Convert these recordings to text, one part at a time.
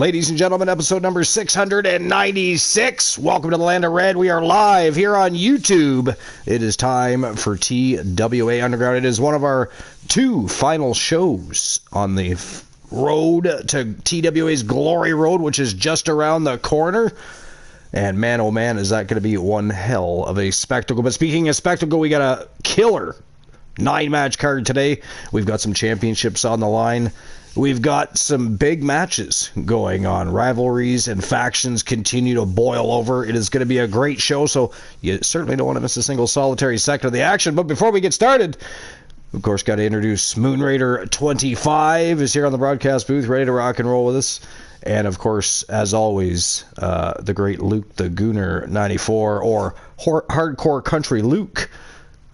Ladies and gentlemen, episode number 696. Welcome to the Land of Red. We are live here on YouTube. It is time for TWA Underground. It is one of our two final shows on the road to TWA's Glory Road, which is just around the corner. And man, oh man, is that going to be one hell of a spectacle. But speaking of spectacle, we got a killer 9-match card today. We've got some championships on the line. We've got some big matches going on. Rivalries and factions continue to boil over. It is going to be a great show, so you certainly don't want to miss a single solitary second of the action. But before we get started, of course, got to introduce Moonraider 25 is here on the broadcast booth, ready to rock and roll with us. And, of course, as always, the great Luke the Gooner 94, or Hardcore Country Luke,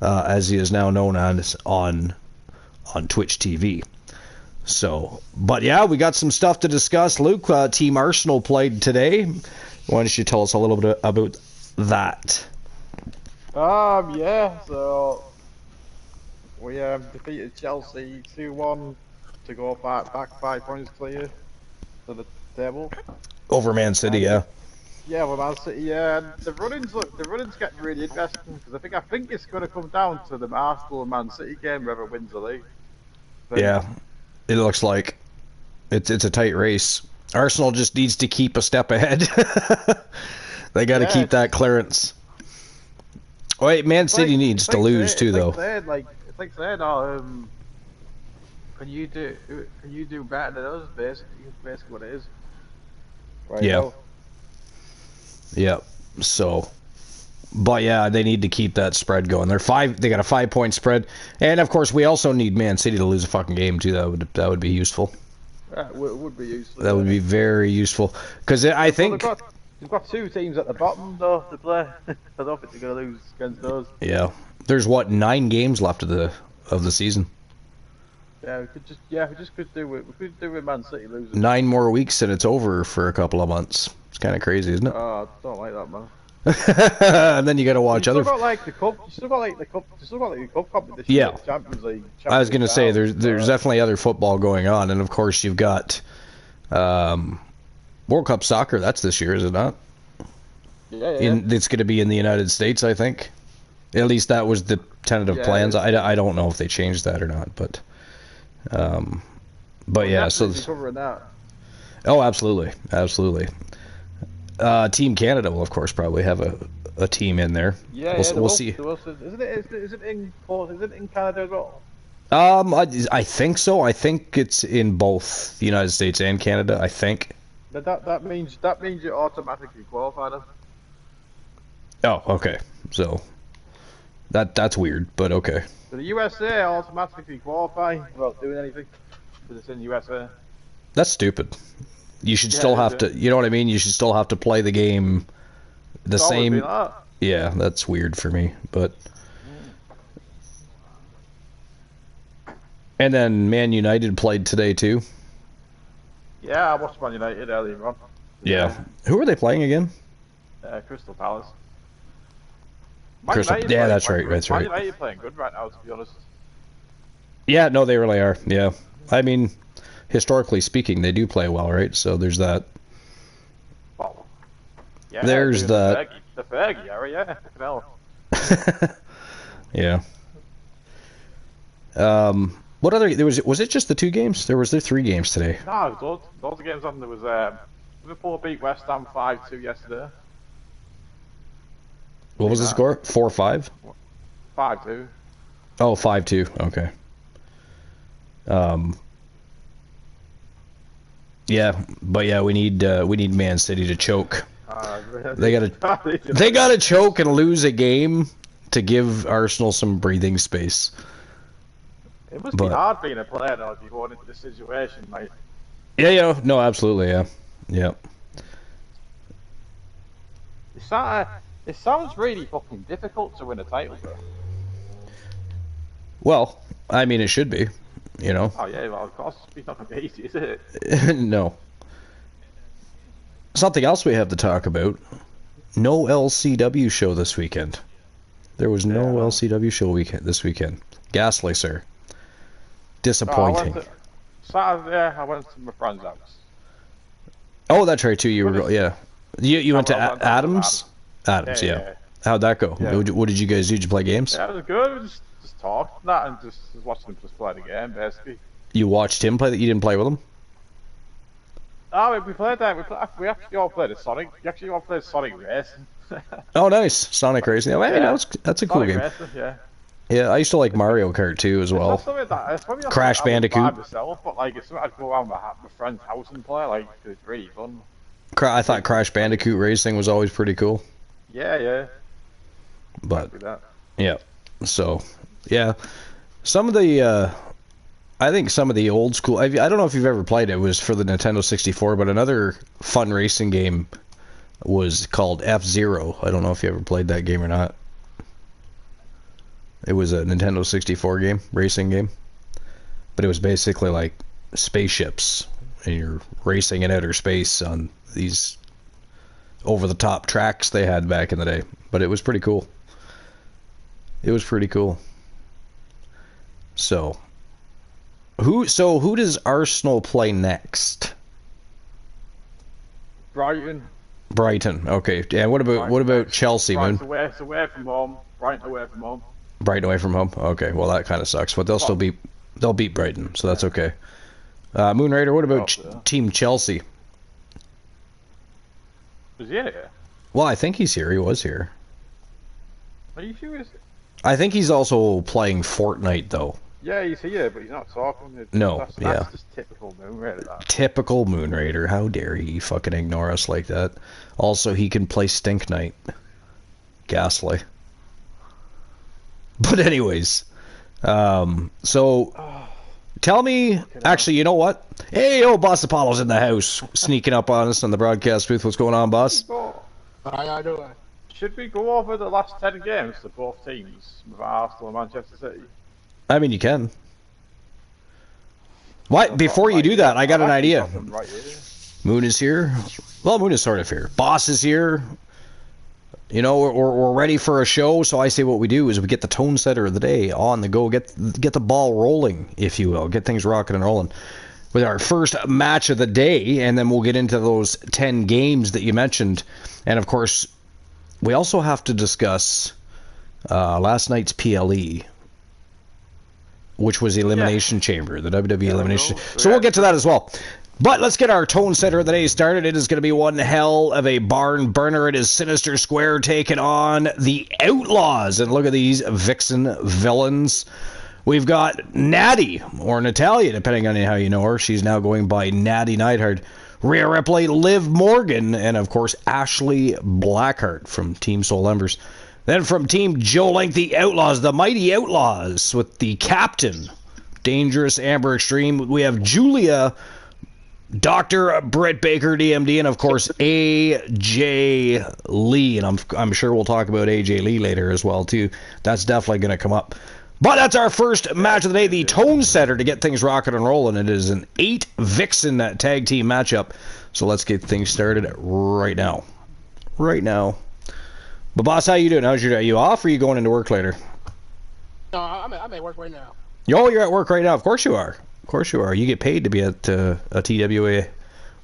as he is now known as on Twitch TV. So, but yeah, we got some stuff to discuss. Luke, Team Arsenal played today. Why don't you tell us a little bit about that? Yeah, so we defeated Chelsea 2-1 to go back 5 points clear to the table. Over Man City, yeah. Yeah, well, Man City, yeah. And the runnings getting really interesting because I think it's going to come down to the Arsenal and Man City game, whoever wins the league. Yeah. It looks like it's a tight race. Arsenal just needs to keep a step ahead. They got to keep that clearance. Wait, Man City needs to lose too, though. It's like saying, can you do better than us? Basically, what it is. Right, yeah. now. Yeah. So. But yeah, they need to keep that spread going. They got a 5-point spread, and of course we also need Man City to lose a fucking game too. That would be useful. That would be useful. That would be very useful because I think you've got two teams at the bottom though to play. I don't think they're gonna lose against those. Yeah, there's 9 games left of the season. Yeah, we could do with Man City losing. 9 more weeks and it's over for a couple of months. It's kind of crazy, isn't it? Oh, I don't like that, man. And then you got to watch other. You still got the cup. You still got the cup competition. Yeah. Champions League. I was going to say there's definitely other football going on, and of course you've got World Cup soccer. That's this year, is it not? Yeah. It's going to be in the United States, I think. At least that was the tentative plans. I don't know if they changed that or not, but yeah. So. Covering that. Oh, absolutely. Team Canada will, of course, probably have a team in there. Yeah, we'll see. Is it in Canada as well? I think so. I think it's in both the United States and Canada. I think. But that means you're automatically qualified. Oh, okay. So that's weird, but okay. So the USA automatically qualify without doing anything because it's in the USA. That's stupid. You should still have to, you know what I mean? You should still have to play the game the same. Yeah, that's weird for me, but. And then Man United played today too. Yeah, I watched Man United earlier on. Yeah. Who are they playing again? Crystal Palace. Yeah, that's right. That's right. Man United playing good right now, to be honest. Yeah, no, they really are. Yeah, I mean. Historically speaking, they do play well, right? So there's that. Well, yeah, there's that. The Fergie era, yeah. Yeah. What other? Was it just the 2 games? There 3 games today. No, those games on. There was Liverpool beat West Ham 5-2 yesterday. What was the score? 4-5. 5-2. Oh, 5-2. Okay. Yeah, but yeah, we need Man City to choke. They gotta choke and lose a game to give Arsenal some breathing space. It must be hard being a player though if you're going into this situation, mate. Yeah, no, absolutely, yeah. It sounds really fucking difficult to win a title, though. Well, I mean, it should be. You know? Oh yeah, well of course it's not gonna be easy, is it? No. Something else we have to talk about. No LCW show this weekend. There was no LCW show this weekend. Ghastly, sir. Disappointing. Saturday, I went to my friend's house. Oh, that's right too. You were yeah. You went to Went Adams. Adams, yeah. How'd that go? Yeah. What did you guys do? Did you play games? Yeah, it was good. We just talked and that, and just watching him just play the game, basically. You watched him play that? You didn't play with him? Oh, we played that. We actually all played a Sonic. We actually all played Sonic Racing. Oh, nice. Sonic Racing. Yeah, Yeah. That's a cool Sonic game. Racing, yeah. Yeah, I used to like Mario Kart too as well. It's probably not Crash something I would buy Bandicoot. myself, but like it's something I'd go around my friend's house and play. Like it's really fun. I thought Crash Bandicoot Racing was always pretty cool. Yeah. But That. yeah, so yeah, some of the I think some of the old school. I don't know if you've ever played it. It was for the Nintendo 64, but another fun racing game was called F-Zero. I don't know if you ever played that game or not. It was a Nintendo 64 game, racing game, but it was basically like spaceships, and you're racing in outer space on these over-the-top tracks they had back in the day. But it was pretty cool. It was pretty cool. So who does Arsenal play next? Brighton. Okay. Yeah. What about Chelsea, Moon? It's away from home. Brighton away from home. Brighton away from home. Okay. Well, that kind of sucks. But they'll beat Brighton, so that's okay. Moon Raider. What about Team Chelsea? Is he here? Well, I think he's here. He was here. Are you serious? I think he's also playing Fortnite though. Yeah, he's here, but he's not talking. That's just typical Moon Raider. Typical Moon Raider. How dare he fucking ignore us like that? Also, he can play Stink Knight. Ghastly. But anyways, so tell me. Actually, you know what? Hey, Boss Apollo's in the house, sneaking up on us on the broadcast booth. What's going on, boss? How y'all doing? Should we go over the last 10 games for both teams with Arsenal and Manchester City? I mean, you can. What? Before you do that, I got an idea. Moon is here. Well, Moon is sort of here. Boss is here. You know, we're ready for a show, so I say what we do is we get the tone setter of the day on the go, get the ball rolling, if you will, get things rocking and rolling with our first match of the day, and then we'll get into those 10 games that you mentioned. And, of course, we also have to discuss last night's PLE, which was the Elimination Chamber, the WWE Elimination. So we'll get to that as well. But let's get our tone setter of the day started. It is going to be one hell of a barn burner. It is Sinister Square taking on the Outlaws. And look at these Vixen villains. We've got Natty, or Natalia, depending on how you know her. She's now going by Natty Neidhart. Rhea Ripley, Liv Morgan, and of course Ashley Blackheart from Team Soul Embers. Then from Team Joe Link, the Outlaws, the Mighty Outlaws, with the captain, Dangerous Amber Extreme. We have Julia, Dr. Britt Baker, DMD, and of course AJ Lee. And I'm sure we'll talk about AJ Lee later as well too. That's definitely going to come up. But that's our first match of the day, the tone setter to get things rocking and rolling. It is an 8 Vixen tag team matchup. So let's get things started right now. Right now. But boss, how you doing? How's your day? Are you off or are you going into work later? No, I'm at work right now. Oh, you're at work right now. Of course you are. Of course you are. You get paid to be at a TWA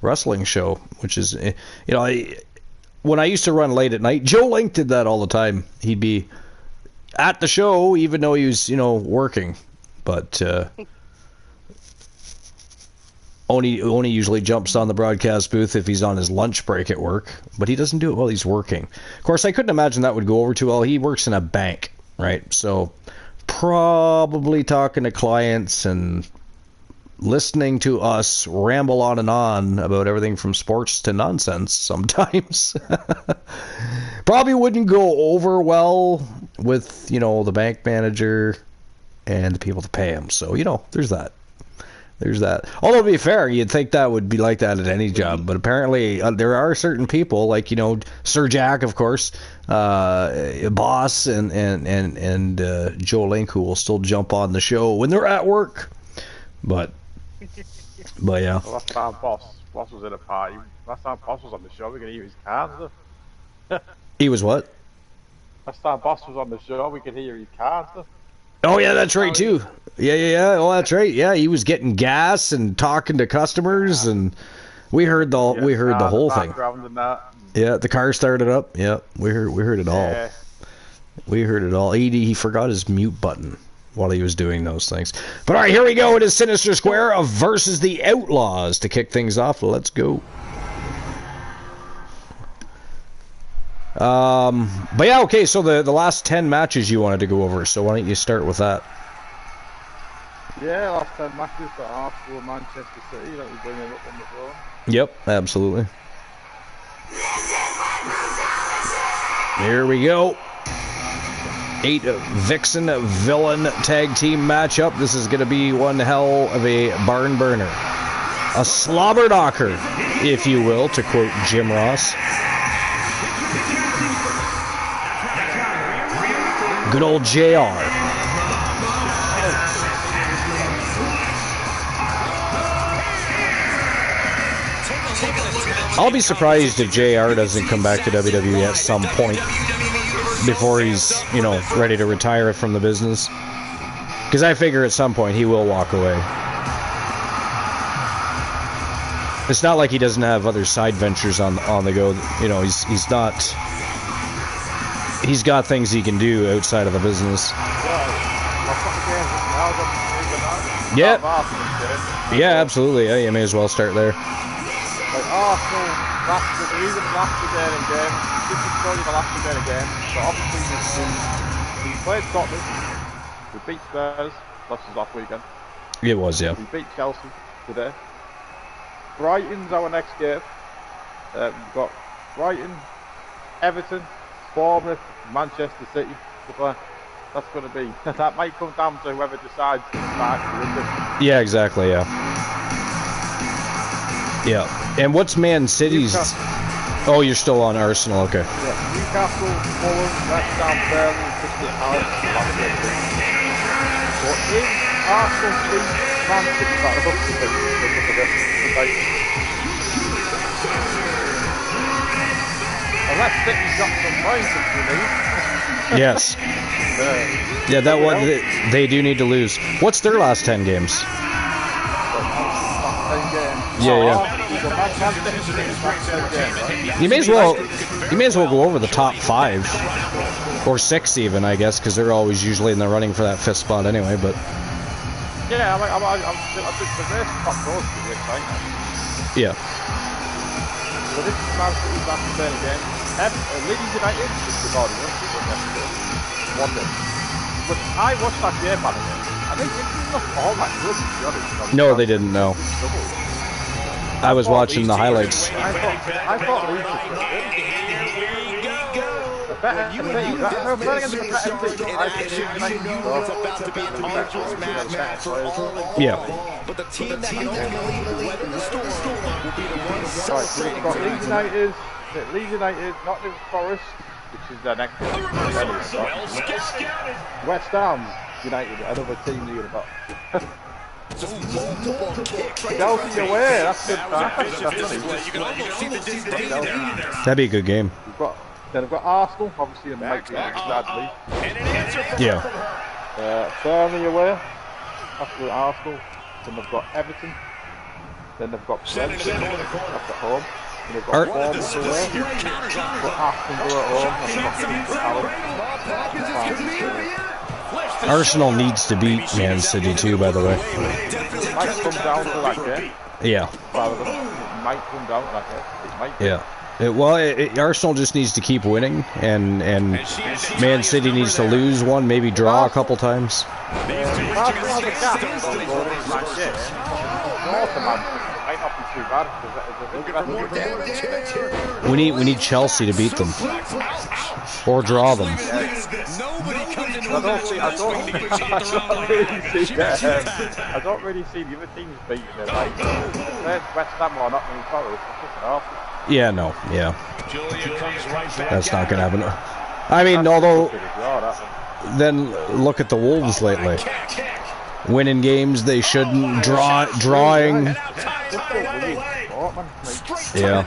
wrestling show, which is, when I used to run late at night, Joe Link did that all the time. He'd be at the show even though he was, working. But Oni usually jumps on the broadcast booth if he's on his lunch break at work, but he doesn't do it while he's working. Of course, I couldn't imagine that would go over too well. He works in a bank, right? So probably talking to clients and listening to us ramble on and on about everything from sports to nonsense sometimes. Probably wouldn't go over well with, the bank manager and the people to pay him. So, there's that. There's that. Although, to be fair, you'd think that would be like that at any job. But apparently, there are certain people, like, Sir Jack, of course, Boss, and Joe Link, who will still jump on the show when they're at work. But yeah. Well, last time Boss was at a party. Last time Boss was on the show, we could hear his cars. He was what? Last time Boss was on the show, we could hear his cars. Oh, yeah, that's right, too. Yeah. Oh, that's right. Yeah, he was getting gas and talking to customers, and We heard the whole thing. And that. Yeah, the car started up. Yeah, we heard it all. Yeah. We heard it all. He forgot his mute button while he was doing those things. But all right, here we go. It is Sinister Square versus the Outlaws to kick things off. Let's go. But yeah, okay. So the last 10 matches you wanted to go over. So why don't you start with that? Yeah, last 10 matches for Arsenal and Manchester City that we bring up on the floor. Yep, absolutely. Here we go. 8 Vixen Villain tag team matchup. This is going to be one hell of a barn burner. A slobber knocker, if you will, to quote Jim Ross. Good old JR. I'll be surprised if JR doesn't come back to WWE at some point before he's, you know, ready to retire from the business. Because I figure at some point he will walk away. It's not like he doesn't have other side ventures on the go. You know, he's not. He's got things he can do outside of the business. Yeah. Yeah, absolutely. Yeah, you may as well start there. Like Arsenal, the reason last again and again, this is probably the last again and again, but obviously we played Scotland, we beat Spurs, this was last weekend. It was, yeah. We beat Chelsea today. Brighton's our next game. We've got Brighton, Everton, Bournemouth, Manchester City. That's going to be, that might come down to whoever decides to start to win this. Yeah, exactly, yeah. Yeah. And what's Man City's? Newcastle. Oh, you're still on Arsenal, okay. Yeah, Newcastle, Fulham, West Ham, Burnley, Crystal Palace, but if Arsenal beat Man City back up to unless City's got some points if we need. Yes. Yeah, that one they do need to lose. What's their last 10 games? Yeah. You may as well go over the top 5 or 6 even, I guess, because they're always usually in the running for that 5th spot anyway. But yeah, I'm top 4 to be exciting. Yeah. So this is Man City's last 10 again. Leeds United, which we've already won, but I watched that game, man, and they didn't look all that good, to be honest. No, they didn't. No. I was watching the highlights. I thought Leeds Yeah. But the team that normally weather the storm will be the one celebrating. Leeds United, Nottingham Forest, which is their next game. West Ham United, another team leader about. Chelsea away, that's good. That'd be a good game. We've got Arsenal, obviously, and might be sadly. Yeah. Burnley away, after Arsenal. Then they've got Everton. Then they've got Brentford, that's at home. And they've got Bournemouth away. They've got Aston Villa at home. And they've got Crystal Palace. Arsenal needs to beat Man City too, by the way. It might come down to that game. Yeah. It might come down to that game. It might. Yeah. Arsenal just needs to keep winning, and Man City needs to lose one, maybe draw a couple times. We need Chelsea to beat them, or draw them. I don't really see the other teams beating them. Like West Ham or Nottingham Forest. Yeah, no, yeah. That's not gonna happen. I mean, although, then look at the Wolves lately. Winning games they shouldn't, drawing. Yeah.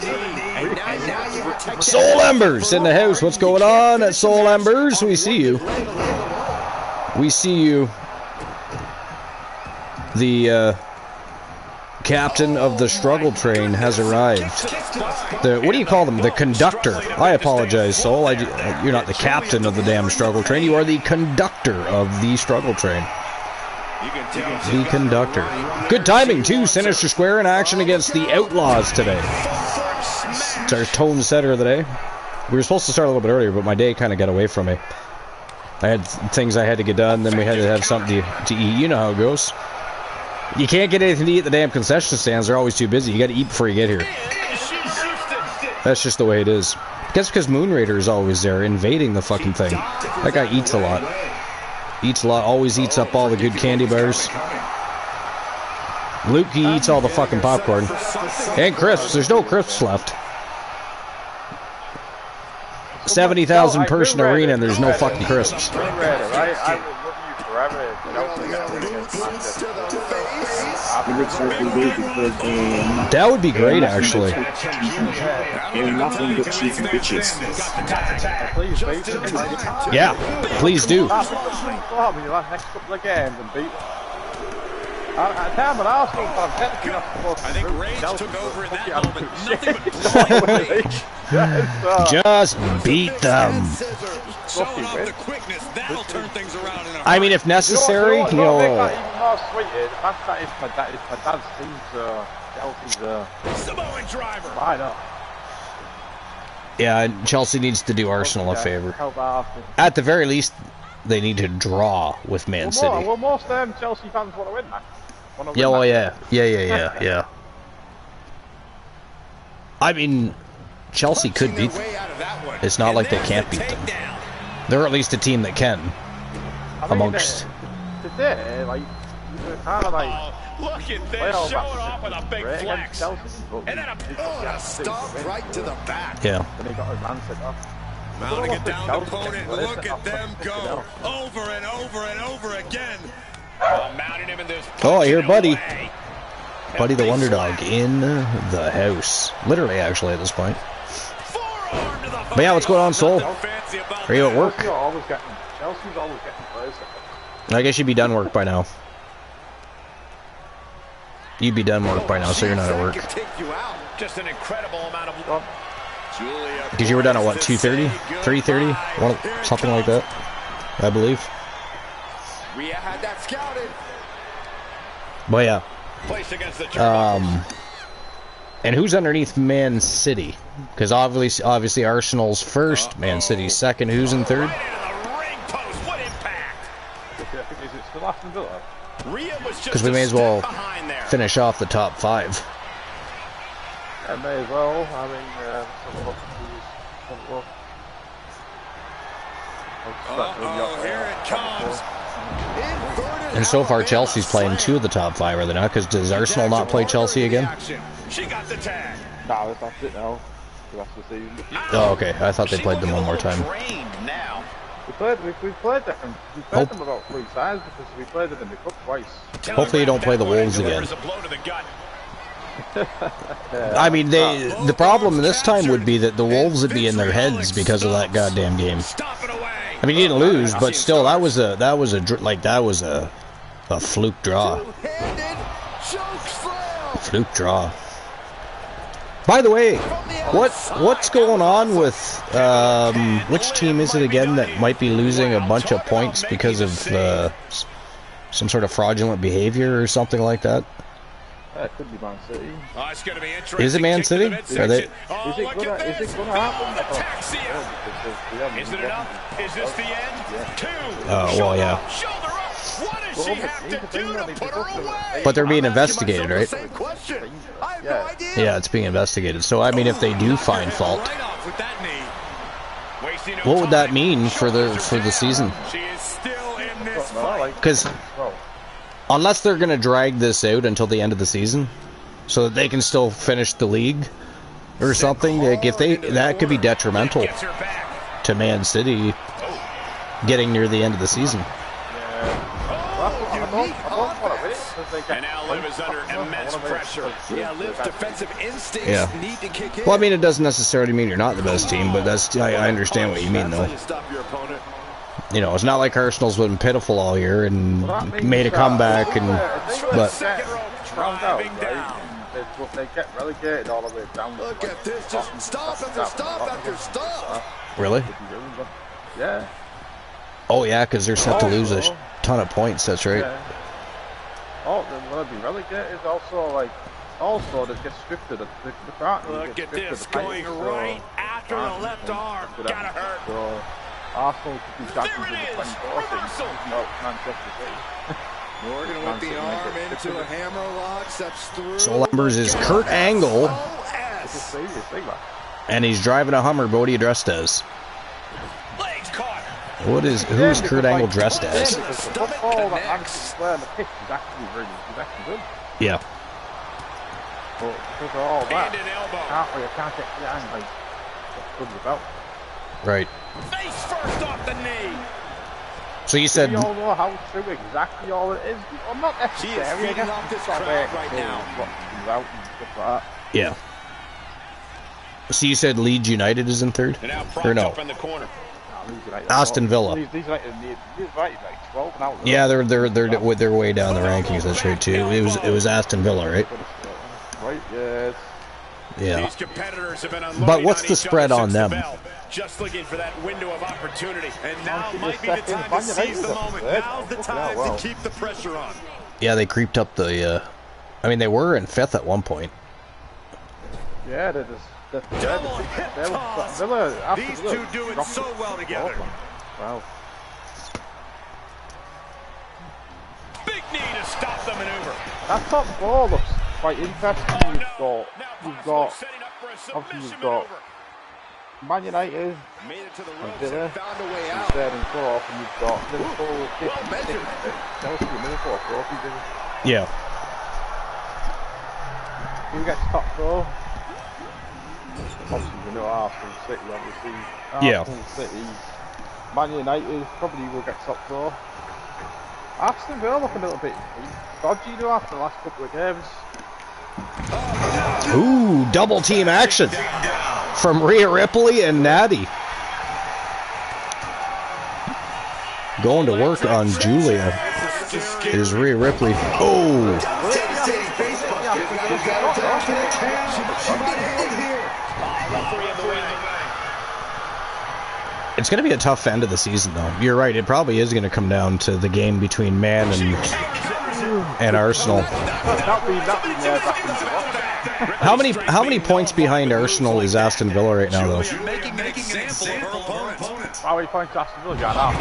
Soul Embers in the house. What's going on at Soul Embers? We see you. We see you. The captain of the struggle train has arrived. The, what do you call them? The conductor. I apologize, Soul. You're not the captain of the damn struggle train. You are the conductor of the struggle train. The conductor. Good timing, too. Sinister Square in action against the Outlaws today. It's our tone setter of the day. We were supposed to start a little bit earlier, but my day kind of got away from me. I had things I had to get done, then we had to have something to eat. You know how it goes. You can't get anything to eat at the damn concession stands. They're always too busy. You got to eat before you get here. That's just the way it is. I guess because Moonraider is always there, invading the fucking thing. That guy eats a lot. Eats a lot. Always eats up all the good candy bars. Luke, he eats all the fucking popcorn. And crisps. There's no crisps left. 70,000 person arena and there's no fucking crisps. That would be great, actually. Yeah, please do. I think Rage took over in that moment. Nothing but just beat them. I mean, if necessary, you know. Yeah, Chelsea needs to do Arsenal a favor. At the very least, they need to draw with Man City. Well, most Chelsea fans want to win, man. Yeah, well, yeah. I mean, Chelsea could beat them. It's not like they can't beat them. They're at least a team that can. Amongst. Today, like, you kind of like. Look at this, showing off with a big flex. And then a stomp right to the back. Yeah. Then he got his man set off. Mounting it down the opponent. Look at them go. Over and over and over again. Mounting him in this. Oh, I hear Buddy. Buddy the Wonder Dog in the house. Literally, actually, at this point. But yeah, what's going on, Soul? Are you at work? Chelsea's always getting players. I guess you'd be done work by now. You'd be done work by now, so you're not at work. Just an incredible amount of. Because you were done at what, 2:30? 3:30? Something like that, I believe. We had that scouted. But yeah. And who's underneath Man City? Because obviously Arsenal's first, Man City's second. Who's in third? Because we may as well finish off the top five. I may as well. I mean, here it comes. And so far, Chelsea's playing two of the top five, are they not? Because does Arsenal not play Chelsea again? She got the tag. No, that's it now. Oh, okay. I thought they played them one more time. We played them about 3 times because we played them in the cup twice. Hopefully you don't play the Wolves again. I mean, the problem this time would be that the Wolves would be in their heads because of that goddamn game. I mean, you didn't lose, but still, that was a fluke draw. Fluke draw. By the way, what's going on with which team is it again that might be losing a bunch of points because of some sort of fraudulent behavior or something like that? It could be Man City. Oh, it's gonna be interesting. Is it Man City? Are they? Is it gonna happen? Is it enough? Is this the end? Yeah. 2. Oh, well, yeah. Shoulder up. What does she have to do to put her away? But they're being investigated, right? Yeah. Yeah, it's being investigated. So, I mean, if they do find fault, what would that mean for the season? She is still in this fight. Because unless they're going to drag this out until the end of the season, so that they can still finish the league or something, like if that could be detrimental to Man City getting near the end of the season. And now Liv is under immense pressure. Yeah, Liv's defensive instincts need to kick in. Well, I mean, it doesn't necessarily mean you're not the best team, but I understand what you mean, though. You know, it's not like Arsenal's been pitiful all year and made a comeback, but Driving down. but they get relegated all the way down. Look at this, just stop after stop after stop. Really? Yeah. Oh yeah, because they're set to lose a ton of points. That's right. Yeah. Oh, they're going to be relegated. Also, they get stripped of the part. Look at this, going right after the left arm. Gotta hurt. So, Arsenal could be champions in the 2014. No, Manchester City. Morgan with the arm into a hammer lock, steps through. Soul Embers is Kurt Angle, and he's driving a Hummer. But what are you dressed as? Legs caught. Who's Kurt Angle dressed as? The football that Anderson's playing the pitch is actually good. Yeah. But because of all that, you can't get behind like what's good about. Right. Face first off the knee. So you said. We all know how true exactly all it is. Well, not necessarily. She is feeding off this crowd right now. What comes out and stuff like that. Yeah. So you said Leeds United is in third, or no? Up in the corner. Aston Villa. These like 12 now. Yeah, they're way down the rankings. That's right too. It was Aston Villa, right? Right. Yes. Yeah. These competitors have been But what's the spread on them? Just looking for that window of opportunity, and now might be the time to seize the moment. Now's the time to keep the pressure on. Yeah, they creeped up the. I mean, they were in fifth at one point. Yeah, they just. These two do it so well together. Wow. Big knee to stop the maneuver. That top four looks quite interesting. You've got Man United, Made it to the and ropes Villa, and found a way out. and third and fourth, and you've got Liverpool, Chelsea, and Liverpool trophy. Yeah. Who gets top four? Obviously, we know Arsenal, City, obviously. Yeah. Arsenal, City, Man United probably will get top four. Aston Villa looking a little bit dodgy though after the last couple of games. Ooh, double team action from Rhea Ripley and Natty. Going to work on Julia is Rhea Ripley. Oh. It's going to be a tough end of the season, though. You're right. It probably is going to come down to the game between Man and Arsenal. How many points behind Arsenal is Aston Villa right now, though? How many points Aston Villa got out?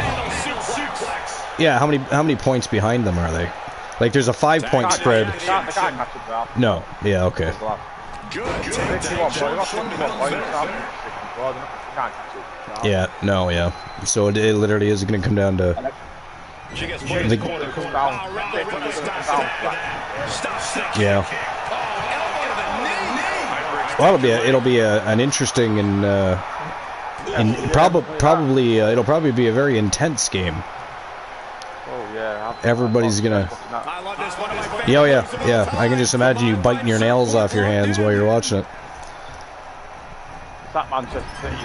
Yeah, how many points behind them are they? Like, there's a 5-point spread. No. Yeah. Okay. Yeah. No. Yeah. So it literally is going to come down to. Yeah. Well, it'll be an interesting and probably it'll probably be a very intense game. Oh yeah. Everybody's gonna. Yeah. I can just imagine you biting your nails off your hands while you're watching it. That Manchester City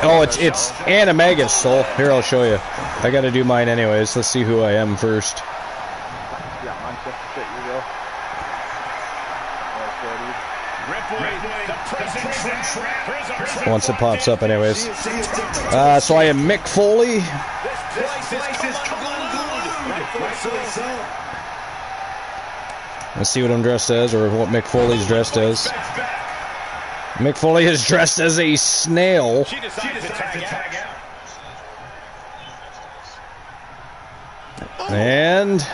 Oh, it's Anna Megas, Soul. Here, I'll show you. I gotta do mine anyways. Let's see who I am first. Yeah, Manchester City, Once it pops up anyways. So I am Mick Foley. Let's see what I'm dressed as, or what Mick Foley's dressed as. Mick Foley is dressed as a snail. And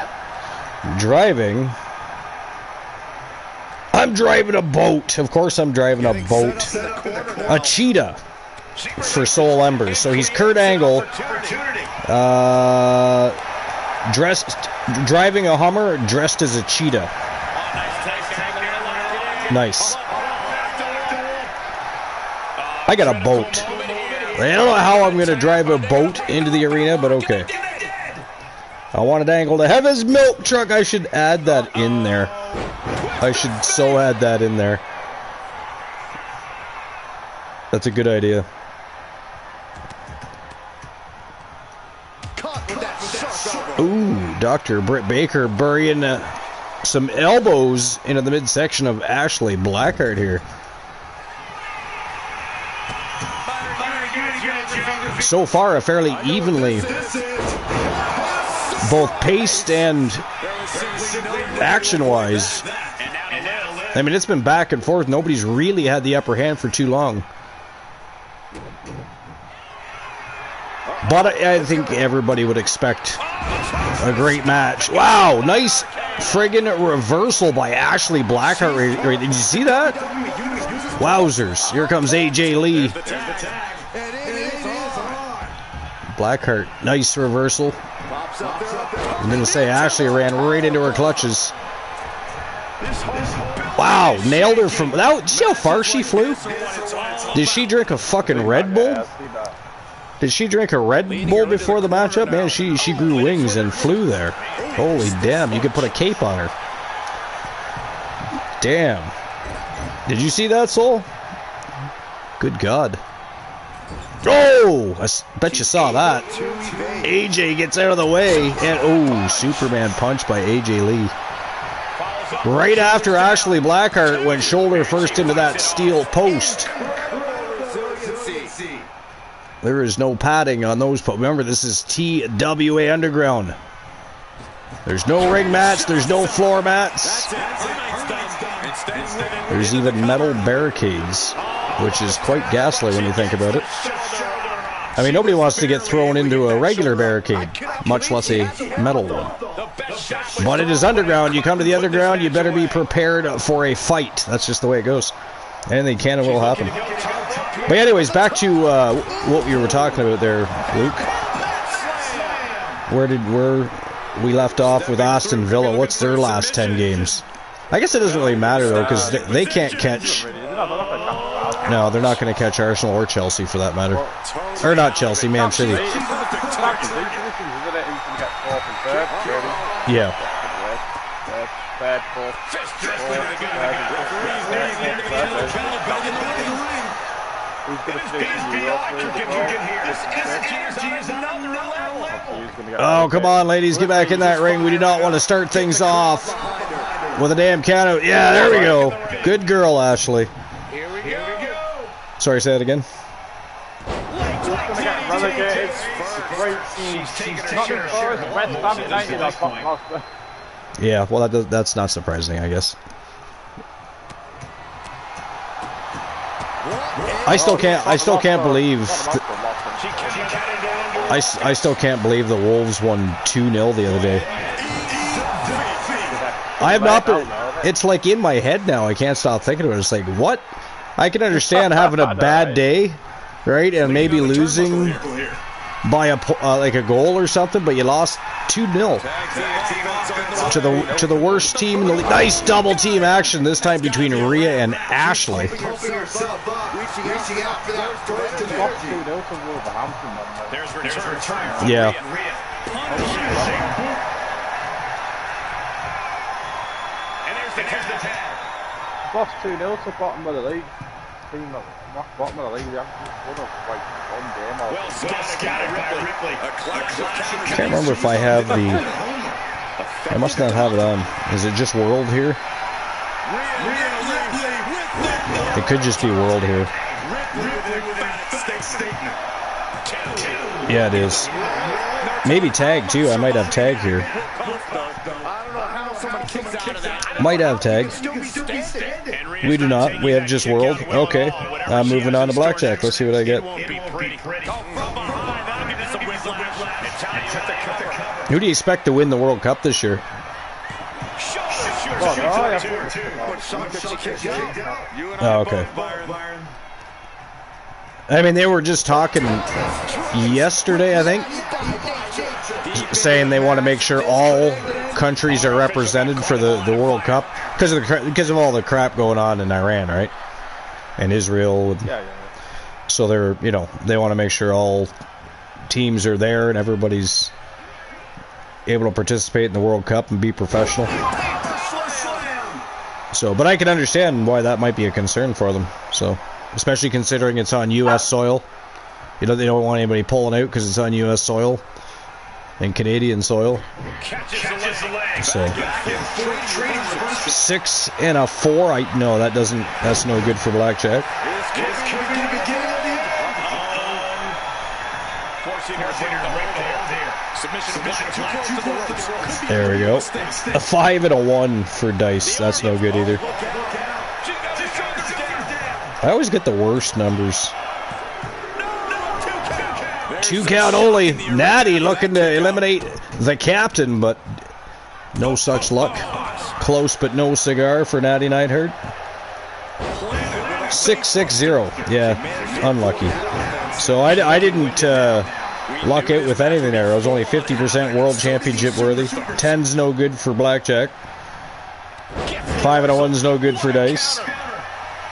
driving. I'm driving a boat. Of course I'm driving a boat. A cheetah for Soul Embers. So he's Kurt Angle. Driving a Hummer, dressed as a cheetah. Nice. I got a boat. I don't know how I'm going to drive a boat into the arena, but okay. I wanted Angle to have his milk truck. I should add that in there. I should so add that in there. That's a good idea. Ooh, Dr. Britt Baker burying some elbows into the midsection of Ashley Blackheart here. So far, a fairly evenly both paced and action-wise. I mean, it's been back and forth. Nobody's really had the upper hand for too long. But I think everybody would expect a great match. Wow, nice friggin' reversal by Ashley Blackheart. Did you see that? Wowzers. Here comes AJ Lee. Blackheart, nice reversal. I'm going to say Ashley ran right into her clutches. Wow, nailed her from... See how far she flew? Did she drink a fucking Red Bull? Did she drink a Red Bull before the matchup? Man, she grew wings and flew there. Holy damn, you could put a cape on her. Damn. Did you see that, Soul? Good God. Oh! I bet you saw that. AJ gets out of the way. And, oh, Superman punch by AJ Lee. Right after Ashley Blackheart went shoulder first into that steel post. There is no padding on those. Remember, this is TWA Underground. There's no ring mats. There's no floor mats. There's even metal barricades, which is quite ghastly when you think about it. I mean, nobody wants to get thrown into a regular barricade, much less a metal one. But it is underground. You come to the underground, you better be prepared for a fight. That's just the way it goes. Anything can and will happen. But anyways, back to what we were talking about there, Luke. Where we left off with Aston Villa? What's their last 10 games? I guess it doesn't really matter, though, because they can't catch... No, they're not going to catch Arsenal or Chelsea, for that matter. Or not Chelsea, Man City. Yeah. Oh, come on, ladies, get back in that ring. We do not want to start things off with a damn count out. Yeah, there we go. Good girl, Ashley. Sorry, say that again. Yeah, well, that's not surprising, I guess. I still can't believe the Wolves won 2-0 the other day. I have not been. It's like in my head now. I can't stop thinking about it. It's like, what? I can understand having a bad day, right, and maybe losing by a goal or something, but you lost 2-0 to the worst team in the league. Nice double team action this time between Rhea and Ashley. Yeah. Lost 2-0 to bottom of the league. Team at bottom of the league. I can't remember if I have the... I must not have it on. Is it just World here? It could just be World here. Yeah, it is. Maybe Tag, too. I might have Tag here. Might have Tag. We do not. We have just World. Okay. I'm moving on to Blackjack. Let's see what I get. Who do you expect to win the World Cup this year? Oh, okay. I mean, they were just talking yesterday, I think, saying they want to make sure all countries are represented for the World Cup because of all the crap going on in Iran, right? And Israel. So they're, they want to make sure all teams are there and everybody's able to participate in the World Cup and be professional. So, but I can understand why that might be a concern for them. So, especially considering it's on U.S. soil. They don't want anybody pulling out because it's on U.S. soil. in Canadian soil. So 6 and a 4. No, that's no good for blackjack. There we go. A 5 and a 1 for dice. That's no good either. I always get the worst numbers. 2 count only. Natty looking to eliminate the captain, but no such luck. Close but no cigar for Natty Neidhart. 6-6-0. Yeah, unlucky. So I didn't luck out with anything there. I was only 50% world championship worthy. 10's no good for blackjack. 5 and a 1's no good for dice.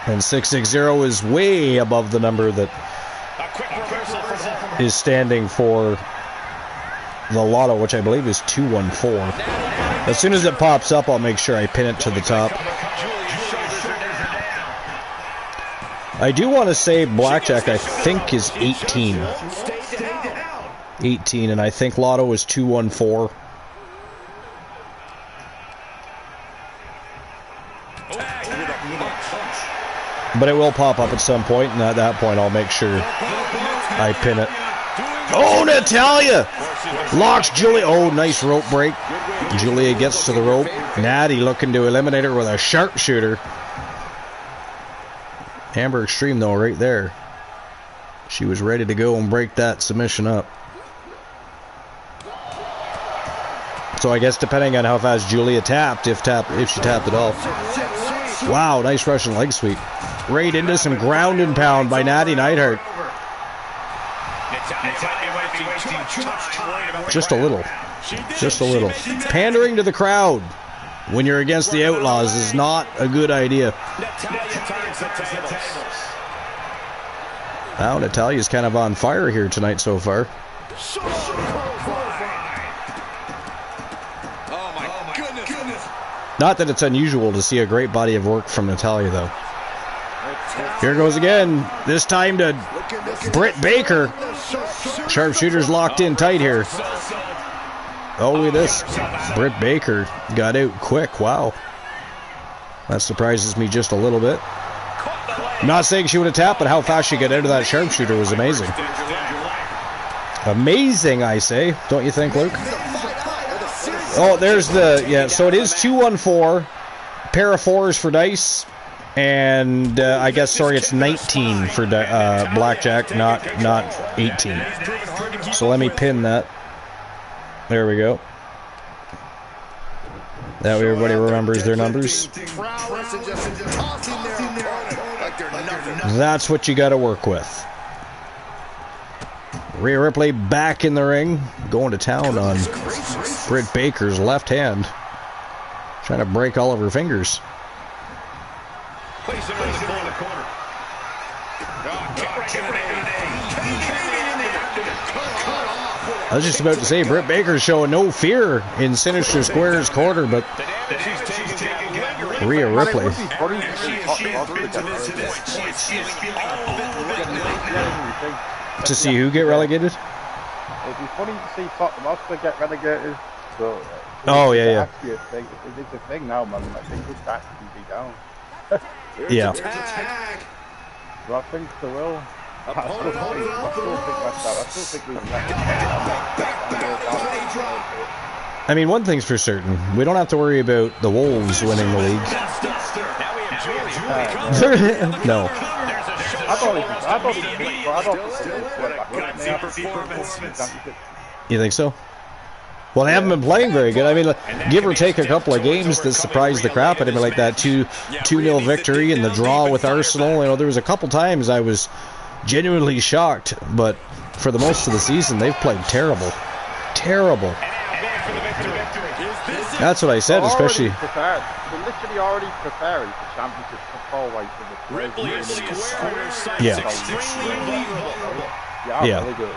And 6-6-0 is way above the number that is standing for the lotto, which I believe is 214. As soon as it pops up, I'll make sure I pin it to the top. I do want to say blackjack, I think, is 18. 18, and I think lotto is 214. But it will pop up at some point, and at that point I'll make sure I pin it. Oh, Natalia! Locks Julia. Oh, nice rope break. Julia gets to the rope. Natty looking to eliminate her with a sharpshooter. Amber Extreme, though, right there. She was ready to go and break that submission up. So I guess depending on how fast Julia tapped, if she tapped at all. Wow, nice Russian leg sweep. Right into some ground and pound by Natty Neidhart. Just a little. Just a little. Pandering to the crowd when you're against the Outlaws is not a good idea. Wow, Natalia's kind of on fire here tonight so far. Not that it's unusual to see a great body of work from Natalia, though. Here goes again. This time to Britt Baker. Sharpshooter's locked in tight here. Oh, look at this. Britt Baker got out quick. Wow. That surprises me just a little bit. I'm not saying she would have tapped, but how fast she got out of that sharpshooter was amazing. Amazing, I say. Don't you think, Luke? Oh, there's the... Yeah, so it is 2-1-4. Pair of 4s for dice. And I guess, sorry, it's 19 for blackjack, not 18. So let me pin that. There we go. That way everybody remembers their numbers. That's what you got to work with. Rhea Ripley back in the ring, going to town on Britt Baker's left hand. Trying to break all of her fingers. I was just about to say, Britt Baker's showing no fear in Sinister Square's corner, but Rhea Ripley. To see who get relegated? It'd be funny to see Tottenham Hotspur get relegated. So, oh, yeah. It's a thing now, man. I think this back can be down. Yeah. So I think they will. I still think we can. I mean, one thing's for certain. We don't have to worry about the Wolves winning the league. No. You think so? Well, they haven't been playing very good. I mean, give or take a couple of games that surprised the crap out of me, like that 2-0 victory and the draw with Arsenal. You know, there was a couple times I was genuinely shocked, but for the most of the season, they've played terrible. Terrible. That's what I said, especially. They're literally already preparing for championship football right for the Yeah. Yeah. Really good.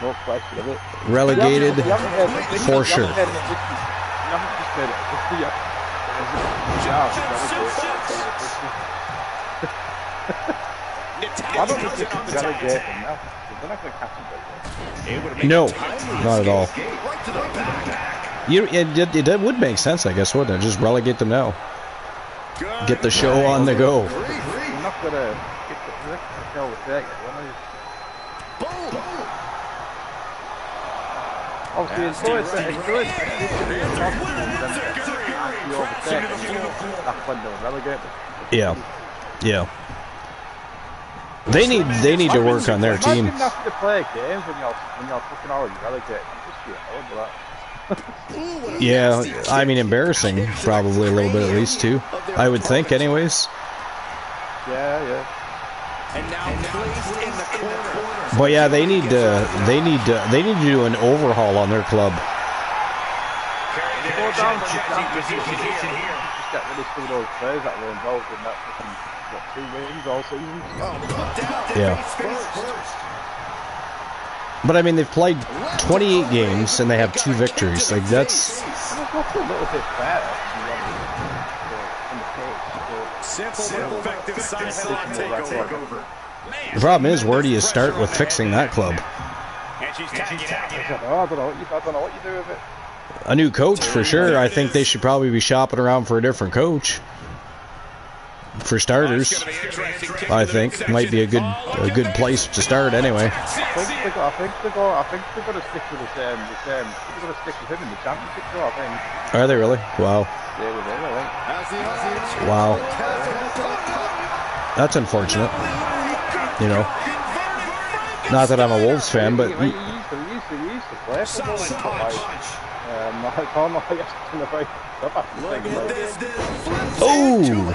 No question of it. Relegated for sure. Why don't we just relegate them now? They're not going to catch them. No, not at all. It would make sense, I guess, wouldn't it? Just relegate them now. Get the show on the go. We're not going to get the show with that. Obviously, it's good. That's when they'll relegate them. Yeah, yeah. They need to work on their team. Imagine having to play games when you're fucking already relegated. Just feel horrible that. Yeah, I mean embarrassing, probably a little bit at least too. I would think, anyways. Yeah. And now placed in the corner. But yeah, they need to do an overhaul on their club. Go down to just get rid of some of those players that were involved in that fucking 2 wins all season. Yeah. But I mean, they've played 28 games and they have 2 victories. Like that's. A little bit better. Simple, effective side takeover. The problem is, where do you start with fixing that club? And she's tagging out. I don't know what you do with it. A new coach for sure. I think they should probably be shopping around for a different coach. For starters, I think might be a good place to start anyway. I think they're going to stick with the same. They're going to stick with him in the championship, though. I think. Are they really? Wow. Yeah, with him, I think. Wow. That's unfortunate. You know. Not that I'm a Wolves fan, but. We used to play for them. Oh!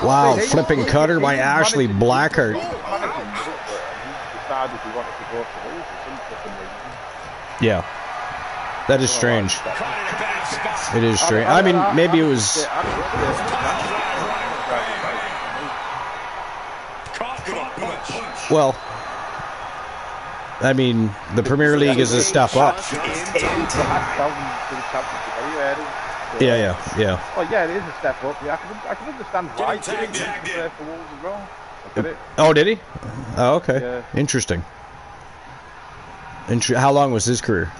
Wow, flipping cutter by Ashley Blackheart. Yeah. That is strange. It is strange. I mean, maybe it was... Well... I mean, the Premier League is a step up. Yeah. Oh yeah, it is a step up. Yeah, I can understand why he didn't play for Wolves as well. Look at it. Oh, did he? Oh, okay. Yeah. Interesting. How long was his career?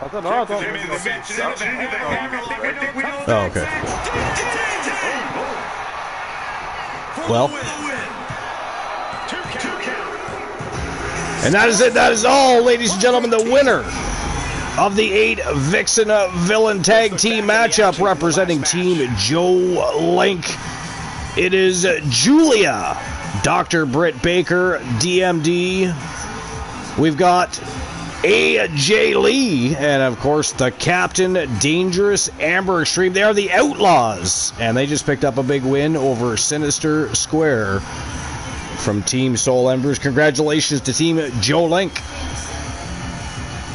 I don't know. Oh, okay. Well. And that is it. That is all, ladies and gentlemen. The winner of the 8 Vixen Villain Tag Team matchup representing Team Joe Link. It is Julia, Dr. Britt Baker, DMD. We've got AJ Lee, and of course the Captain Dangerous Amber Extreme. They are the Outlaws, and they just picked up a big win over Sinister Square from Team Soul Embers. Congratulations to Team Joe Link.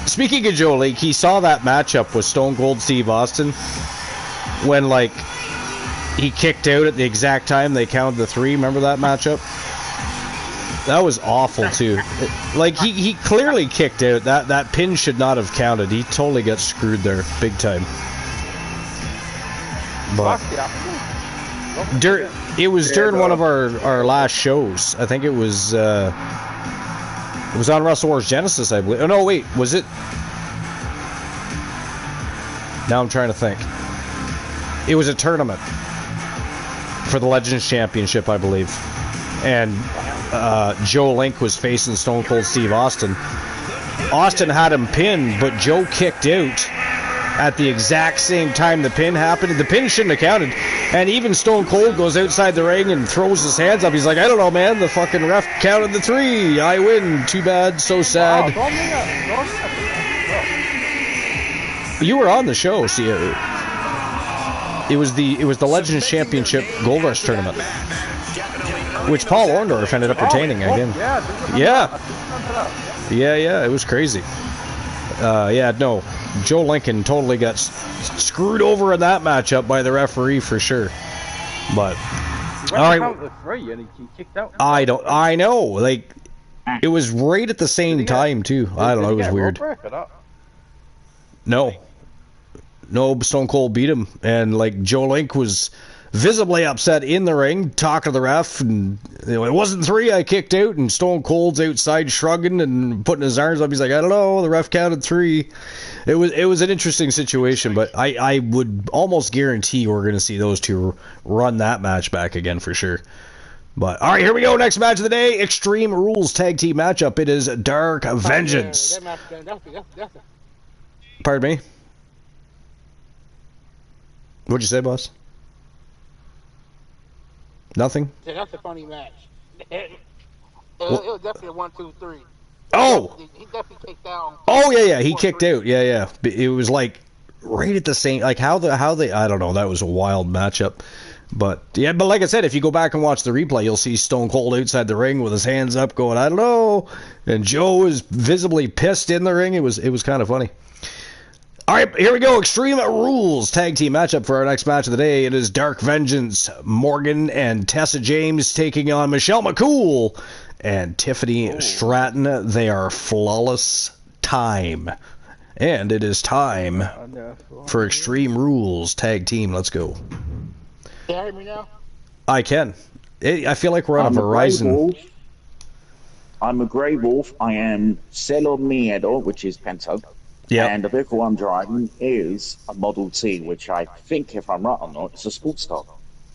Speaking of Joe Link, he saw that matchup with Stone Cold Steve Austin when, like, he kicked out at the exact time they counted the 3. Remember that matchup? That was awful, too. He clearly kicked out. That pin should not have counted. He totally got screwed there, big time. But it was during one of our last shows. I think it was on Wrestle Wars Genesis, I believe. Oh no, wait, was it? Now I'm trying to think. It was a tournament for the Legends Championship, I believe, and Joe Link was facing Stone Cold Steve Austin. Austin had him pinned, but Joe kicked out at the exact same time the pin happened. The pin shouldn't have counted. And even Stone Cold goes outside the ring and throws his hands up. He's like, I don't know, man. The fucking ref counted the 3. I win. Too bad. So sad. You were on the show. See, it was the Legends Championship Gold Rush tournament, which Paul Orndorff ended up retaining again. Yeah. It was crazy. No. Joe Lincoln totally got screwed over in that matchup by the referee for sure. But all right, and he kicked out. I know. Like, it was right at the same time too. I don't know. It was weird. No, Stone Cold beat him, and like Joe Link was visibly upset in the ring, talking to the ref, and it wasn't 3, I kicked out, and Stone Cold's outside shrugging and putting his arms up. He's like, I don't know, the ref counted 3. It was an interesting situation, but I would almost guarantee we're going to see those two run that match back again for sure. But, all right, here we go. Next match of the day, Extreme Rules Tag Team matchup. It is Dark Vengeance. Pardon me? What'd you say, boss? Nothing? Yeah, that's a funny match. It was definitely a 1, 2, 3. Oh! He definitely kicked out. Oh, yeah, he kicked out. Yeah. It was like right at the same, like how they, I don't know, that was a wild matchup. But like I said, if you go back and watch the replay, you'll see Stone Cold outside the ring with his hands up going, I don't know. And Joe was visibly pissed in the ring. It was kind of funny. All right, here we go. Extreme Rules Tag Team matchup for our next match of the day. It is Dark Vengeance, Morgan and Tessa James taking on Michelle McCool and Tiffany Stratton. They are Flawless Time. And it is time for Extreme Rules Tag Team. Let's go. Can you hear me now? I can. I feel like we're on a Verizon. I'm a Grey Wolf. I am Celo Miedo, which is Pento. Yeah. And the vehicle I'm driving is a Model T, which I think, if I'm right or not, it's a sports car.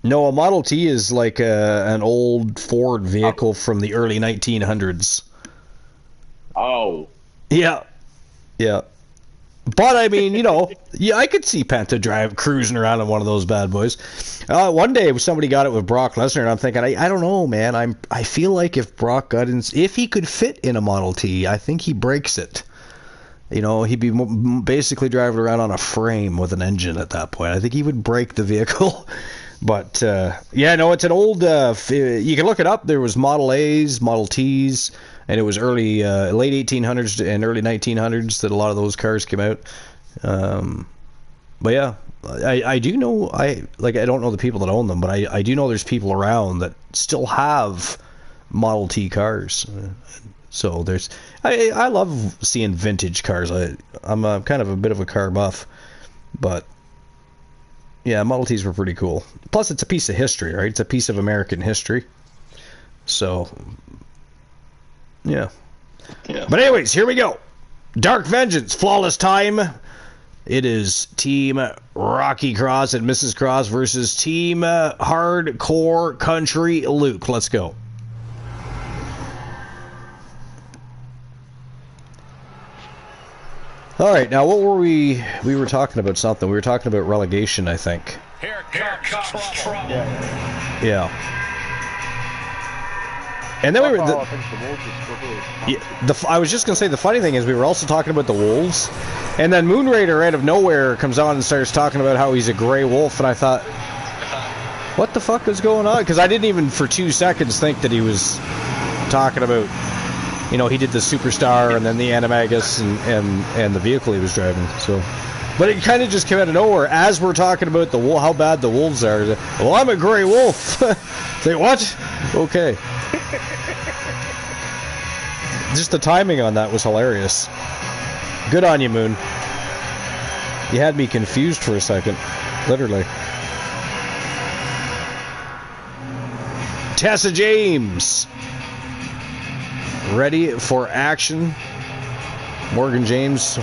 No, a Model T is like an old Ford vehicle from the early 1900s. Oh. Yeah. But, I mean, I could see Penta cruising around in one of those bad boys. One day, somebody got it with Brock Lesnar, and I'm thinking, I don't know, man. I feel like if Brock got in, if he could fit in a Model T, I think he breaks it. He'd be basically driving around on a frame with an engine at that point. I think he would break the vehicle. But, it's an old... you can look it up. There was Model A's, Model T's, and it was late 1800s and early 1900s that a lot of those cars came out. But, yeah, I do know... I don't know the people that own them, but I do know there's people around that still have Model T cars. So there's... I love seeing vintage cars. I'm kind of a bit of a car buff, but yeah, Model Ts were pretty cool. Plus, it's a piece of history, right? It's a piece of American history. So, yeah. But anyways, here we go. Dark Vengeance, Flawless Time. It is Team Rocky Cross and Mrs. Cross versus Team Hardcore Country Luke. Let's go. All right, now what were we were talking about something. We were talking about relegation, I think. Here comes trouble. Yeah. And then we were... I was just going to say, the funny thing is we were also talking about the Wolves, and then Moon Raider out of nowhere comes on and starts talking about how he's a gray wolf, and I thought, what the fuck is going on? Because I didn't even for 2 seconds think that he was talking about... he did the Superstar and then the Animagus and the vehicle he was driving. So, but it kind of just came out of nowhere as we're talking about how bad the Wolves are. Well, I'm a gray wolf. Say what? Okay. Just the timing on that was hilarious. Good on you, Moon. You had me confused for a second, literally. Tessa James. Ready for action. Morgan James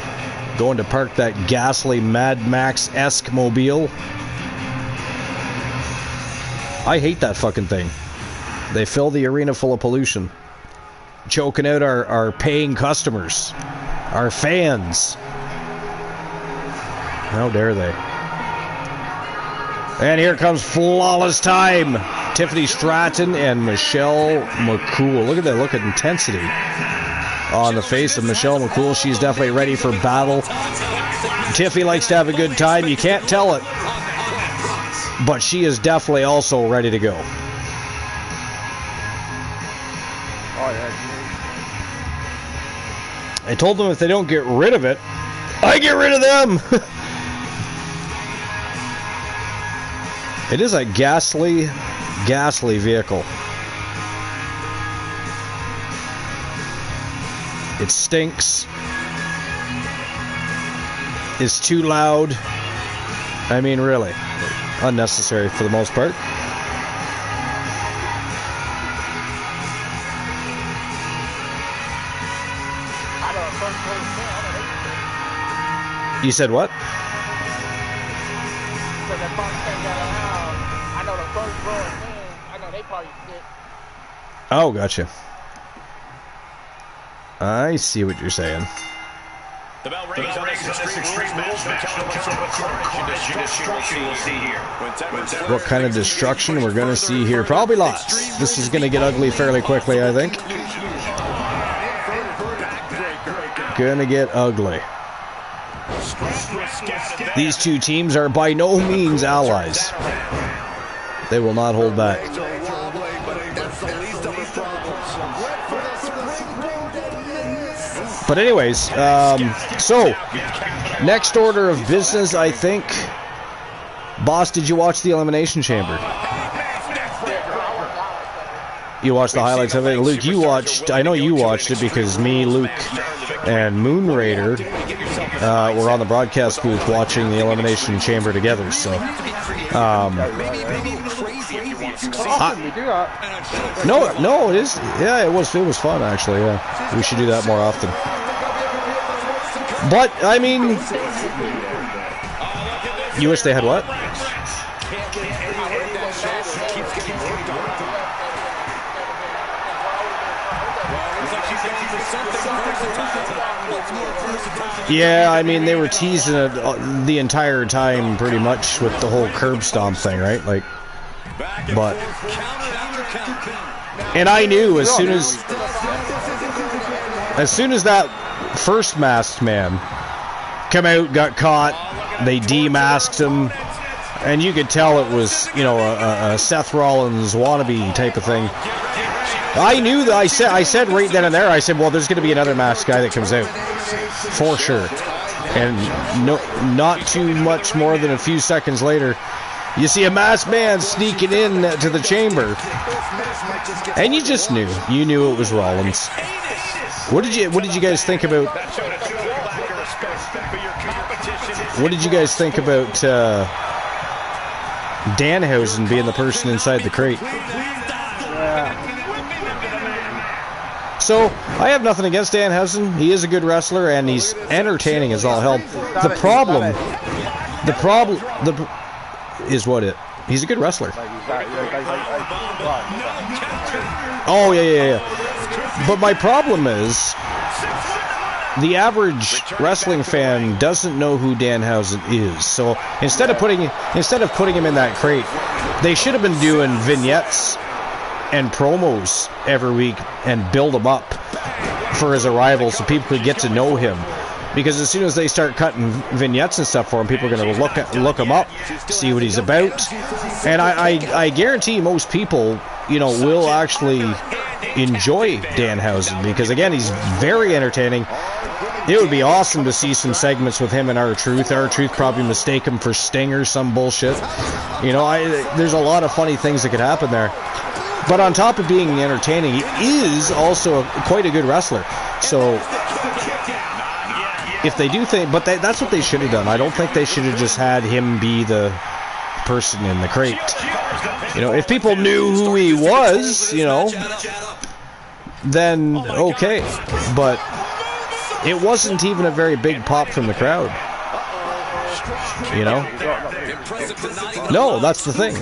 going to park that ghastly Mad Max-esque mobile. I hate that fucking thing. They fill the arena full of pollution, choking out our paying customers, our fans. How dare they? And here comes Flawless Time. Tiffany Stratton and Michelle McCool. Look at that look of intensity on the face of Michelle McCool. She's definitely ready for battle. Tiffy likes to have a good time. You can't tell it. But she is definitely also ready to go. I told them if they don't get rid of it, I get rid of them. It is a ghastly vehicle. It stinks. It's too loud. I mean, really. unnecessary for the most part. You said what? Oh, gotcha. I see what you're saying. The bell rings on this extreme match. We'll see here. What kind of destruction we're going to see here? Probably lots. This is going to get ugly fairly quickly, I think. Gonna get ugly. These two teams are by no means allies. They will not hold back. But anyways, so next order of business, I think. Boss, did you watch the Elimination Chamber? You watched the highlights of it. Luke, you watched, I know you watched it because me, Luke, and Moon Raider were on the broadcast booth watching the Elimination Chamber together, so no, it is, yeah, it was fun, actually, yeah. We should do that more often. But, I mean, you wish they had what? Yeah, I mean, they were teasing it the entire time, pretty much, with the whole curb stomp thing, right? Like, but, and I knew as soon as that first masked man come out, got caught, they demasked him, and you could tell it was, you know, a Seth Rollins wannabe type of thing. I knew that. I said right then and there, I said, well, there's going to be another masked guy that comes out for sure. And no, not too much more than a few seconds later, you see a masked man sneaking in to the chamber, and you just knew. You knew it was Rollins. What did you guys think about? What did you guys think about Danhausen being the person inside the crate? So, I have nothing against Danhausen. He is a good wrestler, and he's entertaining as all hell. The problem is what it. He's a good wrestler. Oh, yeah. But my problem is, the average wrestling fan doesn't know who Danhausen is. So, instead of putting him in that crate, they should have been doing vignettes and promos every week and build him up for his arrival so people could get to know him. Because as soon as they start cutting vignettes and stuff for him, people are going to look him up, see what he's about. And I guarantee most people, you know, will actually enjoy Danhausen because, again, he's very entertaining. It would be awesome to see some segments with him and R-Truth. R-Truth probably mistake him for Sting or some bullshit. You know, there's a lot of funny things that could happen there. But on top of being entertaining, he is also quite a good wrestler. So, if they do think... But that's what they should have done. I don't think they should have just had him be the person in the crate. You know, if people knew who he was, you know, then okay. But it wasn't even a very big pop from the crowd. You know? No, that's the thing.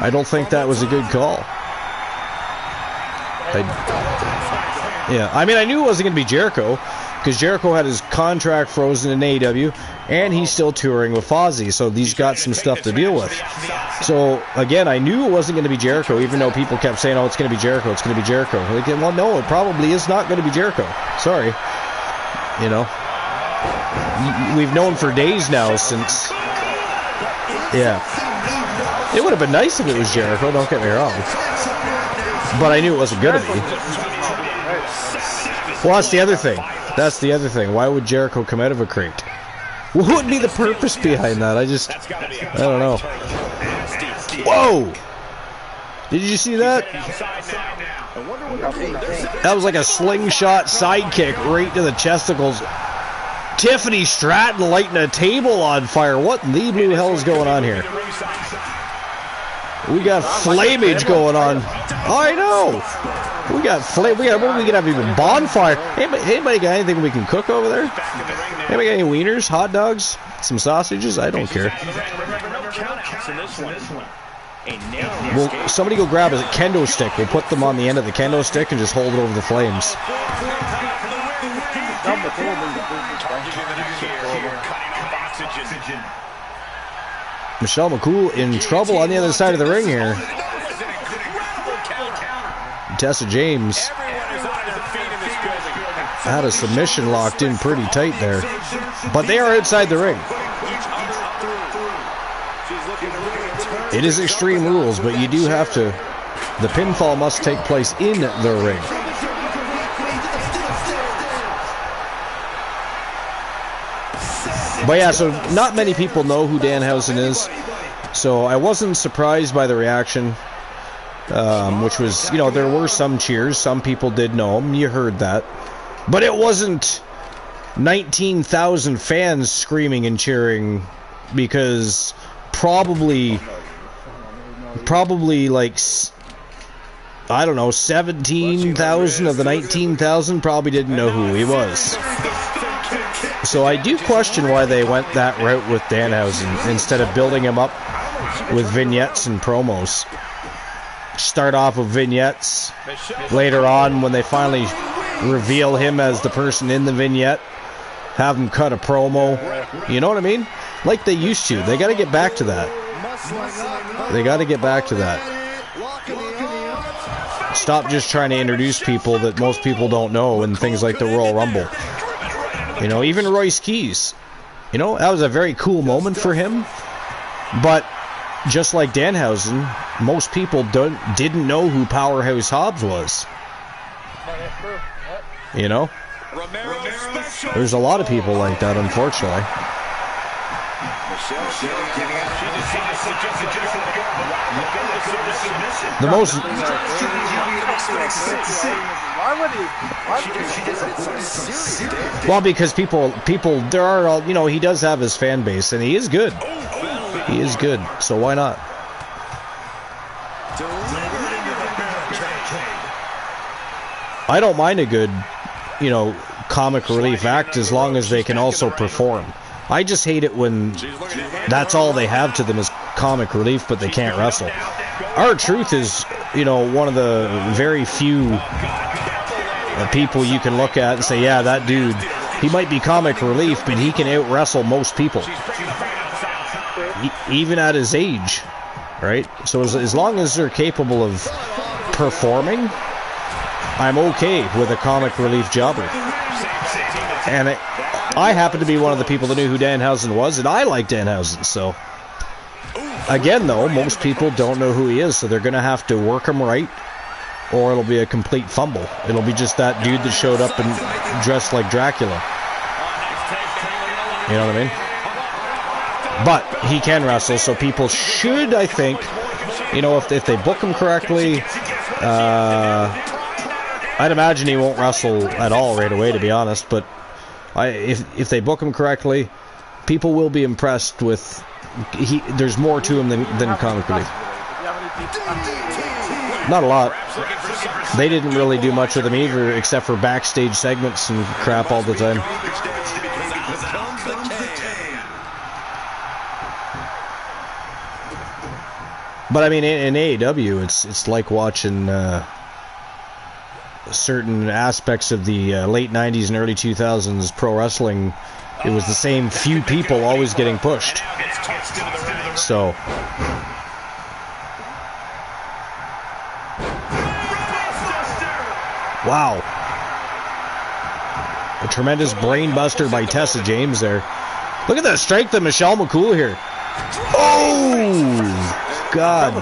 I don't think that was a good call. I mean, I knew it wasn't going to be Jericho, because Jericho had his contract frozen in AEW, and he's still touring with Fozzy, so he's got some stuff to deal with. So, again, I knew it wasn't going to be Jericho, even though people kept saying, oh, it's going to be Jericho, it's going to be Jericho. Like, well, no, it probably is not going to be Jericho. Sorry. You know? We've known for days now since... Yeah. It would have been nice if it was Jericho, don't get me wrong. But I knew it wasn't going to be. Well, that's the other thing. Why would Jericho come out of a crate? What would be the purpose behind that? I don't know. Whoa! Did you see that? That was like a slingshot sidekick right to the chesticles. Tiffany Stratton lighting a table on fire. What in the blue hell is going on here? We got flamage going on. I know. We got flame. We can have even bonfire. Anybody got anything we can cook over there? Anybody got any wieners, hot dogs, some sausages? I don't care. Well, somebody go grab a kendo stick. We'll put them on the end of the kendo stick and just hold it over the flames. Michelle McCool in trouble on the other side of the ring here. Tessa James had a submission locked in pretty tight there. But they are outside the ring. It is Extreme Rules, but you do have to... The pinfall must take place in the ring. But yeah, so not many people know who Danhausen is. So I wasn't surprised by the reaction. Which was, you know, there were some cheers. Some people did know him. You heard that. But it wasn't 19,000 fans screaming and cheering, because probably like, I don't know, 17,000 of the 19,000 probably didn't know who he was. So I do question why they went that route with Danhausen instead of building him up with vignettes and promos. Start off with vignettes. Later on, when they finally reveal him as the person in the vignette, have him cut a promo. You know what I mean? Like they used to. They got to get back to that. They got to get back to that. Stop just trying to introduce people that most people don't know in things like the Royal Rumble. You know, even Royce Keys. You know, that was a very cool moment for him. But just like Danhausen, most people didn't know who Powerhouse Hobbs was. You know? There's a lot of people like that, unfortunately. The most... Well, because people, there are, you know, he does have his fan base, and he is good. He is good, so why not? I don't mind a good, you know, comic relief act as long as they can also perform. I just hate it when that's all they have to them is comic relief, but they can't wrestle. R-Truth is, you know, one of the very few people you can look at and say, yeah, that dude, he might be comic relief, but he can out-wrestle most people. Even at his age, right? So as long as they're capable of performing, I'm okay with a comic relief jobber. And I happen to be one of the people that knew who Danhausen was, and I like Danhausen, so... Again, though, most people don't know who he is, so they're going to have to work him right, or it'll be a complete fumble. It'll be just that dude that showed up and dressed like Dracula. You know what I mean? But he can wrestle, so people should, I think, you know, if they book him correctly, I'd imagine he won't wrestle at all right away, to be honest, but if they book him correctly, people will be impressed with... there's more to him than comic relief. Not a lot. They didn't really do much with him either, except for backstage segments and crap all the time. But I mean, in AEW, it's like watching certain aspects of the late 90s and early 2000s pro wrestling. It was the same few people always getting pushed. So... Wow. A tremendous brain buster by Tessa James there. Look at the strength of Michelle McCool here. Oh! God.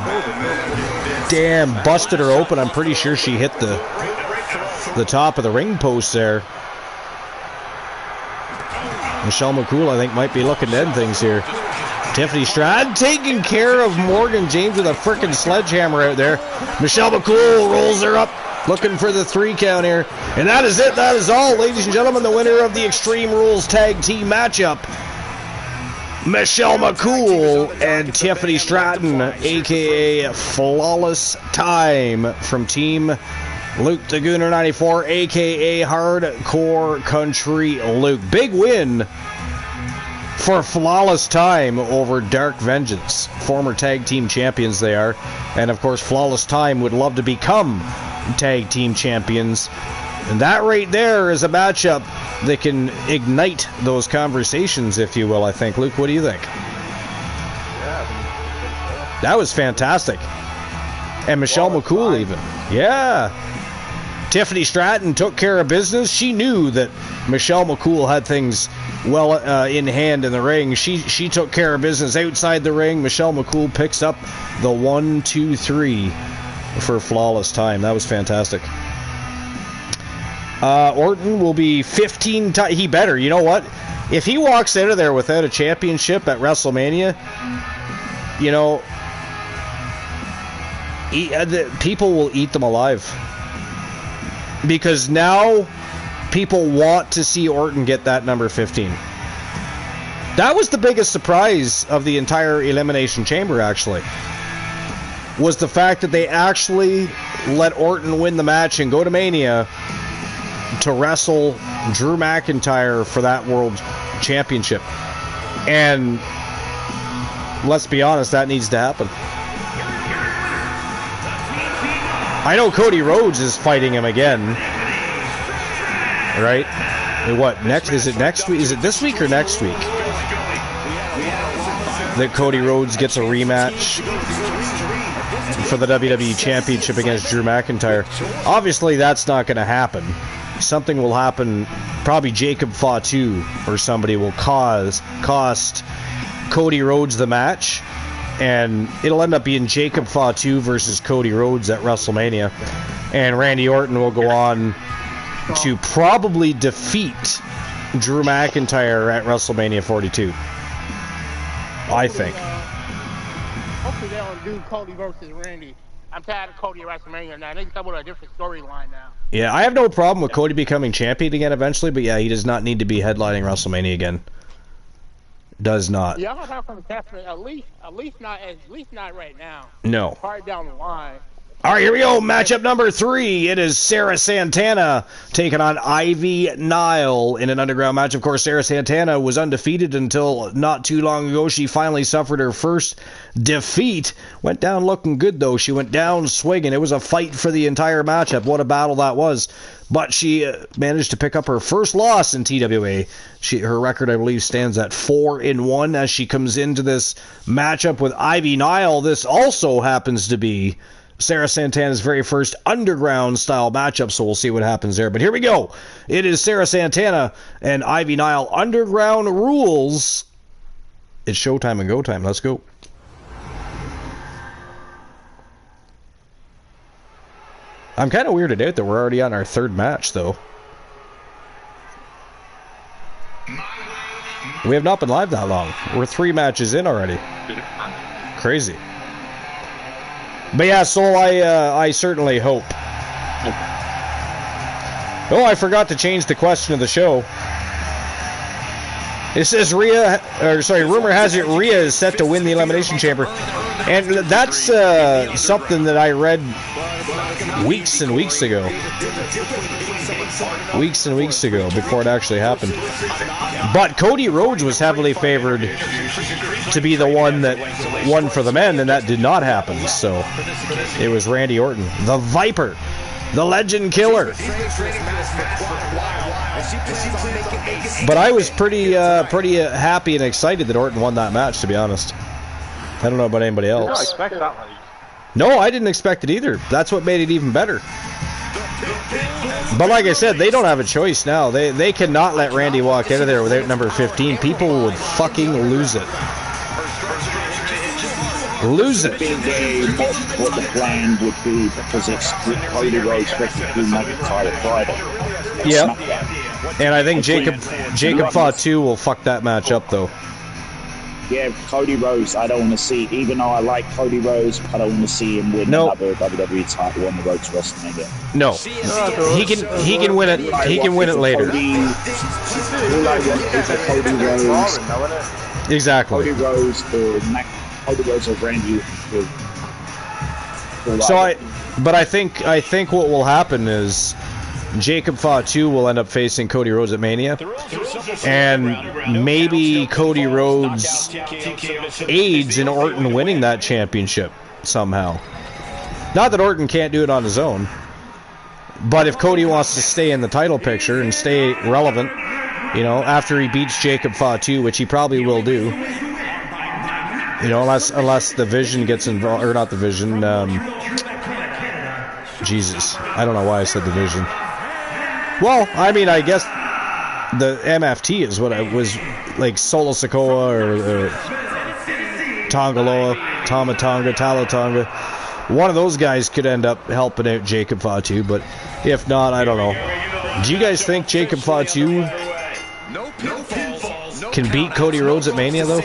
Damn, busted her open. I'm pretty sure she hit the top of the ring post there. Michelle McCool, I think, might be looking to end things here. Tiffany Stratton taking care of Morgan James with a frickin' sledgehammer out there. Michelle McCool rolls her up Looking for the 3 count here. And that is it. That is all, ladies and gentlemen. The winner of the Extreme Rules Tag Team matchup, Michelle McCool and Tiffany Stratton, a.k.a. Flawless Time from Team Luke the Gooner 94, a.k.a. Hardcore Country Luke. Big win for Flawless Time over Dark Vengeance. Former tag team champions they are. And of course, Flawless Time would love to become tag team champions. And that right there is a matchup that can ignite those conversations, if you will, I think. Luke, what do you think? That was fantastic. And Michelle McCool even. Yeah. Tiffany Stratton took care of business. She knew that Michelle McCool had things well in hand in the ring. She took care of business outside the ring. Michelle McCool picks up the 1, 2, 3 for Flawless Time. That was fantastic. Orton will be 15 times. He better. You know what? If he walks out of there without a championship at WrestleMania, you know, people will eat them alive. Because now people want to see Orton get that number 15. That was the biggest surprise of the entire Elimination Chamber, actually. Was the fact that they actually let Orton win the match and go to Mania to wrestle Drew McIntyre for that World Championship. And let's be honest, that needs to happen. I know Cody Rhodes is fighting him again. Right? What, next? Is it next week? Is it this week or next week? That Cody Rhodes gets a rematch for the WWE Championship against Drew McIntyre. Obviously, that's not going to happen. Something will happen. Probably Jacob Fatu or somebody will cost Cody Rhodes the match. And it'll end up being Jacob Fatu versus Cody Rhodes at WrestleMania. And Randy Orton will go on to probably defeat Drew McIntyre at WrestleMania 42. I think. Hopefully they don't do Cody versus Randy. I'm tired of Cody at WrestleMania now. They can come with a different storyline now. Yeah, I have no problem with Cody becoming champion again eventually, but yeah, he does not need to be headlining WrestleMania again. Does not. Yeah, I'm not talking definitely. At least not right now. No. Far down the line. All right, here we go. Matchup number 3. It is Sarah Santana taking on Ivy Nile in an underground match. Of course, Sarah Santana was undefeated until not too long ago. She finally suffered her first defeat. Went down looking good, though. She went down swinging. It was a fight for the entire matchup. What a battle that was. But she managed to pick up her first loss in TWA. Her record, I believe, stands at 4-1 as she comes into this matchup with Ivy Nile. This also happens to be Sarah Santana's very first underground-style matchup, so we'll see what happens there. But here we go. It is Sarah Santana and Ivy Nile Underground Rules. It's showtime and go time. Let's go. I'm kind of weirded out that we're already on our third match, though. We have not been live that long. We're 3 matches in already. Crazy. But yeah, so I certainly hope. Oh, I forgot to change the question of the show. It says rumor has it Rhea is set to win the Elimination Chamber. And that's something that I read weeks and weeks ago. Weeks and weeks ago, before it actually happened. But Cody Rhodes was heavily favored to be the one that won for the men, and that did not happen. So it was Randy Orton, the Viper, the Legend Killer. But I was pretty happy and excited that Orton won that match, to be honest. I don't know about anybody else. I didn't expect that one. No, I didn't expect it either. That's what made it even better. But like I said, they don't have a choice now. They cannot let Randy walk out of there without number 15. People would fucking lose it. Lose it. What the plan would be, because it's Cody Rhodes versus Drew McIntyre Friday. Yep. And I think Jacob Fatu will fuck that match up, though. Yeah, Cody Rhodes, I don't want to see, even though I like Cody Rhodes, I don't want to see him win another WWE title on the road to WrestleMania. No, he can win it. He can win it later. All I want is a Cody Rhodes. Exactly. Cody Rhodes or Randy. But I think what will happen is Jacob Fatu will end up facing Cody Rhodes at Mania, and maybe Cody Rhodes aids in Orton winning that championship somehow. Not that Orton can't do it on his own, but if Cody wants to stay in the title picture and stay relevant, you know, after he beats Jacob Fatu, which he probably will do, you know, unless the Vision gets involved, or not the Vision, Jesus, I don't know why I said the Vision. Well, I mean, I guess the MFT is what I was, like Solo Sikoa or Tongaloa, Tamatonga, Talatonga. One of those guys could end up helping out Jacob Fatu, but if not, I don't know. Do you guys think Jacob Fatu can beat Cody Rhodes at Mania, though?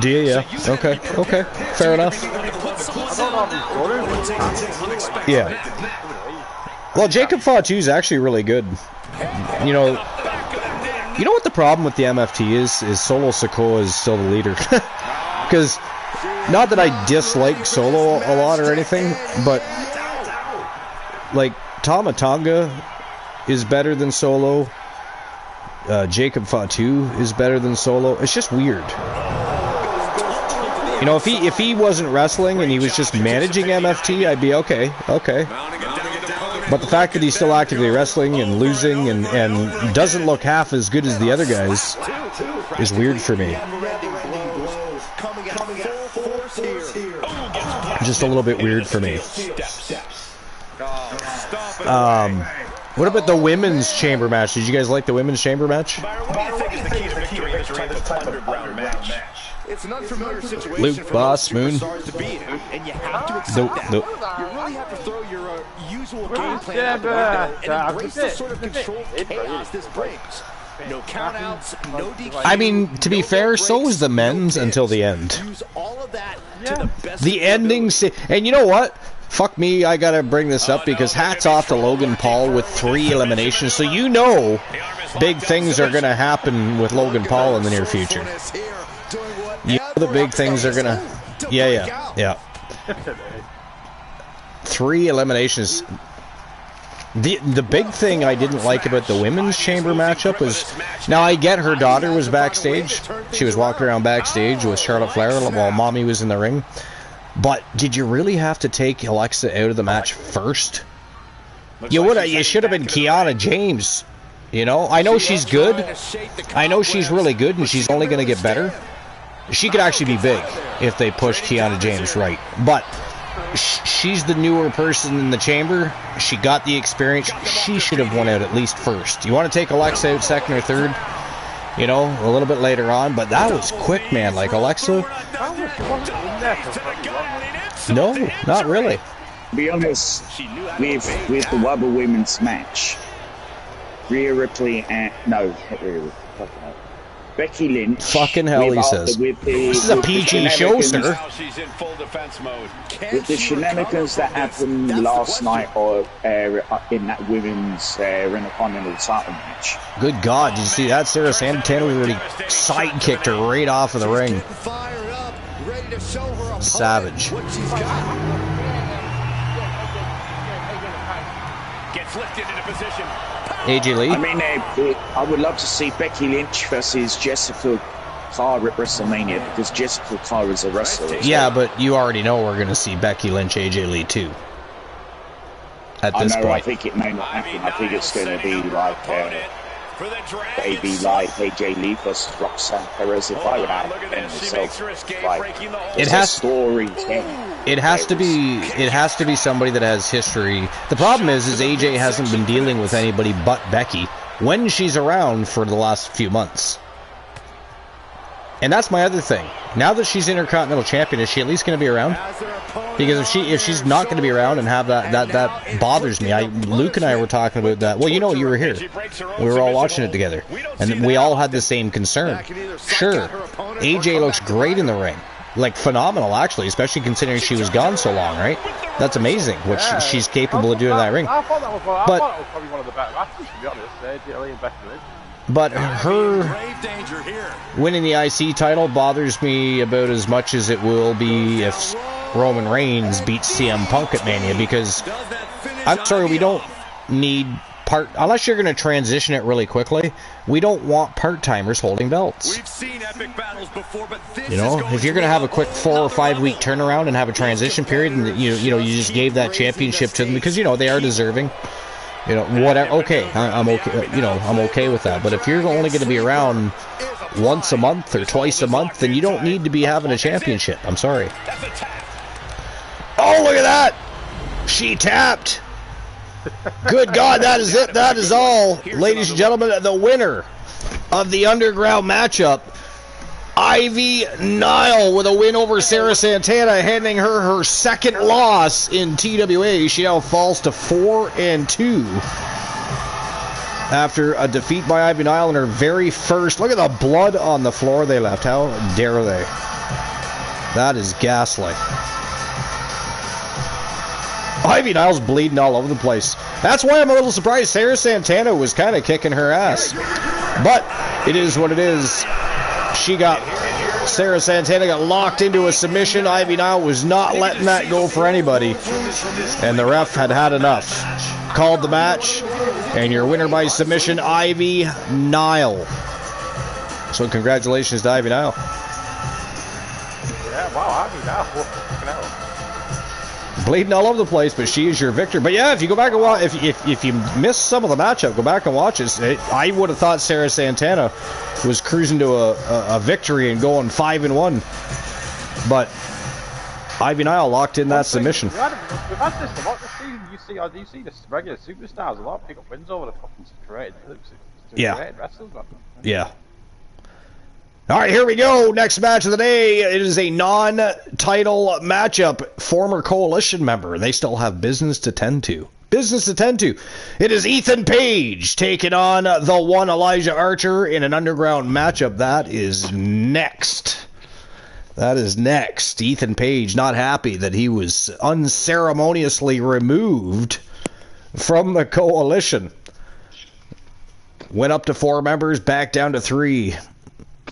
Do you? Yeah. Okay. Okay. Fair enough. Yeah. Well, Jacob Fatu's actually really good. You know what the problem with the MFT is Solo Sikoa is still the leader. Because, not that I dislike Solo a lot or anything, but, like, Tamatonga is better than Solo. Jacob Fatu is better than Solo. It's just weird. You know, if he wasn't wrestling and he was just managing MFT, I'd be okay. But the fact that he's still actively wrestling and losing and doesn't look half as good as the other guys is weird for me. Just a little bit weird for me. What about the women's chamber match? Did you guys like the women's chamber match? What do you think is the key to victory in this type of underground match? It's an unfamiliar situation Luke for Boss those Moon. superstars to be in, and you have to accept that. You really have to throw your usual game plan out the window and embrace the sort of controlled chaos this brings. No countouts, no DQ. I mean, to be fair, so was the men's until the end. Use all of that to the best. The ending, and you know what? Fuck me, I gotta bring this up because hats off to Logan Paul with 3 eliminations. So you know big things are gonna happen with Logan Paul in the near future. You know the big things are gonna... Yeah. 3 eliminations. The big thing I didn't like about the women's chamber matchup was... Now, I get her daughter was backstage. She was walking around backstage with Charlotte Flair while Mommy was in the ring. But did you really have to take Alexa out of the match first? You should have been Kiana James. You know, I know she's good. I know she's really good, and she's only going to get better. She could actually be big if they push Kiana James right. But she's the newer person in the chamber. She got the experience. She should have won out at least first. You want to take Alexa out second or third? You know, a little bit later on. But that was quick, man. Like, Alexa... No, not really. To be honest, with the other women's match, Rhea Ripley and... No, not Rhea Ripley. Becky Lynch. Fucking hell, he says. This is a PG show, sir. With the shenanigans that happened last night or in that women's Intercontinental title match. Good God, did you see that? Sarah Santana already sidekicked her right off of the ring. Savage. Gets lifted into position. AJ Lee? I mean, I would love to see Becky Lynch versus Jessica Carr at WrestleMania because Jessica Carr is a wrestler. Yeah, but you already know we're going to see Becky Lynch, AJ Lee too. At this point. I think it may not happen. I think it's going to be like maybe like AJ Lee versus Roxanne Perez if I would have it myself. Like, it has story. It has to be somebody that has history. The problem is AJ hasn't been dealing with anybody but Becky when she's around for the last few months. And that's my other thing. Now that she's Intercontinental Champion, is she at least going to be around? Because if she's not going to be around and have that bothers me. Luke and I were talking about that. Well, you know, you were here. We were all watching it together, and we all had the same concern. Sure, AJ looks great in the ring, like phenomenal actually, especially considering she was gone so long, right? That's amazing what she's capable of doing in that ring. I thought that was probably one of the better matches, to be honest. AJ Lee and Becky Lynch. But her winning the IC title bothers me about as much as it will be if Roman Reigns beats CM Punk at Mania, because I'm sorry, we don't need unless you're going to transition it really quickly, we don't want part-timers holding belts. We've seen epic battles before, but this if you're going to have a quick 4 or 5 week turnaround and have a transition period, and you just gave that championship to them because they are deserving. Whatever. Okay, I'm okay. I'm okay with that. But if you're only going to be around once a month or twice a month, then you don't need to be having a championship. I'm sorry. Oh, look at that! She tapped. Good God, that is it. That is all, ladies and gentlemen. The winner of the Underground matchup, Ivy Nile, with a win over Sarah Santana, handing her second loss in TWA. She now falls to 4-2 after a defeat by Ivy Nile in her very first. Look at the blood on the floor they left. How dare they? That is ghastly. Ivy Nile's bleeding all over the place. That's why I'm a little surprised. Sarah Santana was kind of kicking her ass. But it is what it is. Sarah Santana got locked into a submission. Ivy Nile was not letting that go for anybody. And the ref had enough. Called the match. And your winner by submission, Ivy Nile. So congratulations to Ivy Nile. Yeah, wow, Ivy Nile. Bleeding all over the place, but she is your victor. But yeah, if you go back and watch, if you missed some of the matchup, go back and watch it. I would have thought Sarah Santana was cruising to a victory and going 5-1, but Ivy Nile locked in that submission. We've had this a lot this season. You see the regular superstars a lot pick up wins over the fucking created wrestlers. Yeah. All right, here we go. Next match of the day. It is a non-title matchup. Former Coalition member. They still have business to tend to. It is Ethan Page taking on the one Elijah Archer in an Underground matchup. That is next. Ethan Page not happy that he was unceremoniously removed from the Coalition. Went up to 4 members, back down to 3.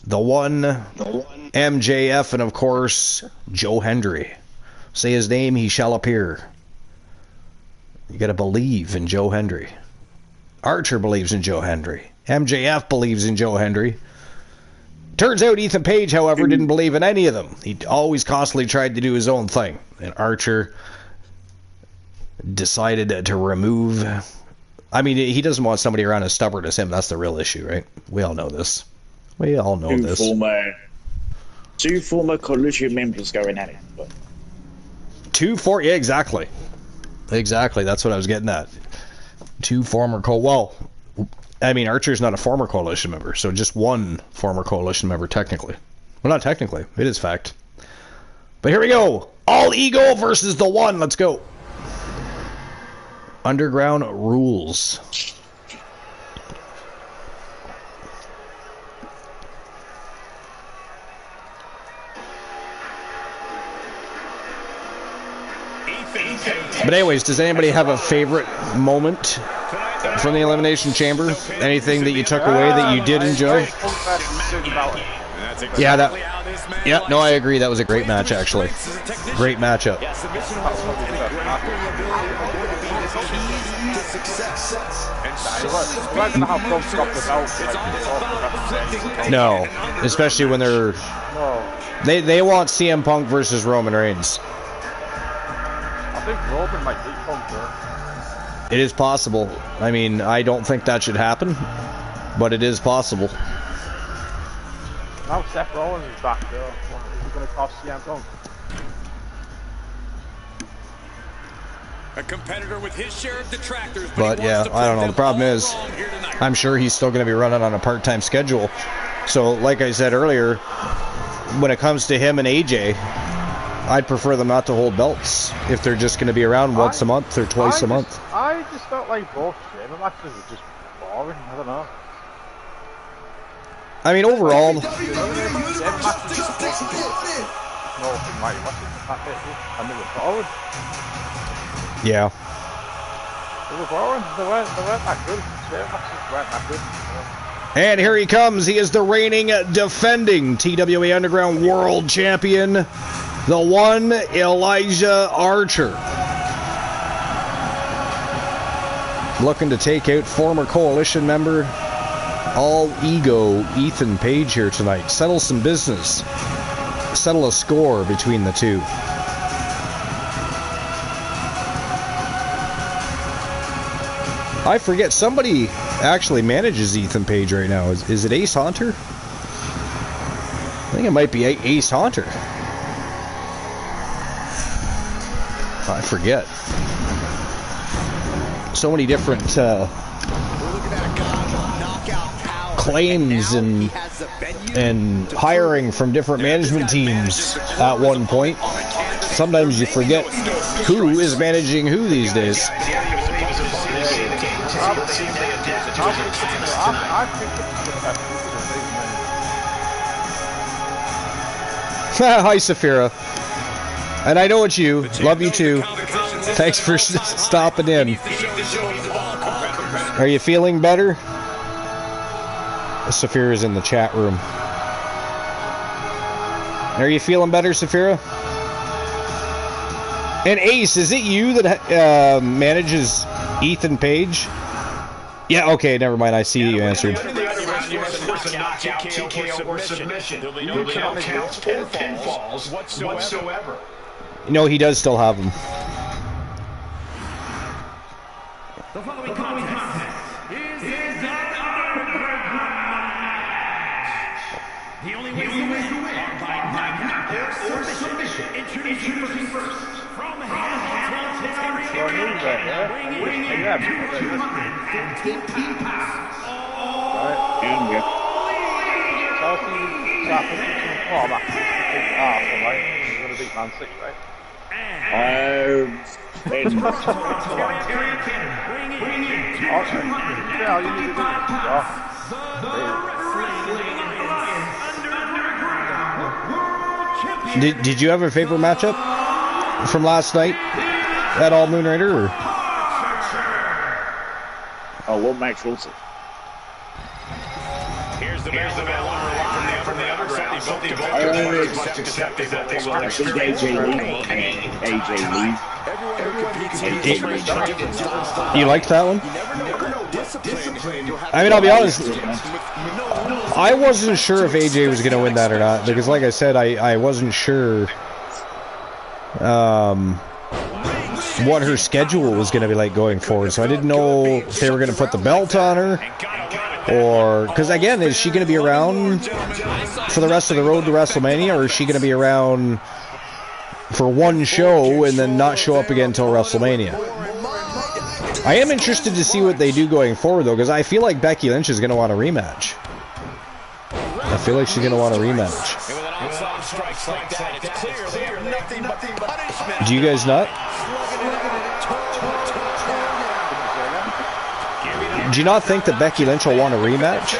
The one, MJF, and of course, Joe Hendry. Say his name, he shall appear. You gotta believe in Joe Hendry. Archer believes in Joe Hendry. MJF believes in Joe Hendry. Turns out Ethan Page, however, didn't believe in any of them. He always constantly tried to do his own thing. And Archer decided to remove... I mean, he doesn't want somebody around as stubborn as him. That's the real issue, right? We all know this. Two former Coalition members going at it. But. Yeah, exactly. That's what I was getting at. 2 former Archer's not a former Coalition member, so just 1 former Coalition member, technically. Well, not technically. It is fact. But here we go. All Ego versus the one. Let's go. Underground rules. But anyways, does anybody have a favorite moment from the Elimination Chamber? Anything that you took away that you did enjoy? Yeah, no, I agree. That was a great match, actually. Great matchup. No, especially when they want CM Punk versus Roman Reigns. I think Roman might beat Punk there. It is possible. I mean, I don't think that should happen, but it is possible. Now Seth Rollins is back there. Is he going to cost CM Punk? A competitor with his share of detractors, but yeah, I don't know. The problem is, I'm sure he's still going to be running on a part-time schedule. So, like I said earlier, when it comes to him and AJ, I'd prefer them not to hold belts if they're just going to be around once a month or twice a month. I just felt like both Chamber matches were just boring. I don't know. I mean, overall, yeah. They were boring. They weren't that good. Chamber matches weren't that good. And here he comes. He is the reigning, defending TWA Underground World Champion, the one Elijah Archer. Looking to take out former Coalition member, All Ego Ethan Page here tonight. Settle some business. Settle a score between the two. I forget, somebody actually manages Ethan Page right now. Is it Ace Haunter? I think it might be Ace Haunter. I forget. So many different claims and hiring from different management teams at one point. Sometimes you forget who is managing who these days. Hi, Saphira. And I know it's you. Love you too. Thanks for stopping in. Are you feeling better? Saphira's in the chat room. Are you feeling better, Saphira? And Ace, is it you that manages Ethan Page? Yeah, okay, never mind. I see you answered. You know, he does still have them. The following contest is an the only way to win are by knockout or submission. Introducing first from Hamilton, weighing in 215 pounds. You're going to beat Man 6, right? Did you have a favorite matchup from last night at All Moon Raider? Or? Oh, what match was it? Here's the bell from the other side. I think AJ Lee. You liked that one? I mean, I'll be honest. I wasn't sure if AJ was going to win that or not, because like I said, I wasn't sure what her schedule was going to be like going forward. So I didn't know if they were going to put the belt on her, or because again, is she going to be around for the rest of the road to WrestleMania, or is she going to be around for one show and then not show up again until WrestleMania? I am interested to see what they do going forward, though, because I feel like Becky Lynch is going to want a rematch. I feel like she's going to want a rematch. Do you guys not? Do you not think that Becky Lynch will want a rematch?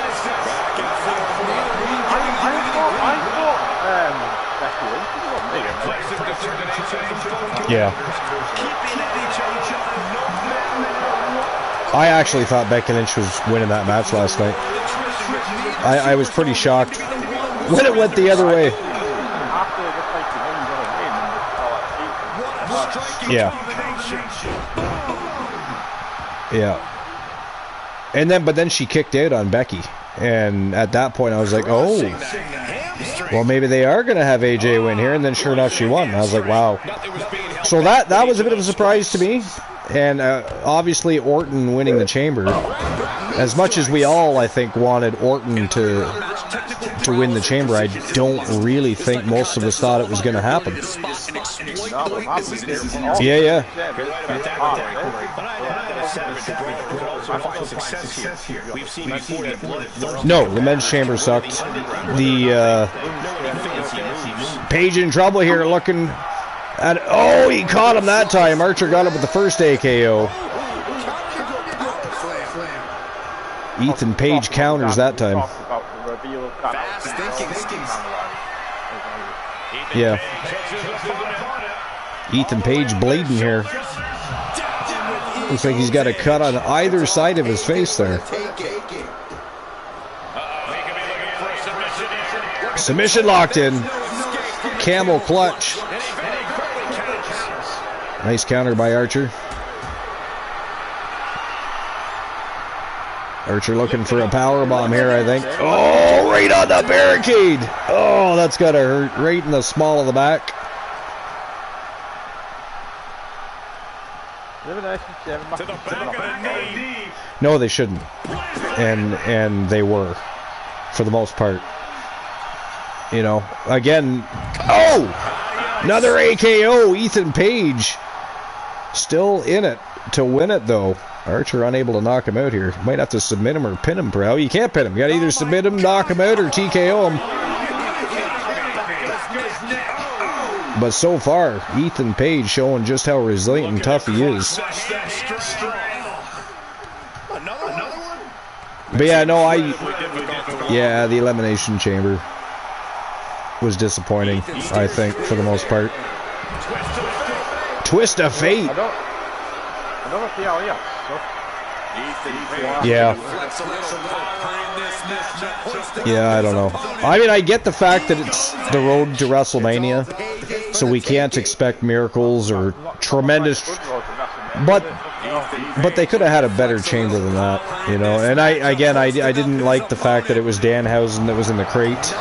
Yeah. I actually thought Becky Lynch was winning that match last night. I was pretty shocked when it went the other way. Yeah. Yeah. And then, but then she kicked out on Becky. And at that point I was like, oh, well, maybe they are going to have AJ win here. And then sure enough, she won. And I was like, wow. So that was a bit of a surprise to me. And obviously Orton winning the Chamber. As much as we all, I think, wanted Orton to win the Chamber, I don't really think most of us thought it was going to happen. Yeah. No, the men's chamber sucked. Page in trouble here, looking at... Oh, he caught him that time. Archer got him with the first AKO. Ethan Page counters that time. Yeah. Ethan Page bleeding here. Looks like he's got a cut on either side of his face there. Submission locked in. Camel clutch. Nice counter by Archer. Archer looking for a powerbomb here, I think. Oh, right on the barricade. Oh, that's got to hurt right in the small of the back. No, they shouldn't. And they were, for the most part. You know, again. Oh! Another AKO. Ethan Page still in it to win it, though. Archer unable to knock him out here. Might have to submit him or pin him, bro. You can't pin him. You got to either submit him, knock him out, or TKO him. But so far, Ethan Page showing just how resilient and tough he is. But yeah, no, yeah, the Elimination Chamber was disappointing, I think, for the most part. Twist of fate. Yeah. Yeah, I don't know. I mean, I get the fact that it's the road to WrestleMania, so we can't expect miracles or tremendous... But they could have had a better chamber than that, you know. And I didn't like the fact that it was Danhausen that was in the crate.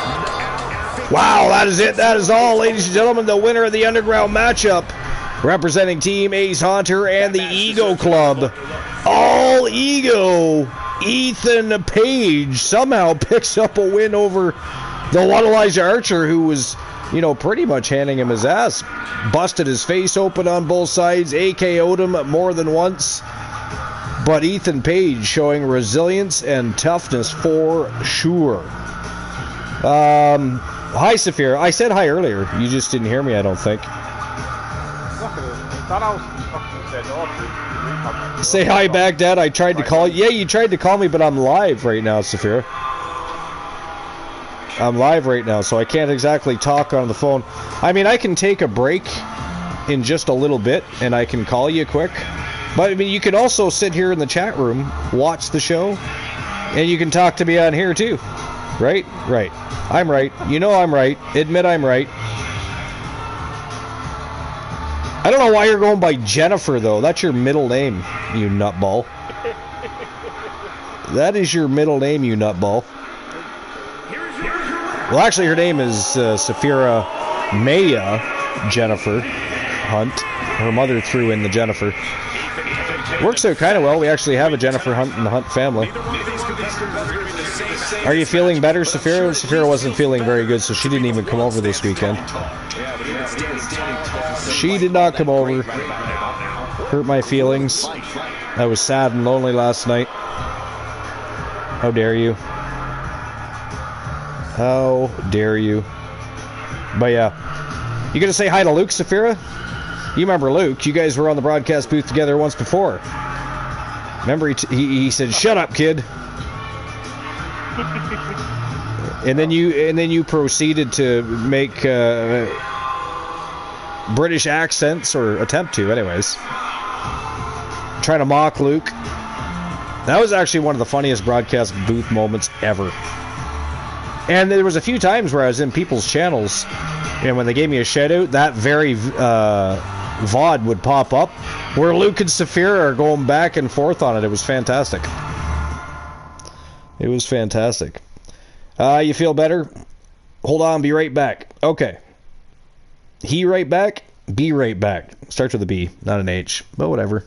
Wow, that is it. That is all, ladies and gentlemen. The winner of the Underground matchup, representing Team Ace Hunter and the Ego Club. All Ego. Ethan Page somehow picks up a win over the one Elijah Archer, who was, you know, pretty much handing him his ass. Busted his face open on both sides, AKO'd him more than once. But Ethan Page showing resilience and toughness for sure. Hi, Saphira. I said hi earlier. You just didn't hear me, I don't think. Say hi back, Dad. I tried to call you. Yeah, you tried to call me, but I'm live right now, Saphira. I'm live right now, so I can't exactly talk on the phone. I mean, I can take a break in just a little bit, and I can call you quick. But, I mean, you can also sit here in the chat room, watch the show, and you can talk to me on here, too. Right? Right. I'm right. You know I'm right. Admit I'm right. I don't know why you're going by Jennifer, though. That's your middle name, you nutball. That is your middle name, you nutball. Well, actually, her name is Saphira Maya Jennifer Hunt. Her mother threw in the Jennifer. Works out kind of well. We actually have a Jennifer Hunt in the Hunt family. Are you feeling better, Saphira? Saphira wasn't feeling very good, so she didn't even come over this weekend. She did not come over. Hurt my feelings. I was sad and lonely last night. How dare you? How dare you? But yeah. You gonna say hi to Luke, Saphira? You remember Luke. You guys were on the broadcast booth together once before. Remember he said, "Shut up, kid." And then you proceeded to make British accents, or attempt to anyways. Trying to mock Luke. That was actually one of the funniest broadcast booth moments ever. And there was a few times where I was in people's channels, and when they gave me a shout out, that very VOD would pop up where Luke and Saphira are going back and forth on it. It was fantastic. It was fantastic. You feel better? Hold on, be right back. Okay. He right back, be right back. Starts with a B, not an H, but whatever.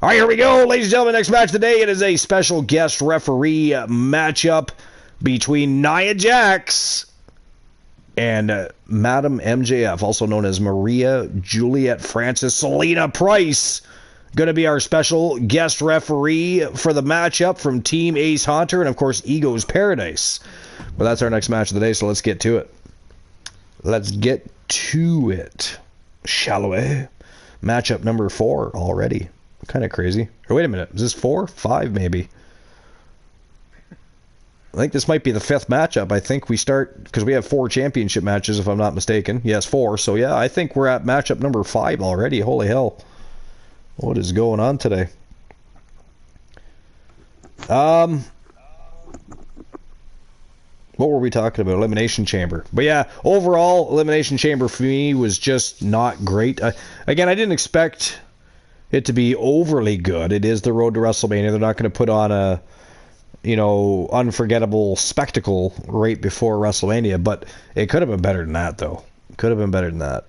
All right, here we go, ladies and gentlemen. Next match of the day. It is a special guest referee matchup between Nia Jax and Madam MJF, also known as Maria Juliet Francis Selena Price. Going to be our special guest referee for the matchup from Team Ace Hunter and, of course, Ego's Paradise. Well, that's our next match of the day, so let's get to it. Let's get to it, shall we? Matchup number 4 already. Kind of crazy. Or wait a minute, is this 4? 5 maybe. I think this might be the 5th matchup. I think we start, because we have 4 championship matches if I'm not mistaken. Yes, 4. So yeah, I think we're at matchup number 5 already. Holy hell. What is going on today? What were we talking about? Elimination Chamber. But yeah, overall, Elimination Chamber for me was just not great. Again, I didn't expect it to be overly good. It is the road to WrestleMania. They're not going to put on a, you know, unforgettable spectacle right before WrestleMania, but it could have been better than that, though. Could have been better than that.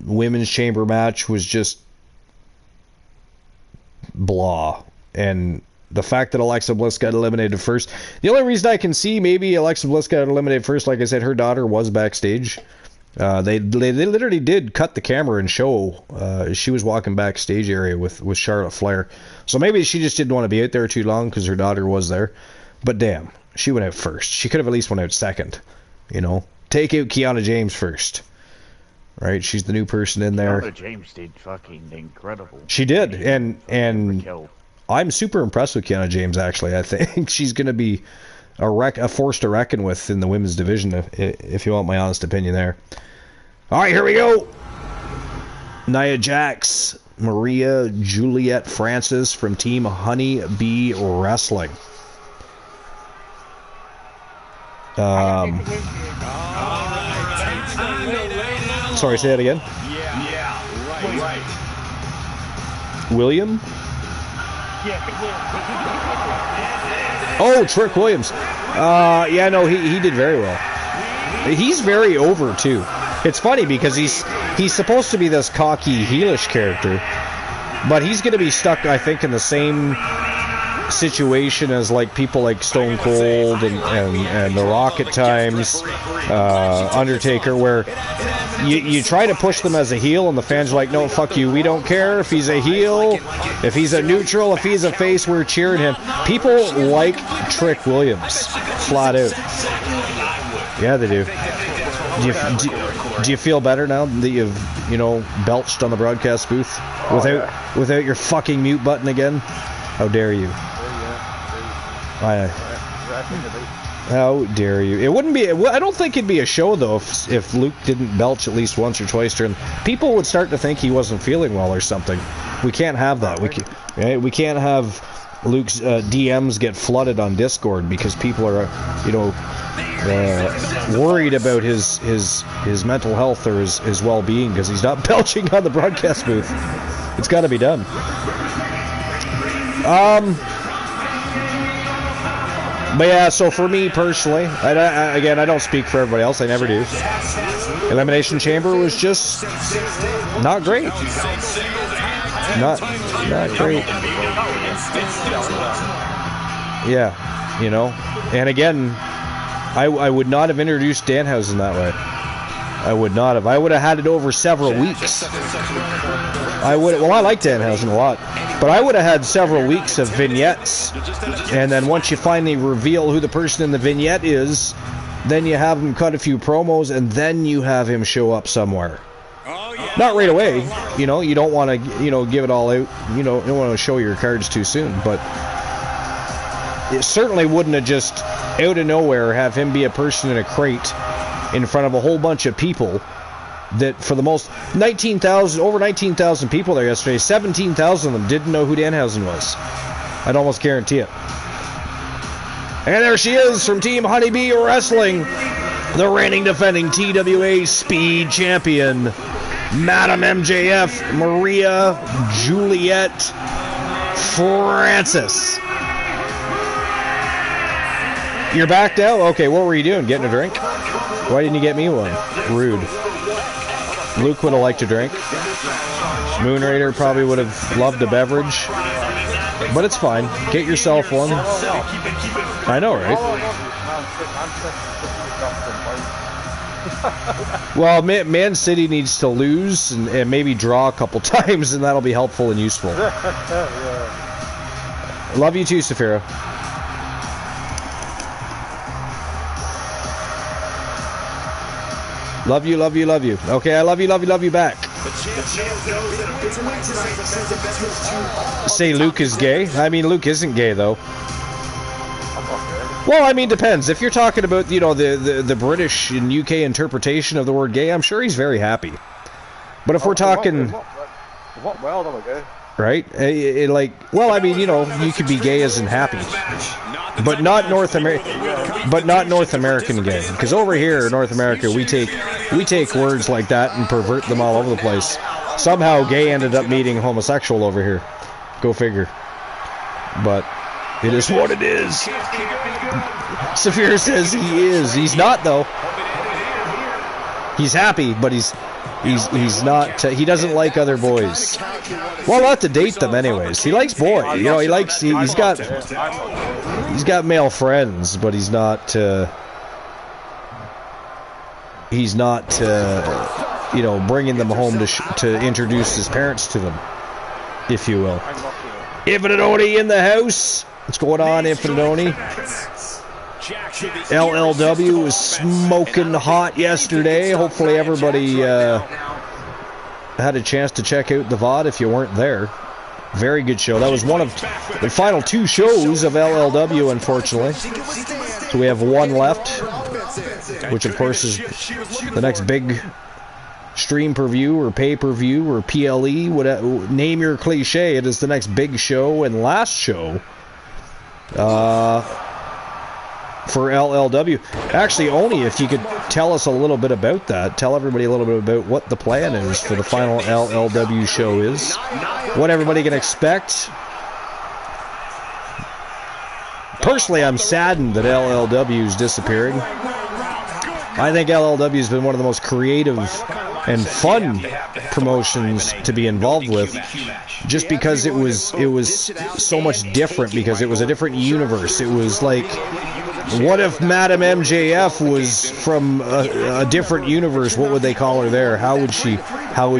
Women's Chamber match was just blah. And the fact that Alexa Bliss got eliminated first, the only reason I can see maybe Alexa Bliss got eliminated first, like I said, her daughter was backstage. They literally did cut the camera and show she was walking backstage area with Charlotte Flair. So maybe she just didn't want to be out there too long because her daughter was there. But damn, she went out first. She could have at least went out second. You know, take out Kiana James first. Right, she's the new person in there. Kiana James did fucking incredible. She did, and I'm super impressed with Kiana James, actually. I think she's going to be a force to reckon with in the women's division, if you want my honest opinion there. All right, here we go. Nia Jax, Maria Juliet Francis from Team Honey Bee Wrestling. Sorry, say that again. Yeah, right. William? Oh, Trick Williams. Yeah, no, he did very well. He's very over too. It's funny because he's supposed to be this cocky, heelish character, but he's going to be stuck, I think, in the same situation as like people like Stone Cold and The Rock at times, Undertaker, where you try to push them as a heel and the fans are like, no, fuck you, we don't care if he's a heel, if he's a neutral, if he's a face, we're cheering him. People like Trick Williams, flat out. Yeah, they do. Do you feel better now that you've, you know, belched on the broadcast booth without your fucking mute button again? How dare you? How dare you? It wouldn't be. I don't think it'd be a show though if Luke didn't belch at least once or twice during. People would start to think he wasn't feeling well or something. We can't have that. We can't have Luke's DMs get flooded on Discord because people are, you know, worried about his mental health or his well-being because he's not belching on the broadcast booth. It's got to be done. But yeah, so for me personally, again, I don't speak for everybody else. I never do. Elimination Chamber was just not great. Not great. Yeah, you know. And again, I would not have introduced Danhausen that way. I would not have. I would have had it over several weeks. I like Danhausen a lot. But I would have had several weeks of vignettes, and then once you finally reveal who the person in the vignette is, then you have him cut a few promos, and then you have him show up somewhere. Not right away, you know. You don't want to, you know, give it all out. You know, you don't want to show your cards too soon. But it certainly wouldn't have just out of nowhere have him be a person in a crate in front of a whole bunch of people. That for the most, over 19,000 people there yesterday, 17,000 of them didn't know who Danhausen was. I'd almost guarantee it. And there she is from Team Honeybee Wrestling, the reigning defending TWA Speed Champion, Madam MJF, Maria Juliet Francis. You're back now? Okay, what were you doing? Getting a drink? Why didn't you get me one? Rude. Luke would have liked a drink. Moon Raider probably would have loved a beverage. But it's fine. Get yourself one. I know, right? Well, Man City needs to lose and maybe draw a couple times, and that'll be helpful and useful. Love you too, Saphira. Love you, love you, love you. Okay, I love you back. Say Luke is gay? I mean, Luke isn't gay, though. Well, I mean, depends. If you're talking about, you know, the British and UK interpretation of the word gay, I'm sure he's very happy. But if we're talking... What world am I gay? Right? Like, well, I mean, you know, you could be gay as in happy. But not North American gay. Because over here in North America, we take words like that and pervert them all over the place. Somehow gay ended up meaning homosexual over here. Go figure. But it is what it is. Saphir says he is. He's not, though. He's happy, but he's not. He doesn't like other boys. Well, not to date them, anyways. He likes boys. You know, he's got male friends, but he's not. You know, bringing them home to introduce his parents to them, if you will. Infinite Oni in the house. What's going on, Infinite Oni? LLW was smoking hot yesterday. Hopefully everybody had a chance to check out the VOD if you weren't there. Very good show. That was one of the final 2 shows of LLW, unfortunately. So we have one left, which of course is the next big stream per view or pay-per-view or PLE, whatever, name your cliche. It is the next big show and last show for LLW. Actually, Oni, if you could tell us a little bit about that, tell everybody a little bit about what the plan is for the final LLW show is, what everybody can expect. Personally, I'm saddened that LLW is disappearing. I think LLW has been one of the most creative and fun promotions to be involved with, just because it was so much different, because it was a different universe. It was like, what if Madam MJF was from a different universe? What would they call her there? How would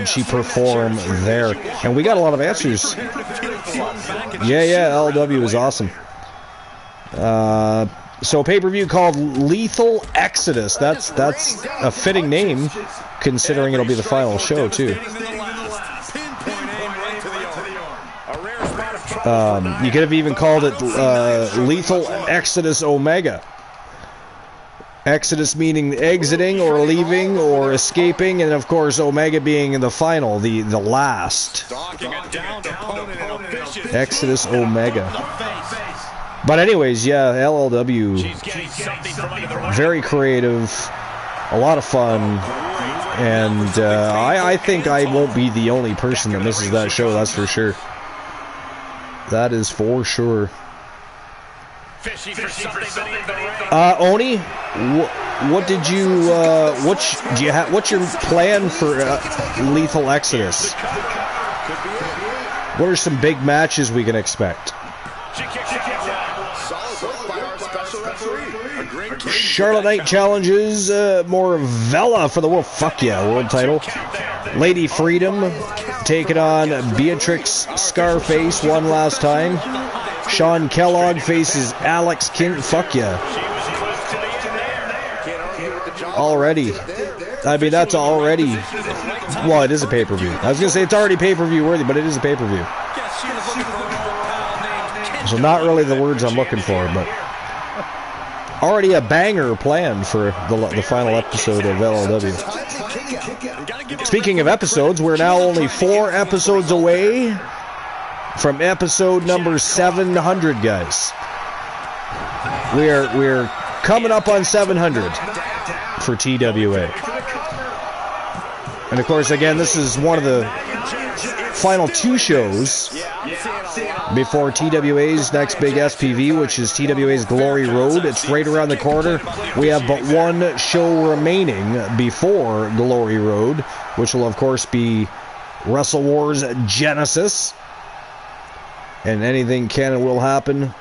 she perform there? And we got a lot of answers. Yeah, LLW is awesome. So pay-per-view called Lethal Exodus. That's a fitting name, considering it'll be the final show too. You could have even called it Lethal Exodus Omega. Exodus meaning exiting or leaving or escaping, and of course Omega being the final, the last. Exodus Omega. But anyways, yeah, LLW, very creative, a lot of fun, and I think I won't be the only person that misses that show, that's for sure. That is for sure. Oni, what did you, what's your plan for Lethal Exodus? What are some big matches we can expect? Charlotte Knight challenges Morvella for the world title. Lady Freedom taking on Beatrix Scarface one last time. Sean Kellogg faces Alex King. Already. I mean, that's already... Well, it is a pay-per-view. I was going to say it's already pay-per-view worthy, but it is a pay-per-view. So not really the words I'm looking for, but... Already a banger planned for the final episode of LLW. Speaking of episodes, we're now only 4 episodes away from episode number 700, guys. We're coming up on 700 for TWA. And of course, again, this is one of the final 2 shows before TWA's next big SPV, which is TWA's Glory Road. It's right around the corner. We have but 1 show remaining before Glory Road, which will of course be Wrestle Wars Genesis. And anything can and will happen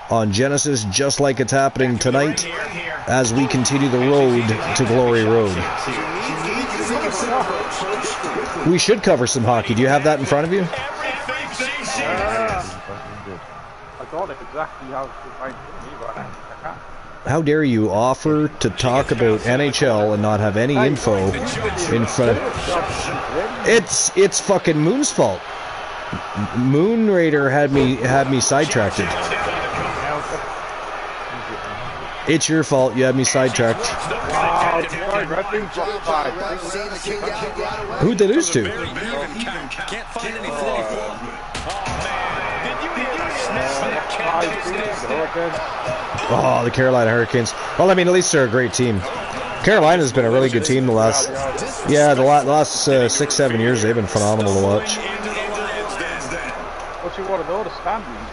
on Genesis, just like it's happening tonight as we continue the road to Glory Road. We should cover some hockey. Do you have that in front of you? I thought exactly how to find me, but I can't. How dare you offer to talk about NHL and not have any info in front of... It's fucking Moon's fault. Moon Raider had me sidetracked. It's your fault. You had me sidetracked. Who'd they lose to? Oh, the Carolina Hurricanes. Well, I mean, at least they're a great team. Carolina's been a really good team the last 6-7 years. They've been phenomenal to watch. What you want to know, the standings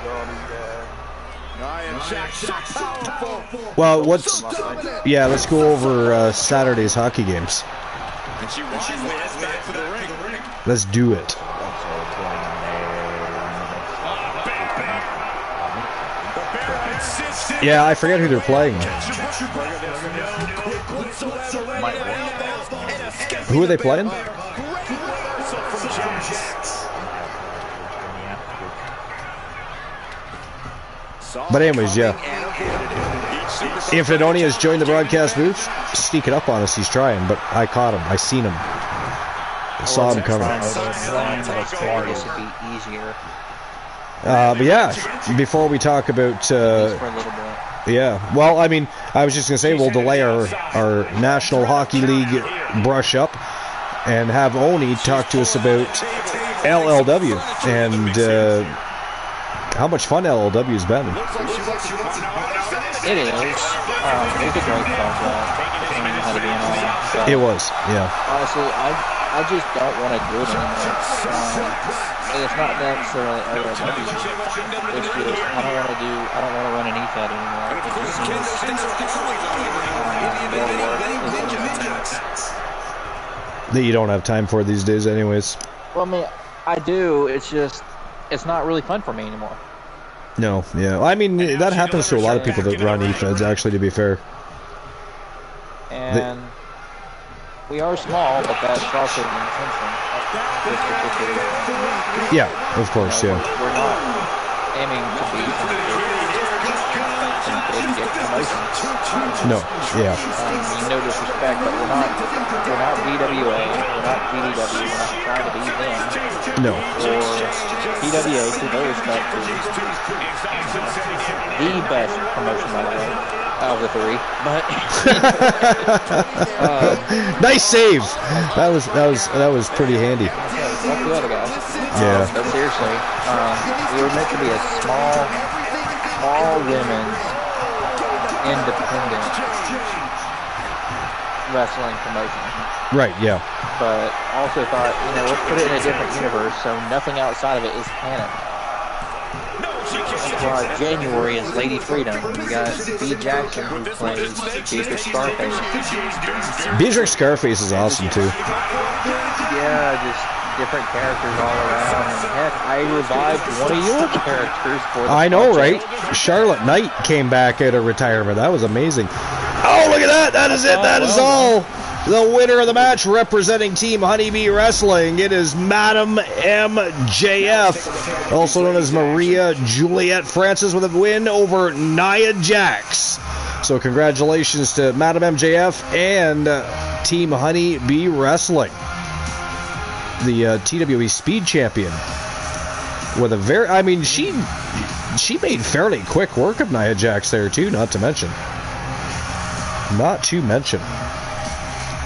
Well, let's go over Saturday's hockey games. Let's do it. Yeah, I forget who they're playing. Who are they playing? But anyways, yeah. If Fedoni has joined the broadcast booth, sneaking up on us, he's trying, but I caught him. I seen him. I saw him coming. But yeah, before we talk about... yeah, well, I mean, I was just going to say we'll delay our National Hockey League brush up and have Oni talk to us about LLW and how much fun LLW's been. It is. It was a great project. How to be in all. So, it was, yeah. Honestly, I just don't want to do it anymore. It's not necessarily LLW. It's just I don't want to run an EFED anymore. It just seems that you don't have time for these days anyways. Well, I mean, I do. It's just it's not really fun for me anymore. No, yeah. I mean, that happens to a lot of people that run EFEDs, actually, to be fair. And we are small, but that's also the intention. Yeah, of course, yeah. We're not aiming to be some big promotions. No, yeah. No disrespect, but we're not BWA, we're not BDW, we're not trying to be them. No. Or PWA, to their respect, is the best promotion, by the way, out of the three. But nice save. That was pretty handy. Fuck the other guys. Yeah. But seriously, we were meant to be a small women's independent wrestling promotion. Right, yeah. But also thought, let's put it in a different universe so nothing outside of it is canon. Well, January is Lady Freedom. We got B. Jackson who plays Beatrix Scarface. Beatrix Scarface is awesome too. Yeah, just different characters all around. And heck, I revived one of your characters for the I know, project. right? Charlotte Knight came back out of retirement. That was amazing. Oh, look at that. That is it. That is all. The winner of the match representing Team Honeybee Wrestling. It is Madam MJF, also known as Maria Juliet Francis, with a win over Nia Jax. So congratulations to Madam MJF and Team Honeybee Wrestling. The TWA Speed Champion. With a very, I mean, she made fairly quick work of Nia Jax there too, not to mention.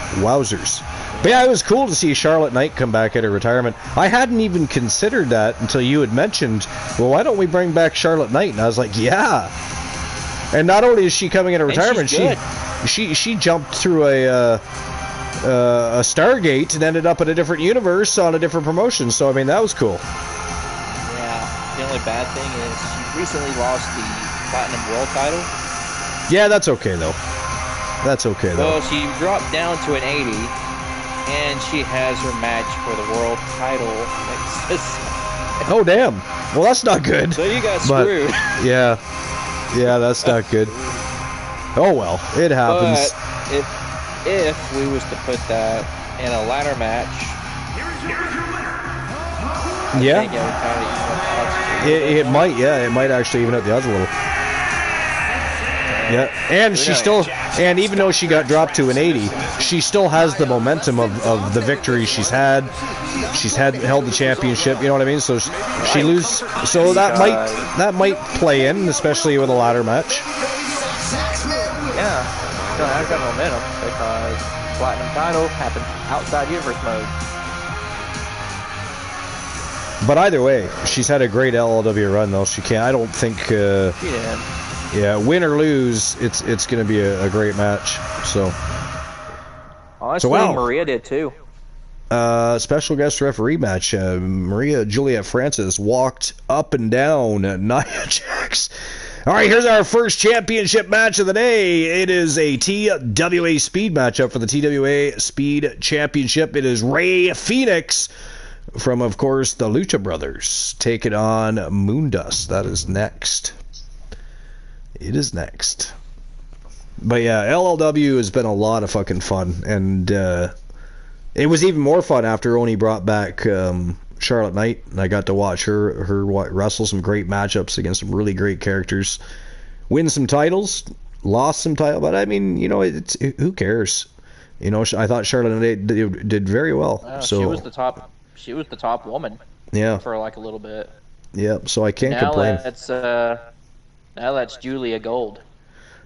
Wowzers. But yeah, it was cool to see Charlotte Knight come back out of retirement. I hadn't even considered that until you had mentioned, well, why don't we bring back Charlotte Knight? And I was like, yeah. And not only is she coming out of retirement, she jumped through a Stargate and ended up in a different universe on a different promotion. So, I mean, that was cool. Yeah. The only bad thing is she recently lost the Platinum World title. Yeah, that's okay, though. Well, she dropped down to an 80, and she has her match for the world title. Oh, damn. Well, that's not good. So you got screwed. Yeah, that's not good. Oh, well, it happens. But if we was to put that in a ladder match, yeah, it might actually even out the odds a little. Yeah, and she still, and even though she got dropped to an 80, she still has the momentum of the victory she's had. She's held the championship. You know what I mean? So she loses. So that might play in, especially with a ladder match. Yeah, still has that momentum because Platinum title happened outside Universe mode. But either way, she's had a great LLW run, though. She can't. I don't think. She did. Yeah, win or lose, it's going to be a great match. So. Honestly, wow. Maria did too. Special guest referee match. Maria Juliet Francis walked up and down Nia Jax. All right, here's our first championship match of the day. It is a TWA Speed matchup for the TWA Speed Championship. It is Rey Fenix from, of course, the Lucha Brothers taking on Moondust. That is next. It is next. But yeah, LLW has been a lot of fucking fun, and it was even more fun after Oni brought back Charlotte Knight, and I got to watch her wrestle some great matchups against some really great characters, win some titles, lost some titles, but I mean, you know, who cares? You know, I thought Charlotte Knight did very well. So she was the top woman. Yeah. For like a little bit. Yeah, so I can't complain. Now that's Julia Gold.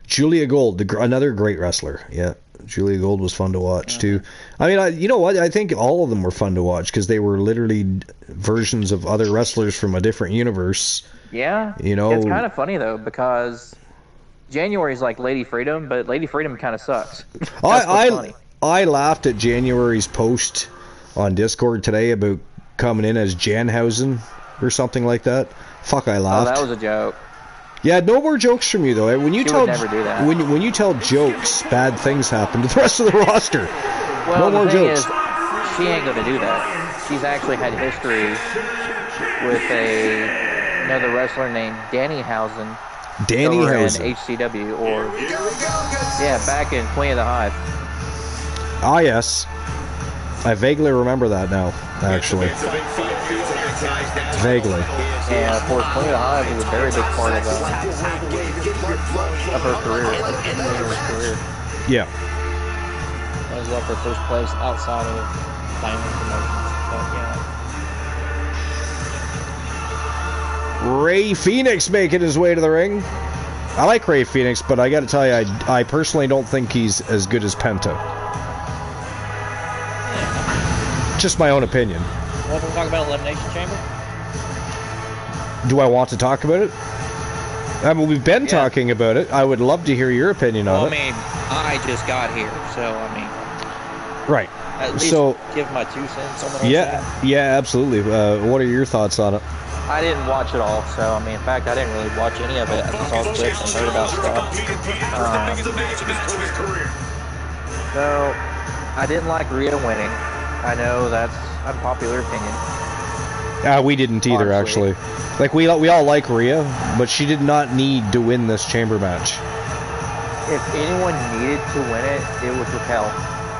Julia Gold, another great wrestler. Yeah, Julia Gold was fun to watch too. I mean, you know what? I think all of them were fun to watch because they were literally versions of other wrestlers from a different universe. Yeah. You know, it's kind of funny though because January's like Lady Freedom, but Lady Freedom kind of sucks. I laughed at January's post on Discord today about coming in as Janhausen or something like that. Fuck, I laughed. Oh, that was a joke. Yeah, no more jokes from you though. When you would never do that. When you tell jokes, bad things happen to the rest of the roster. Well, no more jokes. Is, she ain't gonna do that. She's actually had history with another wrestler named Dannyhausen. Dannyhausen. In HCW, or back in Queen of the Hive. Ah, yes. I vaguely remember that now, actually. Vaguely. And of course, Queen of the Hive was a very big part of her career. Yeah. That was like her first place outside of Diamond Promotions. But yeah. Rey Fenix making his way to the ring. I like Rey Fenix, but I got to tell you, I personally don't think he's as good as Penta. Just my own opinion. Want to talk about Elimination Chamber? Do I want to talk about it? I mean, we've been talking about it. I would love to hear your opinion on it. I mean, I just got here, so I mean... Right. At least so, give my 2 cents on what yeah, absolutely. What are your thoughts on it? I didn't watch it all, so I mean, in fact, I didn't really watch any of it. I just saw clips and heard about stuff. So, I didn't like Rhea winning. I know that's unpopular opinion. We didn't either, actually. Like, we all like Rhea, but she did not need to win this chamber match. If anyone needed to win it, it was Raquel.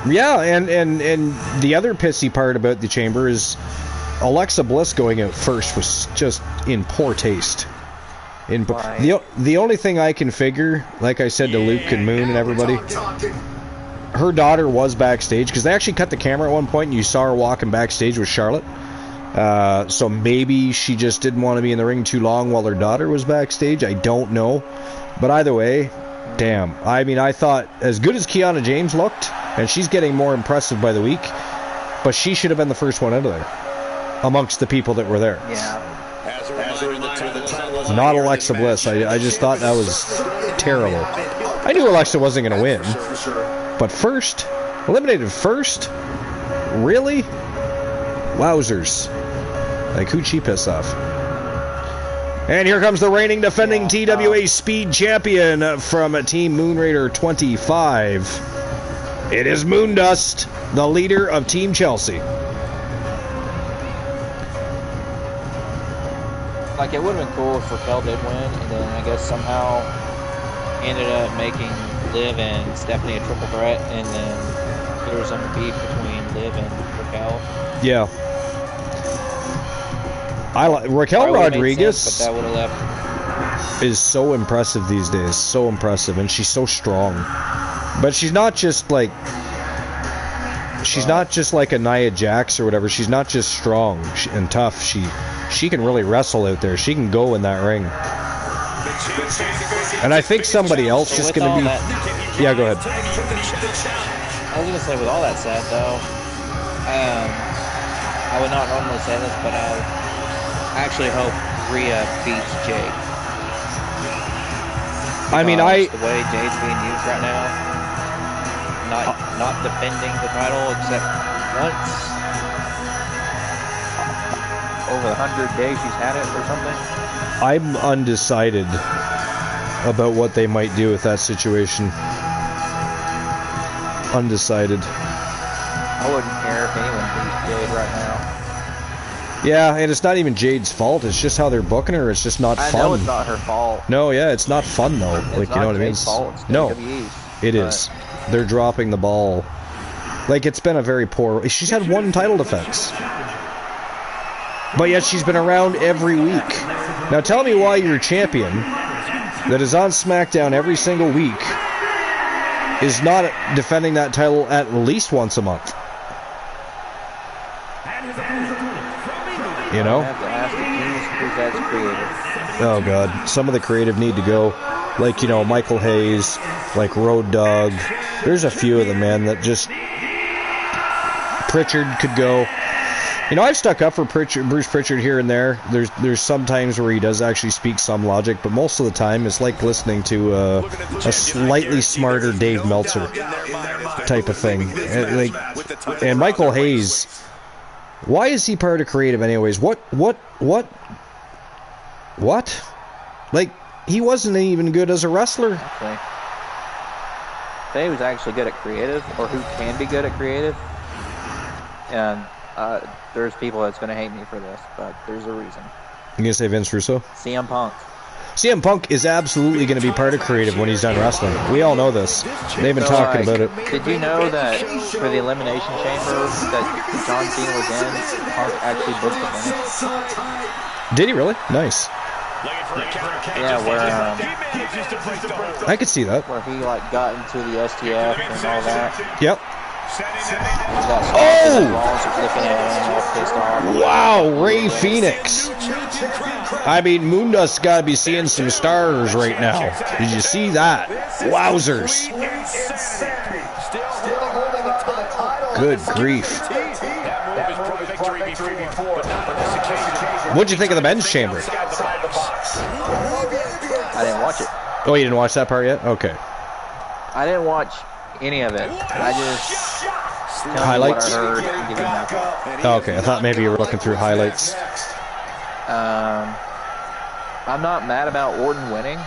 Yeah, and the other pissy part about the chamber is Alexa Bliss going out first was just in poor taste. The only thing I can figure, like I said to Luke and Moon and everybody, her daughter was backstage, because they actually cut the camera at one point and you saw her walking backstage with Charlotte. So maybe she just didn't want to be in the ring too long while her daughter was backstage. I don't know. But either way, damn. I mean, I thought as good as Kiana James looked, and she's getting more impressive by the week, but she should have been the first one out of there amongst the people that were there. Yeah. Not Alexa Bliss. I just thought that was terrible. I knew Alexa wasn't going to win. But first? Eliminated first? Really? Wowzers. Like, who'd she piss off? And here comes the reigning defending TWA Speed Champion from Team Moonraider 25. It is Moondust, the leader of Team Chelsea. Like, it would have been cool if Raquel did win, and then I guess somehow ended up making Liv and Stephanie a triple threat, and then there was some beef between Liv and Raquel. Yeah. Raquel Rodriguez. Sense, but that would have left is so impressive these days. So impressive. And she's so strong. But she's not just like... She's not just like a Nia Jax or whatever. She's not just strong and tough. She can really wrestle out there. She can go in that ring. And I think somebody else is going to be... Yeah, go ahead. I was going to say, with all that said, though, I would not normally say this, but I actually hope Rhea beats Jade. I mean, the way Jade's being used right now, not defending the title except once over the 100 days she's had it or something. I'm undecided about what they might do with that situation. Undecided. I wouldn't care if anyone beat Jade right now. Yeah, and it's not even Jade's fault. It's just how they're booking her. It's just not fun. I know it's not her fault. No, yeah, it's not fun though. Like, you know what I mean? No, it is. They're dropping the ball. Like, it's been a very poor... She's had one title defense. But yet she's been around every week. Now tell me why your champion that is on SmackDown every single week is not defending that title at least once a month. You know? Oh god, some of the creative need to go. Like, you know, Michael Hayes, like Road Dogg. There's a few of them, man, that just... Pritchard could go. You know, I've stuck up for Bruce Pritchard here and there. There's some times where he does actually speak some logic, but most of the time it's like listening to a slightly smarter Dave Meltzer type of thing. And Michael Hayes, why is he part of creative anyways? What? Like, he wasn't even good as a wrestler. Okay. Say he was actually good at creative, or who can be good at creative. And there's people that's going to hate me for this, but there's a reason. You gonna say Vince Russo? CM Punk. CM Punk is absolutely going to be part of creative when he's done wrestling. We all know this. They've been talking about it. Did you know that for the Elimination Chamber that John Cena was in, Punk actually booked the finish? Did he really? Nice. Yeah, where I could see that. Where he like got into the STF and all that. Yep. Oh! Wow, Ray Phoenix. I mean, Moondust's got to be seeing some stars right now. Did you see that? Wowzers. Good grief. What'd you think of the men's chamber? I didn't watch it. Oh, you didn't watch that part yet? Okay. I didn't watch any of it. I just highlights. What I heard and give you my... Oh, okay, I thought maybe you were looking through highlights. I'm not mad about Orton winning,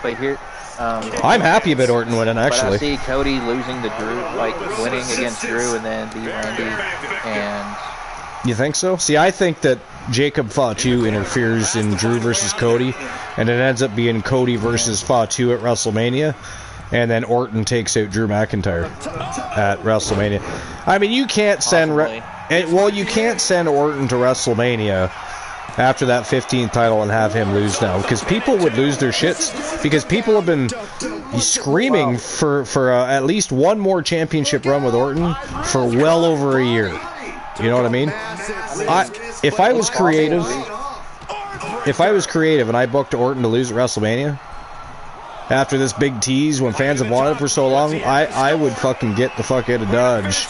but here. I'm happy about Orton winning, actually. But I see Cody losing to Drew, like winning against Drew, and then beat Randy. And you think so? See, I think that Jacob Fatu interferes in Drew versus Cody, and it ends up being Cody versus Fatu at WrestleMania. And then Orton takes out Drew McIntyre at WrestleMania. I mean, you can't send... you can't send Orton to WrestleMania after that 15th title and have him lose now. Because people would lose their shits. Because people have been screaming for at least one more championship run with Orton for well over a year. You know what I mean? If I was creative and I booked Orton to lose at WrestleMania... After this big tease, when fans have wanted it for so long, I would fucking get the fuck out of Dodge.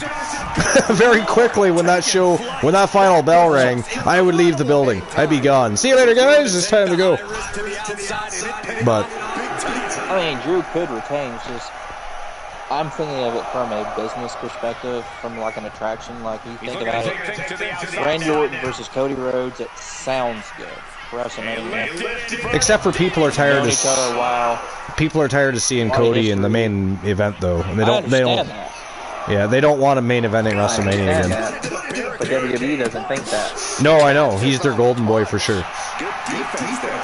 Very quickly when that final bell rang, I would leave the building. I'd be gone. See you later, guys. It's time to go. But I mean, Drew could retain. It's just I'm thinking of it from a business perspective, from like an attraction. Like you think about it, Randy Orton versus Cody Rhodes. It sounds good. WrestleMania. Except for people are tired of seeing Cody in the main event though. And they don't Yeah, they don't want a main eventing WrestleMania again. But WWE doesn't think that. No, I know. He's their golden boy for sure.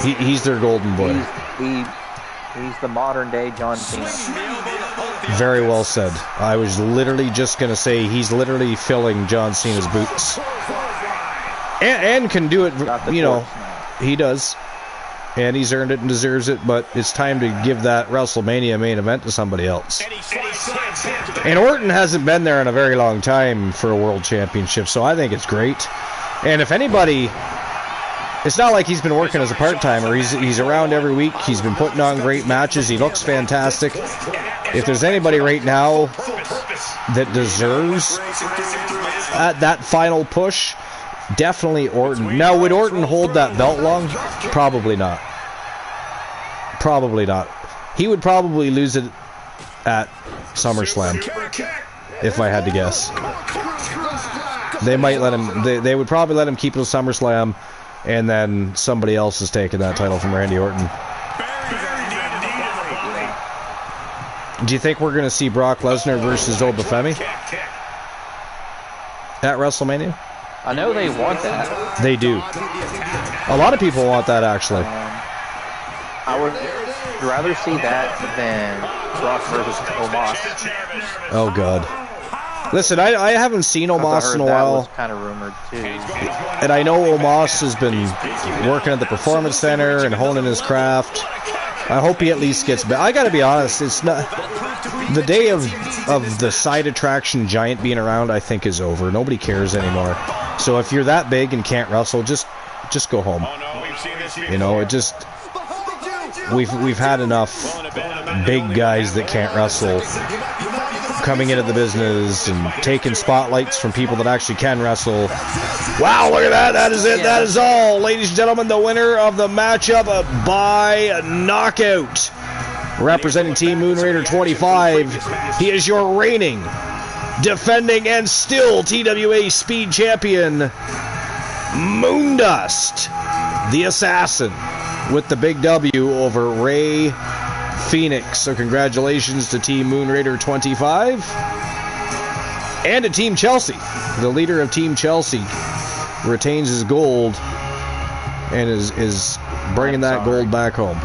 He's their golden boy. He's the modern day John Cena. Very well said. I was literally just going to say he's literally filling John Cena's boots. And can do it, you know. He does. and he's earned it and deserves it, but it's time to give that WrestleMania main event to somebody else. And Orton hasn't been there in a very long time for a world championship, so I think it's great. And if anybody, it's not like he's been working as a part-timer. He's around every week. He's been putting on great matches. He looks fantastic. If there's anybody right now that deserves that final push, definitely Orton. Now, would Orton hold that belt long? Probably not. Probably not. He would probably lose it at SummerSlam, if I had to guess. They might let him. They would probably let him keep it to SummerSlam, and then somebody else is taking that title from Randy Orton. Do you think we're going to see Brock Lesnar versus Obafemi at WrestleMania? I know they want that. They do. A lot of people want that, actually. I would rather see that than Brock versus Omos. Oh, God. Listen, I haven't seen Omos in a while. That was kind of rumored, too. And I know Omos has been working at the Performance Center and honing his craft. I hope he at least gets back. I gotta be honest, it's not... The day of the side attraction giant being around, I think, is over. Nobody cares anymore. So if you're that big and can't wrestle, just go home. You know, it just... We've had enough big guys that can't wrestle coming into the business and taking spotlights from people that actually can wrestle. Wow, look at that. That is it. That is all. Ladies and gentlemen, the winner of the matchup by knockout, representing Team Moon Raider 25, he is your reigning, defending, and still TWA Speed Champion, Moondust, the Assassin, with the big W over Ray Phoenix. So congratulations to Team Moon Raider 25 and to Team Chelsea. The leader of Team Chelsea retains his gold and is bringing that gold back home.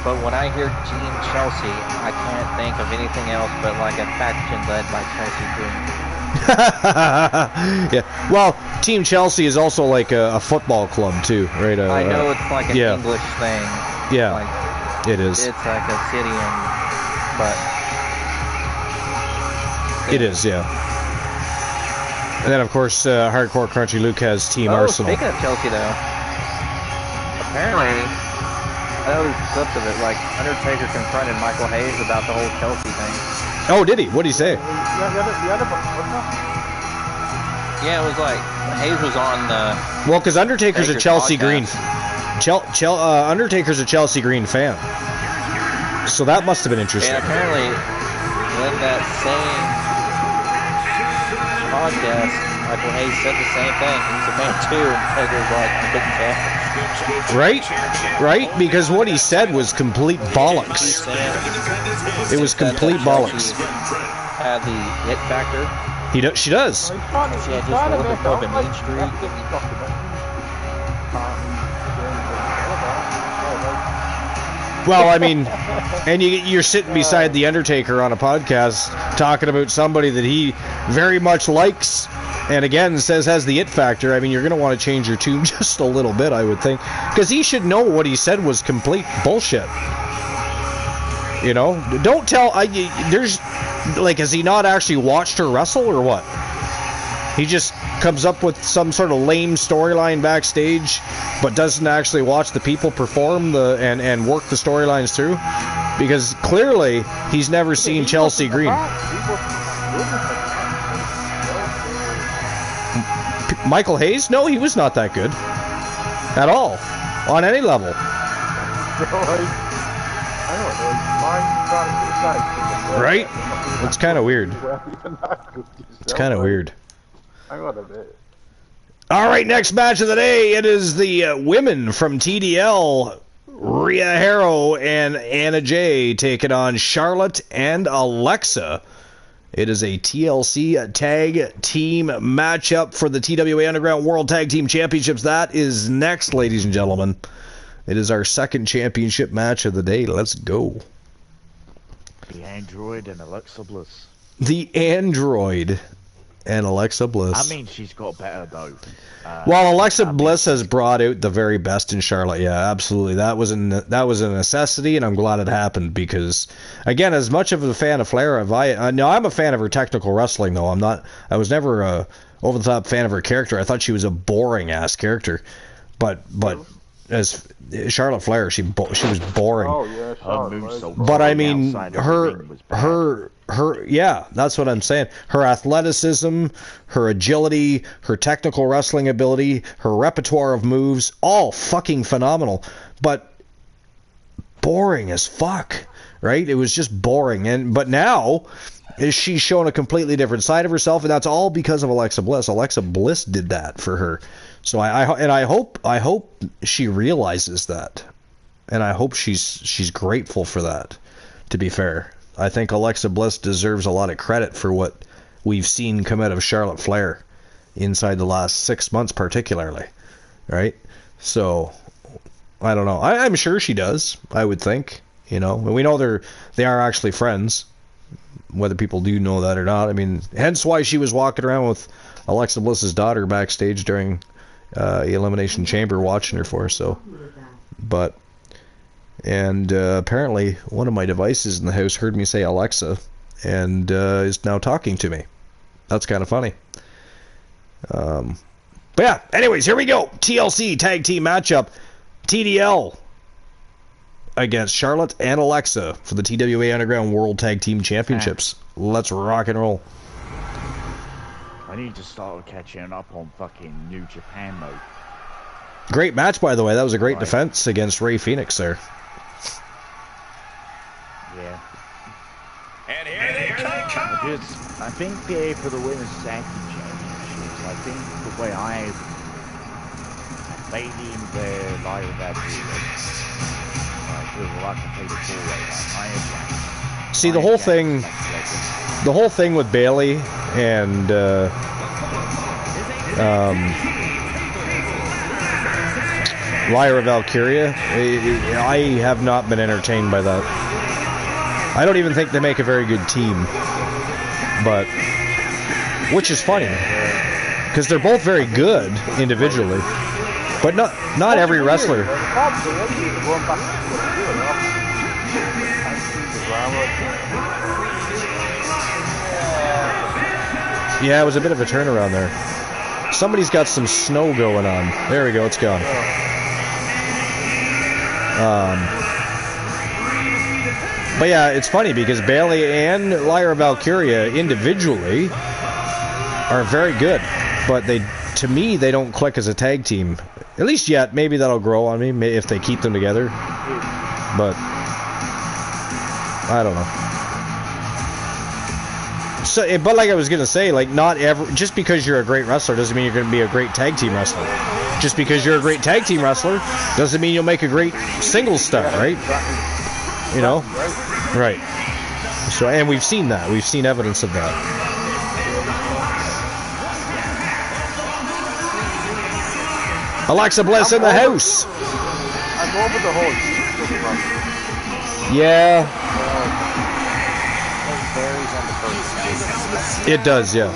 But when I hear Team Chelsea, I can't think of anything else but like a faction led by Chelsea Green. Yeah. Well, Team Chelsea is also like a football club too, right? I know it's like an English thing. Yeah, like, it is. It's like a city, but it is, yeah. And then, of course, Hardcore Crunchy Luke has Team Arsenal. Speaking of Chelsea, though, apparently, I know there's clips of it, like, Undertaker confronted Michael Hayes about the whole Chelsea thing. Oh, did he? What did he say? Yeah, it was like, Hayes was on the... Well, because Undertaker's a Chelsea Green... Undertaker's a Chelsea Green fan. So that must have been interesting. And apparently, in that same podcast, Michael Hayes said the same thing. He's a fan too, and Taker's like a big fan. Right? Because what he said was complete bollocks. It was complete bollocks. Had the it factor. She does. She had just a little club in Main Street. Well, I mean, and you're sitting beside The Undertaker on a podcast talking about somebody that he very much likes and, again, says has the it factor. I mean, you're going to want to change your tune just a little bit, I would think, because he should know what he said was complete bullshit. You know? Don't tell... there's... Like, has he not actually watched her wrestle or what? He just comes up with some sort of lame storyline backstage, but doesn't actually watch the people perform and work the storylines through, because clearly he's never seen Chelsea Green. Michael Hayes? No, he was not that good at all on any level. Right? It's kind of weird. It's kind of weird. All right, next match of the day. It is the women from TDL, Rhea Harrow and Anna Jay, taking on Charlotte and Alexa. It is a TLC tag team matchup for the TWA Underground World Tag Team Championships. That is next, ladies and gentlemen. It is our second championship match of the day. Let's go. The Android and Alexa Bliss. The Android and Alexa Bliss. I mean, she's got better though. Well, Alexa Bliss has brought out the very best in Charlotte. Yeah, absolutely. That was a necessity, and I'm glad it happened because, again, as much of a fan of Flair as I'm a fan of her technical wrestling, though. I was never a over the top fan of her character. I thought she was a boring ass character, but as Charlotte Flair, she was boring. Oh yeah, Charlotte. But I mean, her yeah, that's what I'm saying. Her athleticism, her agility, her technical wrestling ability, her repertoire of moves, all fucking phenomenal. But boring as fuck, right? It was just boring. But now she's shown a completely different side of herself, and that's all because of Alexa Bliss. Alexa Bliss did that for her. So I hope she realizes that, and I hope she's grateful for that. To be fair, I think Alexa Bliss deserves a lot of credit for what we've seen come out of Charlotte Flair inside the last 6 months, particularly, right? So I don't know. I'm sure she does. I would think, and we know they are actually friends, whether people do know that or not. I mean, hence why she was walking around with Alexa Bliss's daughter backstage during the Elimination Chamber watching her for. So, but apparently one of my devices in the house heard me say Alexa and is now talking to me. That's kind of funny. But yeah, anyways, here we go. TLC tag team matchup. TDL against Charlotte and Alexa for the TWA Underground World Tag Team Championships. Let's rock and roll. I need to start catching up on fucking New Japan mode. Great match, by the way. That was a great defense against Ray Phoenix there. Yeah. And here they come. I think for the women's tag team championships, I think the way I maybe the live that there's a lot to play the full way. See, the whole thing with Bayley and Lyra Valkyria, I have not been entertained by that. I don't even think they make a very good team, but which is funny because they're both very good individually, but not every wrestler. Yeah, it was a bit of a turnaround there. Somebody's got some snow going on. There we go, it's gone. But yeah, it's funny because Bayley and Lyra Valkyria individually are very good, but to me, they don't click as a tag team. At least yet. Maybe that'll grow on me if they keep them together. But I don't know. So, but like I was gonna say, like just because you're a great wrestler doesn't mean you're gonna be a great tag team wrestler. Just because you're a great tag team wrestler doesn't mean you'll make a great singles star, right? Right. So, and we've seen that. We've seen evidence of that. Alexa Bliss in the house. I'm over the whole. Yeah. It does, yeah.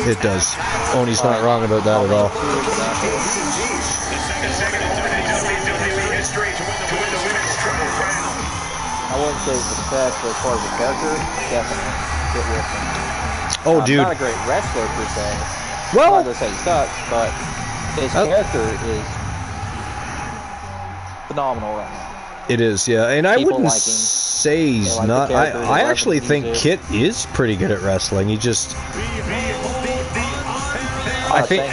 It does.Oni's not wrong about that at all. I wouldn't say success, but as far as the character, definitely fit with him. Oh, dude. Not a great wrestler per se. Well, I'm not gonna say he sucks, but his character is phenomenal right now. It is, yeah. And I wouldn't say he's not. I actually think Kit is pretty good at wrestling. He just... I think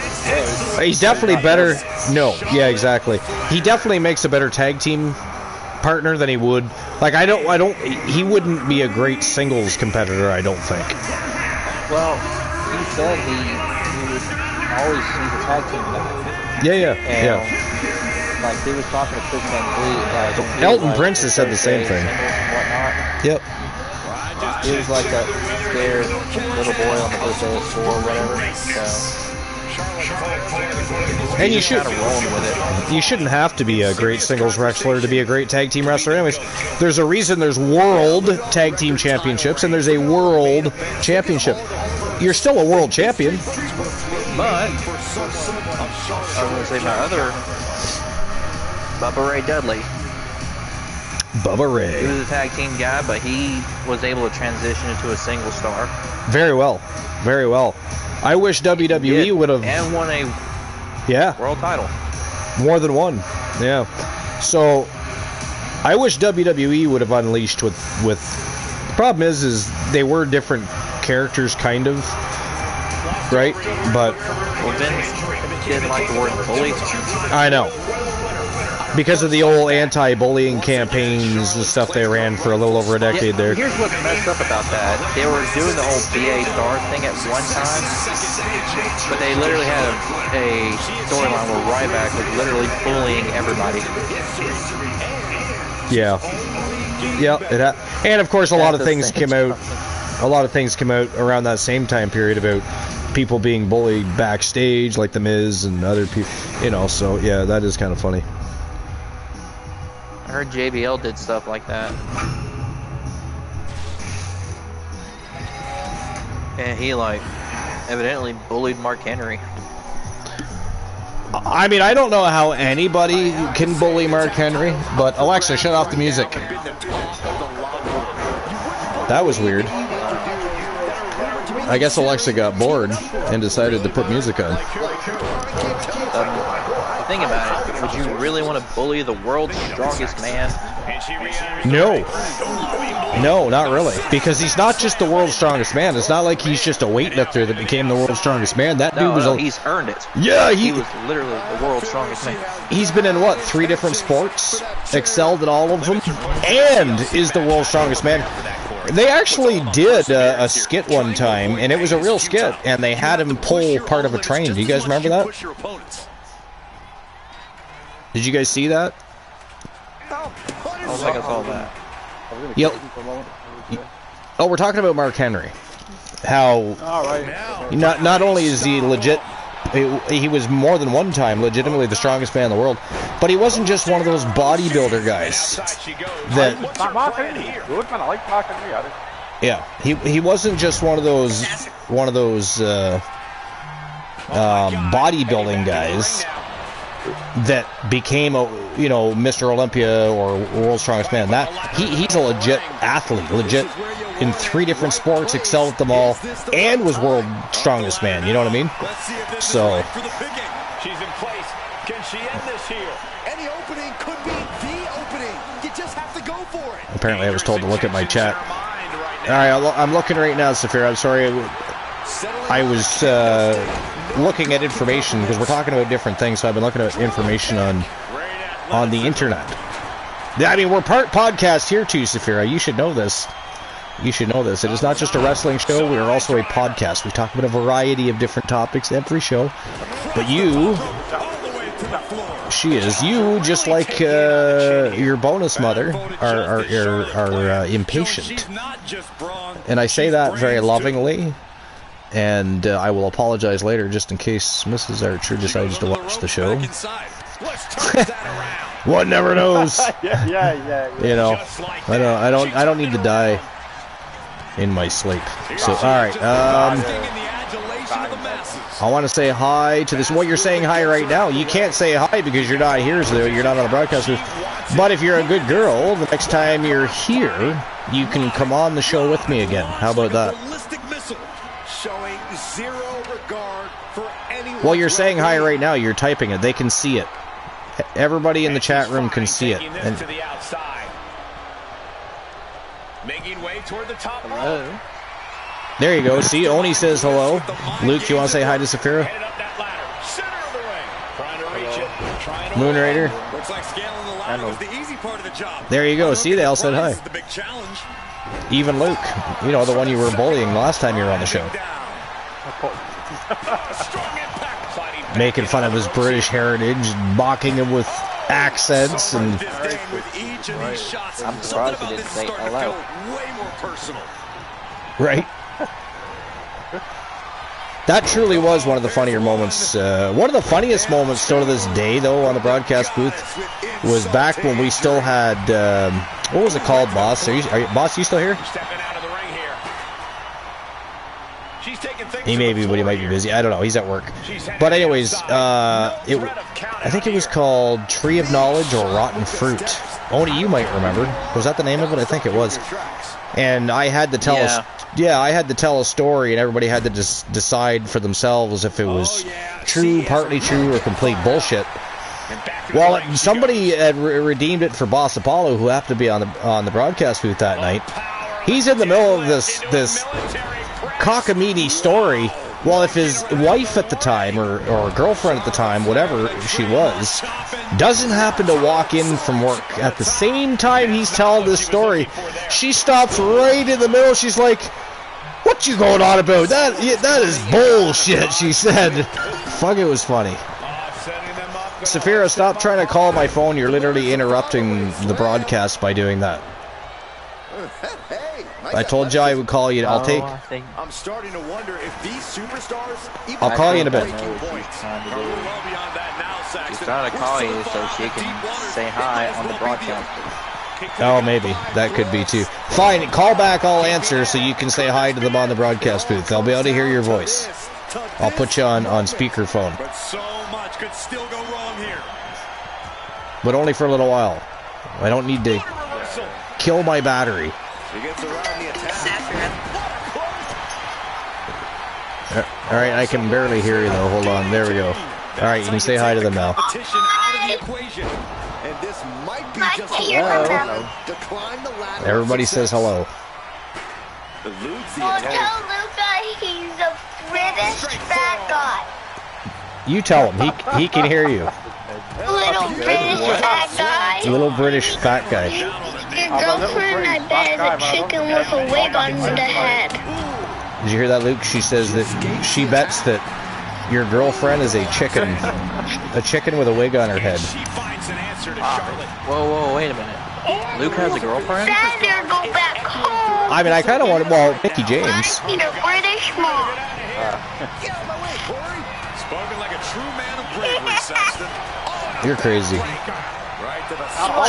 he's definitely better. No, yeah, exactly. He definitely makes a better tag team partner than he would. Like, he wouldn't be a great singles competitor, I don't think. Well, he said he would always see the tag team guy. Yeah. Like, he was talking to Chris Van Vliet. Elton Prince has said the same thing. Yep. He was like that scared little boy on the first day of school or whatever. So. And you shouldn't have to be a great singles wrestler to be a great tag team wrestler. Anyways, there's a reason there's world tag team championships and there's a world championship. you're still a world champion. But I was going to say my other, Bubba Ray Dudley. Bubba Ray. He was a tag team guy, but he was able to transition into a single star. Very well. Very well. I wish WWE would have... And won a world title. More than one. Yeah. So, I wish WWE would have unleashed with... The problem is they were different characters, kind of. Right? But... Well, Vince didn't like the word bully. I know. Because of the old anti-bullying campaigns and stuff they ran for a little over a decade there. Here's what's messed up about that. They were doing the whole BA Star thing at one time, but they literally had a storyline where Ryback was literally bullying everybody. Yeah. Yeah. And of course, a lot of things came out. A lot of things came out around that same time period about people being bullied backstage, like The Miz and other people. You know, so yeah, that is kind of funny. I heard JBL did stuff like that. And he, like, evidently bullied Mark Henry. I mean, I don't know how anybody can bully Mark Henry, but Alexa, shut off the music. That was weird. I guess Alexa got bored and decided to put music on. Think about it. Would you really want to bully the world's strongest man? No, not really. Because he's not just the world's strongest man. It's not like he's just a weightlifter that became the world's strongest man. That dude was he's earned it. Yeah, he was literally the world's strongest man. He's been in, what, 3 different sports? Excelled at all of them? And is the world's strongest man. They actually did a skit one time, and it was a real skit, and they had him pull part of a train. Do you guys remember that? Did you guys see that? I don't think I saw that. Yep. Oh, we're talking about Mark Henry. How not only is he legit, he was more than one time legitimately the strongest man in the world, but he wasn't just one of those bodybuilder guys that... Yeah, he wasn't just one of those bodybuilding guys that became Mr. Olympia or World's Strongest Man. That he's a legit athlete, legit in 3 different sports, excelled at them all, and was World's Strongest Man. You know what I mean? So. She's in place. Can she end this here? Any opening could be the opening. You just have to go for it. Apparently, I was told to look at my chat. All right, I'm looking right now, Saphira. I'm sorry. I was looking at information because we're talking about different things, so I've been looking at information on the internet. I mean, we're part podcast here too, Saphira. You should know this. You should know this. It is not just a wrestling show. We are also a podcast. We talk about a variety of different topics every show. But you, you, just like your bonus mother, are impatient. And I say that very lovingly. And I will apologize later, just in case Mrs. Archer decides to watch the show. One never knows. Yeah. You know, I don't need to die in my sleep. So, all right. I want to say hi to this. What you're saying hi right now. You can't say hi because you're not here, so you're not on the broadcast booth. But if you're a good girl, the next time you're here, you can come on the show with me again. How about that? Showing zero regard for anyone. Well, you're saying hi right now. You're typing it. They can see it. Everybody in the chat room can see it. And to the outside. Making way toward the top. Hello. There you go. See, Oni says hello. Luke, you want to say hi to Saphira? Moon Raider. Looks like scaling the ladder was the easy part of the job. There you go. See, they all said hi. The big challenge. Even Luke, you know, the one you were bullying the last time you were on the show. Making fun of his British heritage, mocking him with accents, and... I'm surprised he didn't say hello. Right? That truly was one of the funnier moments. One of the funniest moments still to this day, though, on the broadcast booth was back when we still had... what was it called, Boss? Boss, you still here? He may be, but he might be busy. I don't know. He's at work. But anyways, I think it was called Tree of Knowledge or Rotten Fruit. Only you might remember. Was that the name of it? I think it was. And I had to tell I had to tell a story, and everybody had to just decide for themselves if it was true, partly true, or complete bullshit. Well, somebody had redeemed it for Boss Apollo, who happened to be on the broadcast booth that night. He's in the middle of this cockamamie story. Well, if his wife at the time, or girlfriend at the time, whatever she was, doesn't happen to walk in from work at the same time he's telling this story, she stops right in the middle. She's like, "What you going on about? That is bullshit," she said. Fuck, it was funny. Saphira, stop trying to call my phone. You're literally interrupting the broadcast by doing that. I told you I would call you. I'm starting to wonder if these superstars. I'll call you in a bit. She's trying to call you so she can say hi on the broadcast. Oh, maybe. That could be too. Fine, call back, I'll answer so you can say hi to them on the broadcast booth. I'll be able to hear your voice. I'll put you on speakerphone. But so much could still go wrong here. But only for a little while. I don't need to kill my battery. Alright, I can barely hear you though. Hold on, there we go. Alright, you can say hi to them now. Everybody says hello. Well, tell Luca he's a British fat guy. You tell him, he can hear you. Little British fat guy. Little British fat guy. Your girlfriend, I bet, is a chicken with a wig on the head. Did you hear that, Luke? She says that she bets that your girlfriend is a chicken with a wig on her head. Whoa, wait a minute. Luke has a girlfriend? Better go back home. I mean, I kind of want, well, Mickey James. I need a British mom. Spoken like a true man of bravery, Sexton. You're crazy.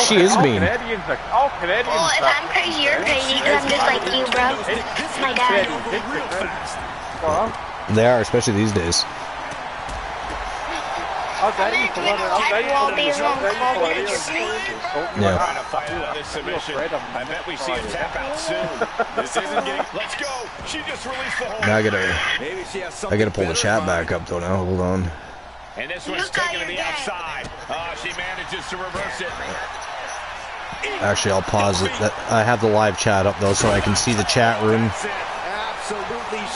She is mean. Well, if I'm crazy, you're crazy, because I'm just like you, bro. My dad. They are, especially these days. I'll be wrong. Yeah. I bet we see a tap out soon. This isn't getting. Let's go. She just released the hold. Now I gotta pull the chat back up though. Now hold on. And this one's taken to the outside. She manages to reverse it. Actually, I'll pause it. I have the live chat up though, so I can see the chat room.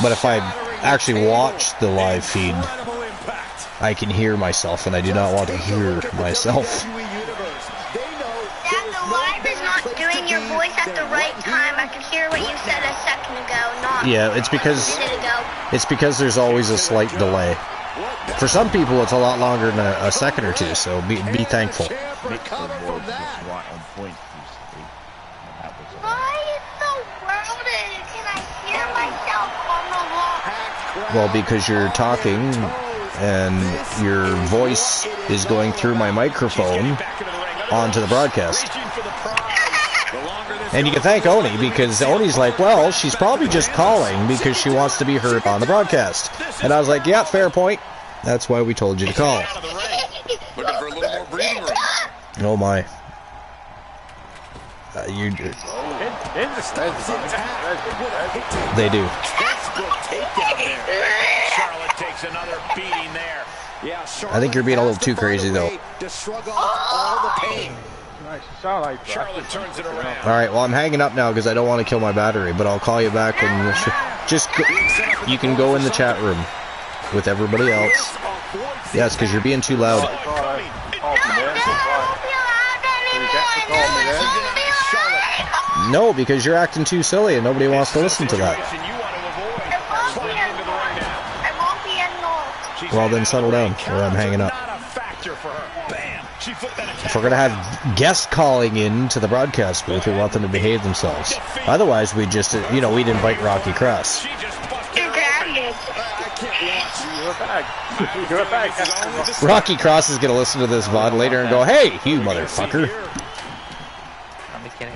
But if I actually watch the live feed, I can hear myself, and I do not want to hear myself. Dad, the live is not doing your voice at the right time. I could hear what you said a second ago, not Yeah, it's because there's always a slight delay. For some people, it's a lot longer than a second or two, so be thankful. Why in the world can I hear myself on the wall? Well, because you're talking, and your voice is going through my microphone onto the broadcast. And you can thank Oni, because Oni's like, well, she's probably just calling because she wants to be heard on the broadcast. And I was like, yeah, fair point. That's why we told you to call. Oh my. They do. Charlotte takes another beating there. I think you're being a little too crazy, though. Charlotte turns it around. All right, well, I'm hanging up now because I don't want to kill my battery, but I'll call you back when you can go in the chat room with everybody else. Yes, because you're being too loud. No, because you're acting too silly and nobody wants to listen to that. Well, then settle down, or I'm hanging up. If we're going to have guests calling in to the broadcast booth, we want them to behave themselves. Otherwise, we just, we'd invite Rocky Cross. Rocky Cross is going to listen to this VOD later and go, hey, you motherfucker. I'm just kidding.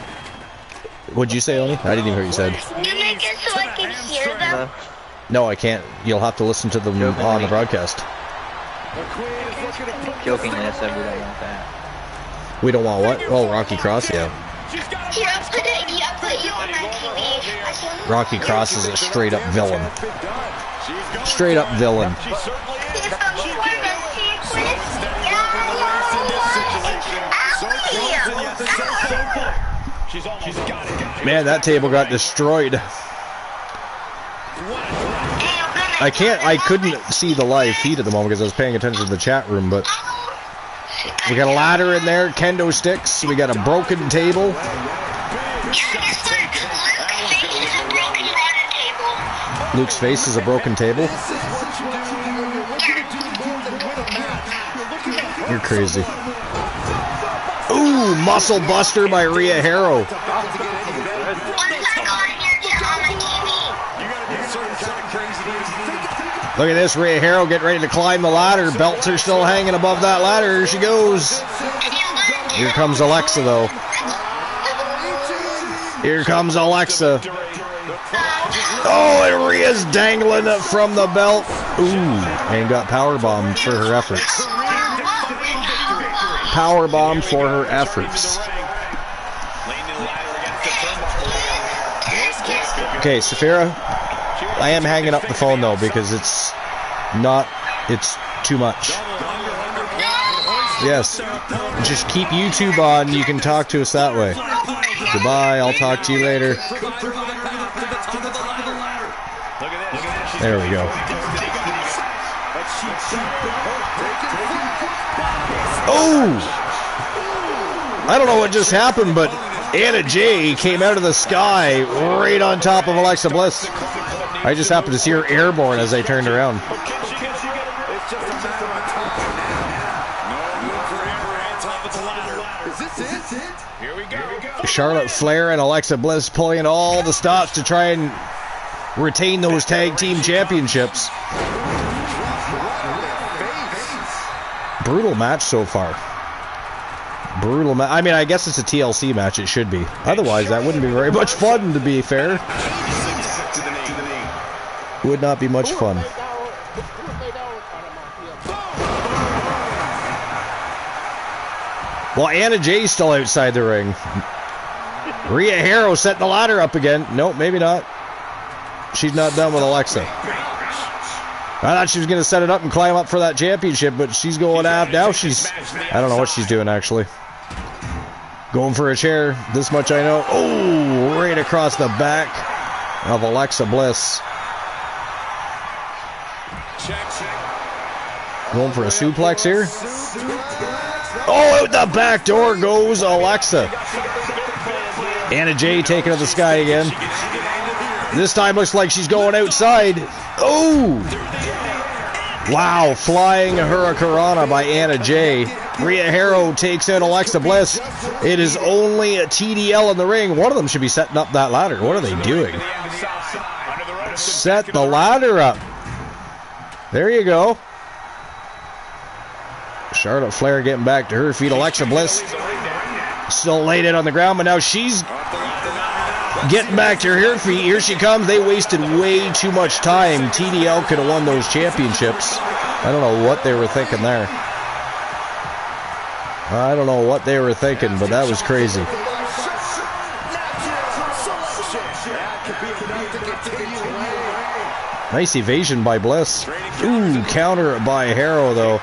What'd you say, Oni? I didn't even hear what you said. You make it so I can hear them? No, I can't. You'll have to listen to them on the broadcast. Jokingly, I said we don't want that. We don't want what? Oh, Rocky Cross, yeah. Rocky Cross is a straight up villain. Straight up villain. Man, that table got destroyed. I couldn't see the live feed at the moment because I was paying attention to the chat room, but we got a ladder in there, kendo sticks, we got a broken table. Luke's face is a broken table. You're crazy. Ooh, muscle buster by Rhea Harrow. Look at this, Rhea Harrow getting ready to climb the ladder. Belts are still hanging above that ladder. Here she goes. Here comes Alexa, though. Here comes Alexa. Oh, and Rhea's dangling from the belt. Ooh, and got powerbombed for her efforts. Powerbombed for her efforts. Okay, Saphira, I am hanging up the phone though because it's too much. Yes, just keep YouTube on. You can talk to us that way. Goodbye, I'll talk to you later. There we go. Oh! I don't know what just happened, but Anna Jay came out of the sky right on top of Alexa Bliss. I just happened to see her airborne as I turned around. Charlotte Flair and Alexa Bliss pulling all the stops to try and retain those tag team championships. Brutal match so far. Brutal match. I mean, I guess it's a TLC match. It should be. Otherwise, that wouldn't be very much fun, to be fair. Would not be much fun. Well, Anna Jay's still outside the ring. Rhea Harrow setting the ladder up again. Nope, maybe not. She's not done with Alexa. I thought she was going to set it up and climb up for that championship, but she's going up now. I don't know what she's doing, actually. Going for a chair. This much I know. Oh, right across the back of Alexa Bliss. Going for a suplex here. Oh, out the back door goes Alexa. Anna Jay taking to the sky again. This time looks like she's going outside. Oh! Wow, flying Hurricanrana by Anna Jay. Rhea Harrow takes out Alexa Bliss. It is only a TDL in the ring. One of them should be setting up that ladder. What are they doing? Set the ladder up. There you go. Charlotte Flair getting back to her feet. Alexa Bliss still laid it on the ground, but now she's getting back to her feet. Here she comes. They wasted way too much time. TDL could have won those championships. I don't know what they were thinking there. I don't know what they were thinking, but that was crazy. Nice evasion by Bliss. Ooh, counter by Harrow, though.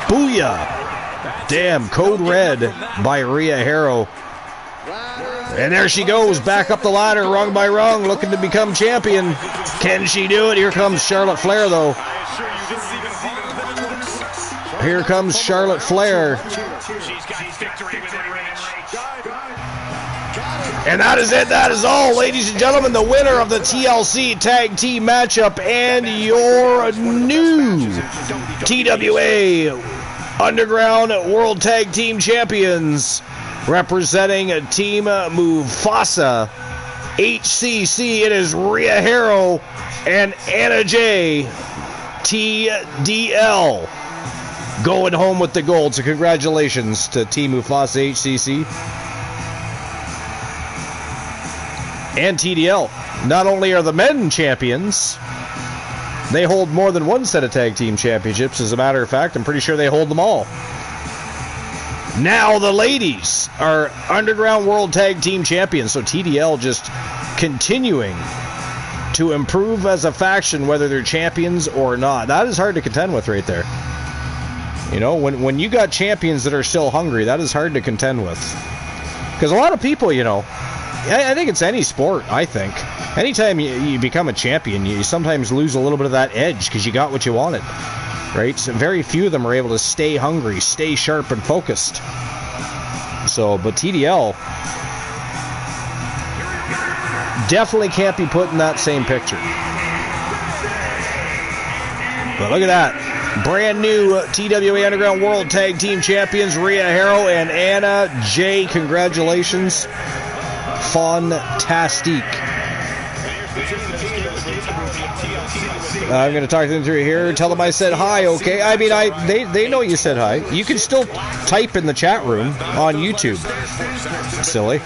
Booyah! Damn, code red by Rhea Harrow. And there she goes, back up the ladder, rung by rung, looking to become champion. Can she do it? Here comes Charlotte Flair, though. Here comes Charlotte Flair. And that is it. That is all, ladies and gentlemen. The winner of the TLC Tag Team matchup and your new TWA Underground World Tag Team Champions, representing Team Mufasa HCC. It is Rhea Harrow and Anna Jay TDL going home with the gold. So congratulations to Team Mufasa HCC and TDL. not only are the men champions, they hold more than one set of tag team championships. As a matter of fact, I'm pretty sure they hold them all. Now the ladies are Underground World Tag Team Champions, so TDL just continuing to improve as a faction, whether they're champions or not. That is hard to contend with right there. You know, when you got champions that are still hungry, that is hard to contend with. Because a lot of people, you know, I think it's any sport, I think. Anytime you become a champion, you sometimes lose a little bit of that edge because you got what you wanted, right? So very few of them are able to stay hungry, stay sharp and focused. So, but TDL definitely can't be put in that same picture. But look at that. Brand new TWA Underground World Tag Team Champions, Rhea Harrow and Anna Jay. Congratulations. Fantastic. I'm going to talk them through here. Tell them I said hi, okay? I mean, they know you said hi. You can still type in the chat room on YouTube. Silly.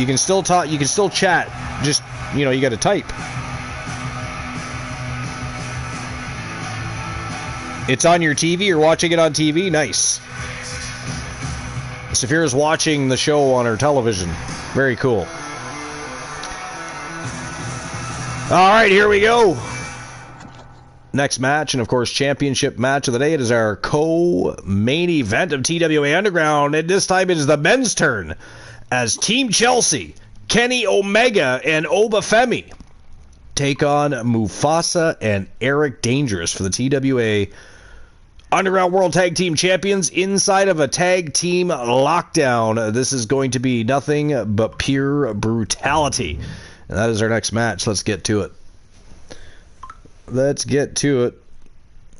You can still talk. You can still chat. Just, you know, you got to type. It's on your TV. You're watching it on TV. Nice. Saphira's watching the show on her television. Very cool. All right, here we go. Next match, and of course, championship match of the day. It is our co-main event of TWA Underground, and this time it is the men's turn as Team Chelsea, Kenny Omega, and Obafemi take on Mufasa and Eric Dangerous for the TWA Underground World Tag Team Champions inside of a tag team lockdown. This is going to be nothing but pure brutality. And that is our next match. Let's get to it. Let's get to it.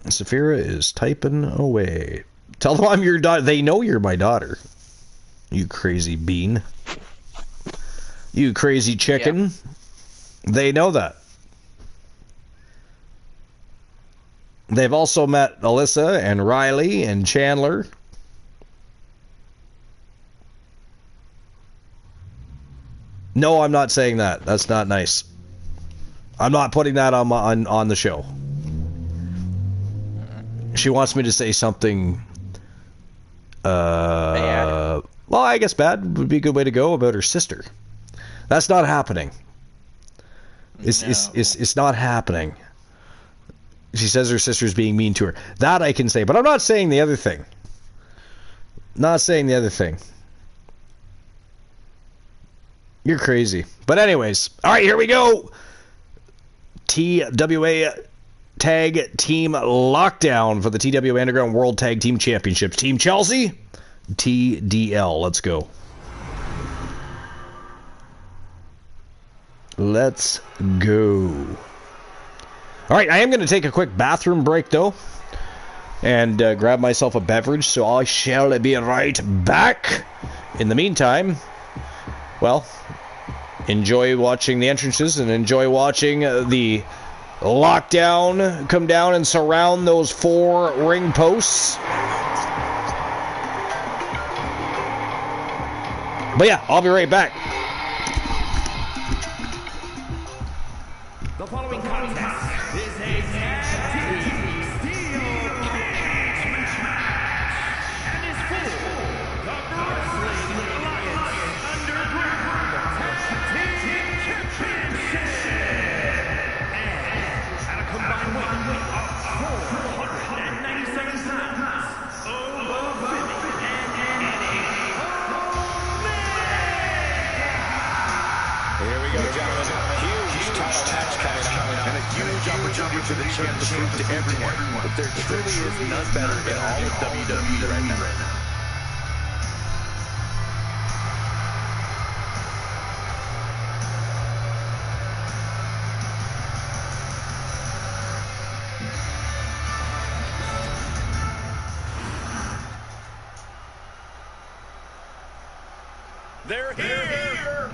Saphira is typing away. Tell them I'm your daughter. They know you're my daughter. You crazy bean. You crazy chicken. Yeah. They know that. They've also met Alyssa and Riley and Chandler. No, I'm not saying that. That's not nice. I'm not putting that on the show. She wants me to say something. Well, I guess bad would be a good way to go about her sister. That's not happening. It's not happening. She says her sister's being mean to her. That I can say, but I'm not saying the other thing. Not saying the other thing. You're crazy. But anyways, all right, here we go. TWA Tag Team Lockdown for the TWA Underground World Tag Team Championships. Team Chelsea, TDL. Let's go. Let's go. All right, I am going to take a quick bathroom break, though, and grab myself a beverage, so I shall be right back. In the meantime, well, enjoy watching the entrances and enjoy watching the lockdown come down and surround those 4 ring posts. But yeah, I'll be right back. The following contest is a tag team steel cage match and is for the Wrestling Alliance Underground Tag Team Championship. And at a combined weight of 497 pounds, Obafemi and Kenny Omega. Here we go, gentlemen. Huge title match coming up, and a huge opportunity for the champ to prove to everyone that there truly is none better in all of WWE right now. They're here!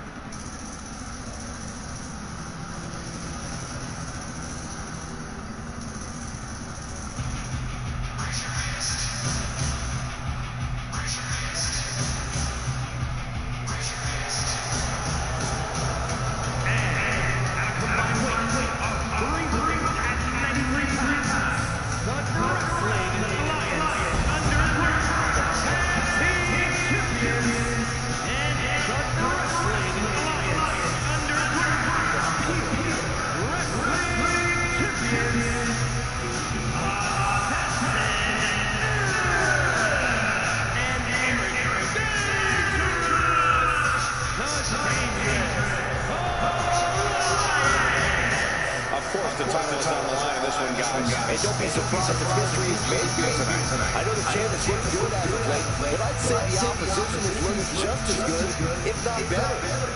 the title is on the line in this one, guys. And don't be surprised if history is made here tonight. I know the champ is looking good as of late, but I'd say the opposition is looking just as good, if not better.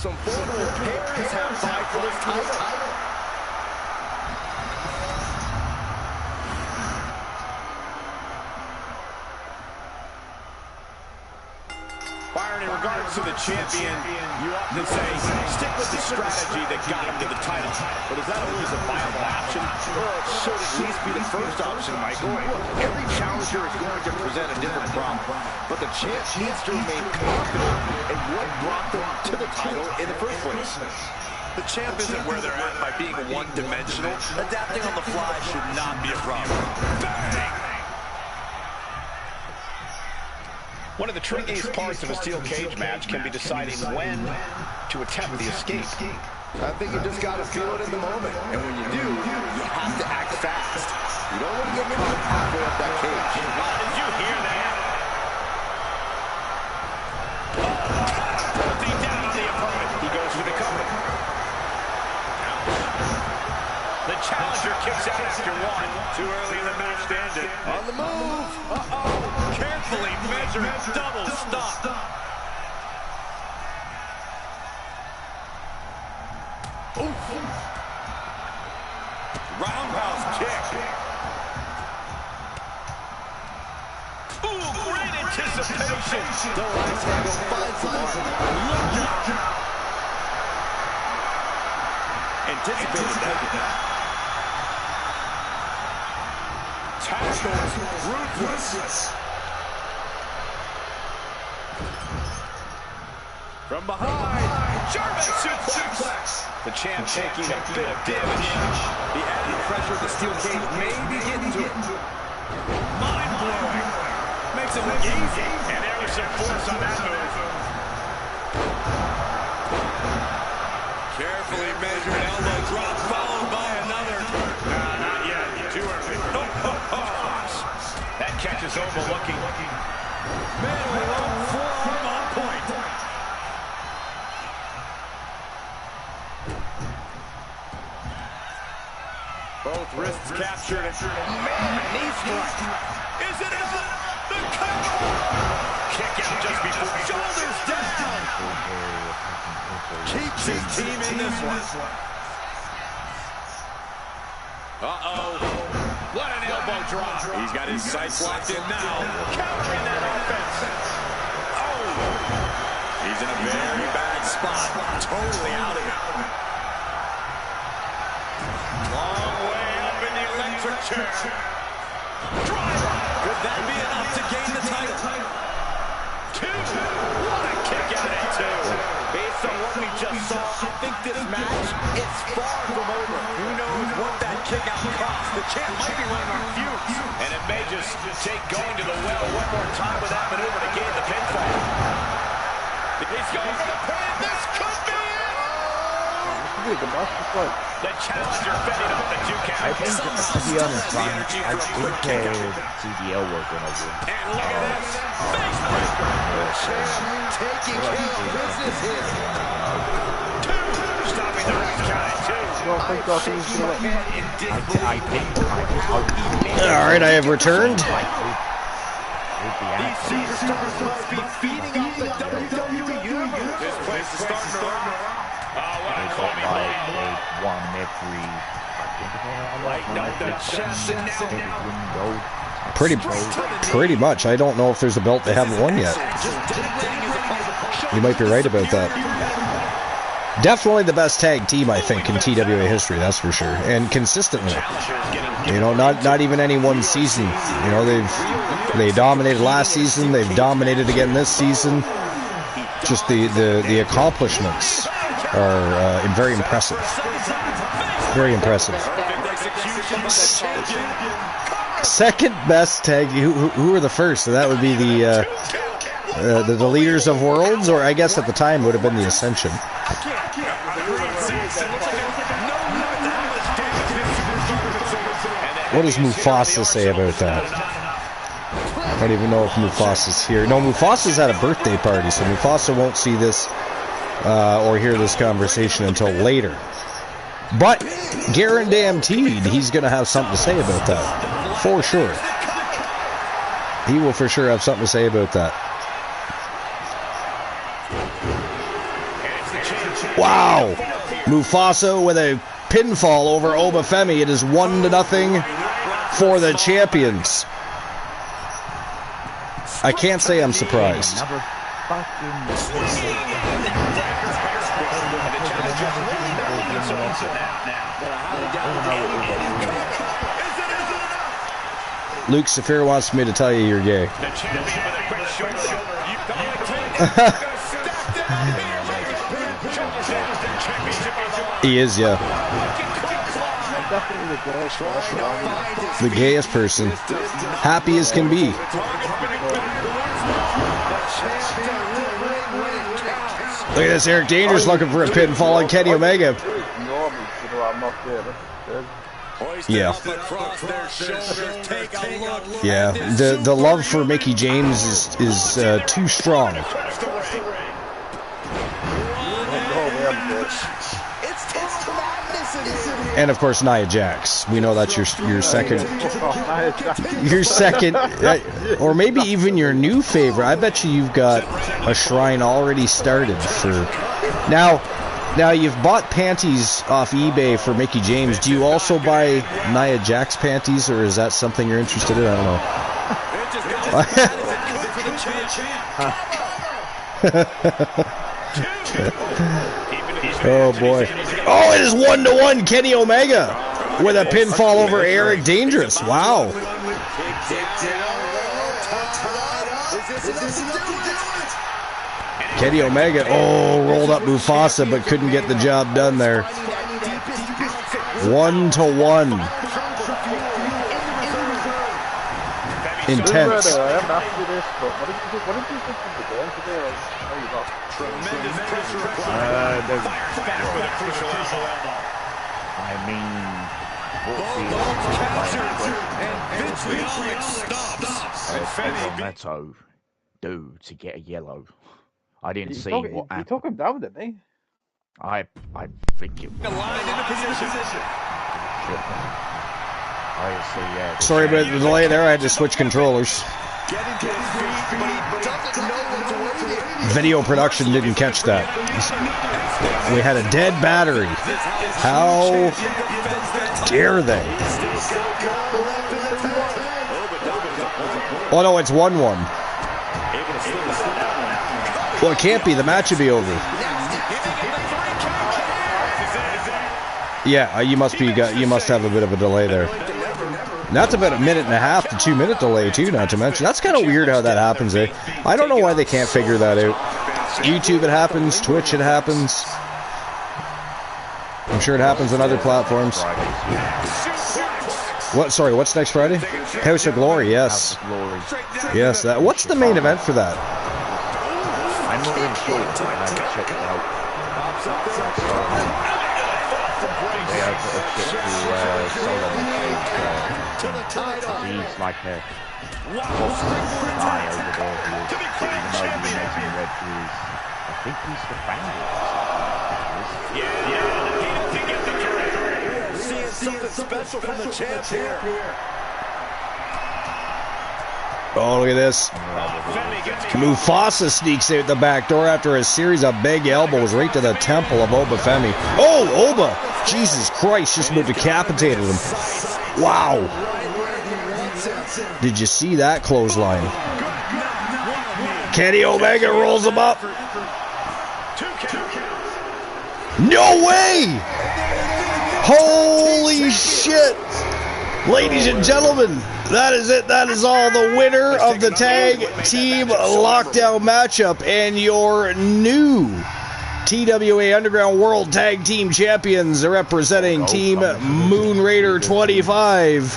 Some formidable pairs have fight for this title. Byron, in regards to the champion, you often say, stick with the strategy that got him to the title. But is that always a viable option? Well, it should at least be the first option, Michael. Every challenger is going to present a different problem. But the champ needs to remain confident in what brought them to the title in the first place. The champ isn't where they're at by being one-dimensional. Adapting on the fly should not be a problem. Bang! One of the trickiest parts of a steel cage match can be deciding when to attempt the escape. I think you just got to feel it in the moment. And when you do, you have to act fast. You don't want to get caught halfway up that cage. Did you hear that? Deep down on the opponent. He goes for the cover. The challenger kicks out after one. Too early in the match to end it. On the move. Uh-oh. Carefully measured double stop. Oof. Roundhouse kick. Ooh, great anticipation. The right angle finds the mark. Look out. Anticipated that. Tackles ruthless. From behind, German suplex. The champ taking a bit of damage. The added pressure of the steel cage may be getting to him. Mind-blowing. Makes it look easy. And there was some force on that move. Carefully measured elbow drop followed by another. Not yet. Too early. That catches over looking. Man, forearm on point. Both wrists captured. Man, knee strike. Is it enough? The cover. Kick out just before. Shoulders down. Keeps his team in this one. Uh-oh. What an elbow drop. He's got his sights locked in now. Countering that offense. Oh. He's in a very bad spot. Totally out of it. Long way up in the electric chair. Driver. Could that be enough to gain the title? Two. What a kick out at two. Based on what we just saw, I think this match is far from over. Who knows what that kick out cost? The champ might be running on fumes. And it may just take going to the well one more time with that maneuver to gain the pinfall. He's going for the pin. This could be it. The challenger fending off the two count. I think, to be honest, I think TDL was going to win. And look at this. Face breaker. The champ taking care of business here. Two. Stopping the ref count at two. All right, I have returned. These superstars must be feeding off the WWE universe. This place is starting to rock. Pretty much. I don't know if there's a belt they haven't won yet. You might be right about that. Definitely the best tag team, I think, in TWA history, that's for sure. And consistently. You know, not even any one season. You know, they dominated last season, they've dominated again this season. Just the accomplishments are very impressive. Very impressive. Second best tag. Who were the first? So that would be the The leaders of worlds, or I guess at the time would have been the Ascension. What does Mufasa say about that? I don't even know if Mufasa's here. No, Mufasa's at a birthday party, so Mufasa won't see this or hear this conversation until later. But guaranteed he's going to have something to say about that. For sure. He will for sure have something to say about that. Wow! Mufasa with a pinfall over Obafemi. It is 1-0 for the champions. I can't say I'm surprised. Luke Saphir wants me to tell you you're gay. He is, yeah. The gayest person. Happy as can be. Look at this, Eric Dangerous looking for a pinfall on Kenny Omega. Yeah. Yeah, the love for Mickey James is too strong. And of course Nia Jax. We know that's your second, or maybe even your new favorite. I bet you've got a shrine already started for now. Now you've bought panties off eBay for Mickey James. Do you also buy Nia Jax panties, or is that something you're interested in? I don't know. Oh boy. Oh, it is 1-1 Kenny Omega with a pinfall over Eric Dangerous. Wow. Kenny Omega, rolled up Mufasa but couldn't get the job done there. 1-1. Intense. Tremendous pressure applied. I mean, Meto do to get a yellow. I didn't see what happened. He took him down, didn't he? I think it was. Sorry about the delay there. I had to switch controllers. Video production didn't catch that. We had a dead battery. How dare they? Oh no, it's 1-1. Well, it can't be. The match would be over. Yeah, you must have a bit of a delay there. And that's about a 1.5 to 2 minute delay too, not to mention. That's kind of weird how that happens, eh? I don't know why they can't figure that out. YouTube it happens, Twitch it happens. I'm sure it happens on other platforms. What? Sorry, what's next Friday? House of Glory, yes. Yes, that. What's the main event for that? I'm not really sure. I haven't checked it out. They have a ship to he's like a boss guy over there who is, even though the Amazing Red is, I think he's the founder. Seeing something special from the champ here. Oh, look at this. Mufasa sneaks out the back door after a series of big elbows right to the temple of Obafemi. Oh, Oba! Jesus Christ, just about decapitated him. Wow. Did you see that clothesline? Kenny Omega rolls him up. No way! Holy shit! Ladies and gentlemen, that is it. That is all. The winner of the tag team lockdown matchup and your new TWA Underground World Tag Team Champions representing Team Moon Raider 25,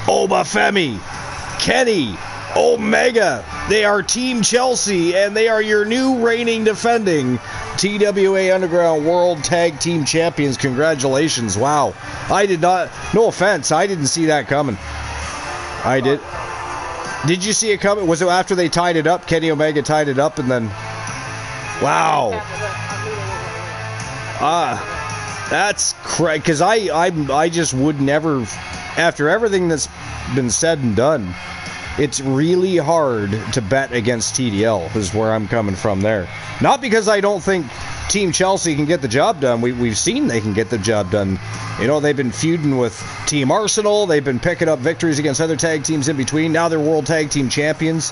Obafemi, Kenny Omega. They are Team Chelsea, and they are your new reigning defending TWA Underground World Tag Team Champions. Congratulations. Wow. I did not, no offense, I didn't see that coming. I did. Did you see it coming? Was it after they tied it up? Kenny Omega tied it up and then... Wow. That's crazy. Because I just would never... After everything that's been said and done, it's really hard to bet against TDL, is where I'm coming from there. Not because I don't think Team Chelsea can get the job done. We've seen they can get the job done. You know, they've been feuding with Team Arsenal. They've been picking up victories against other tag teams in between. Now they're World Tag Team Champions.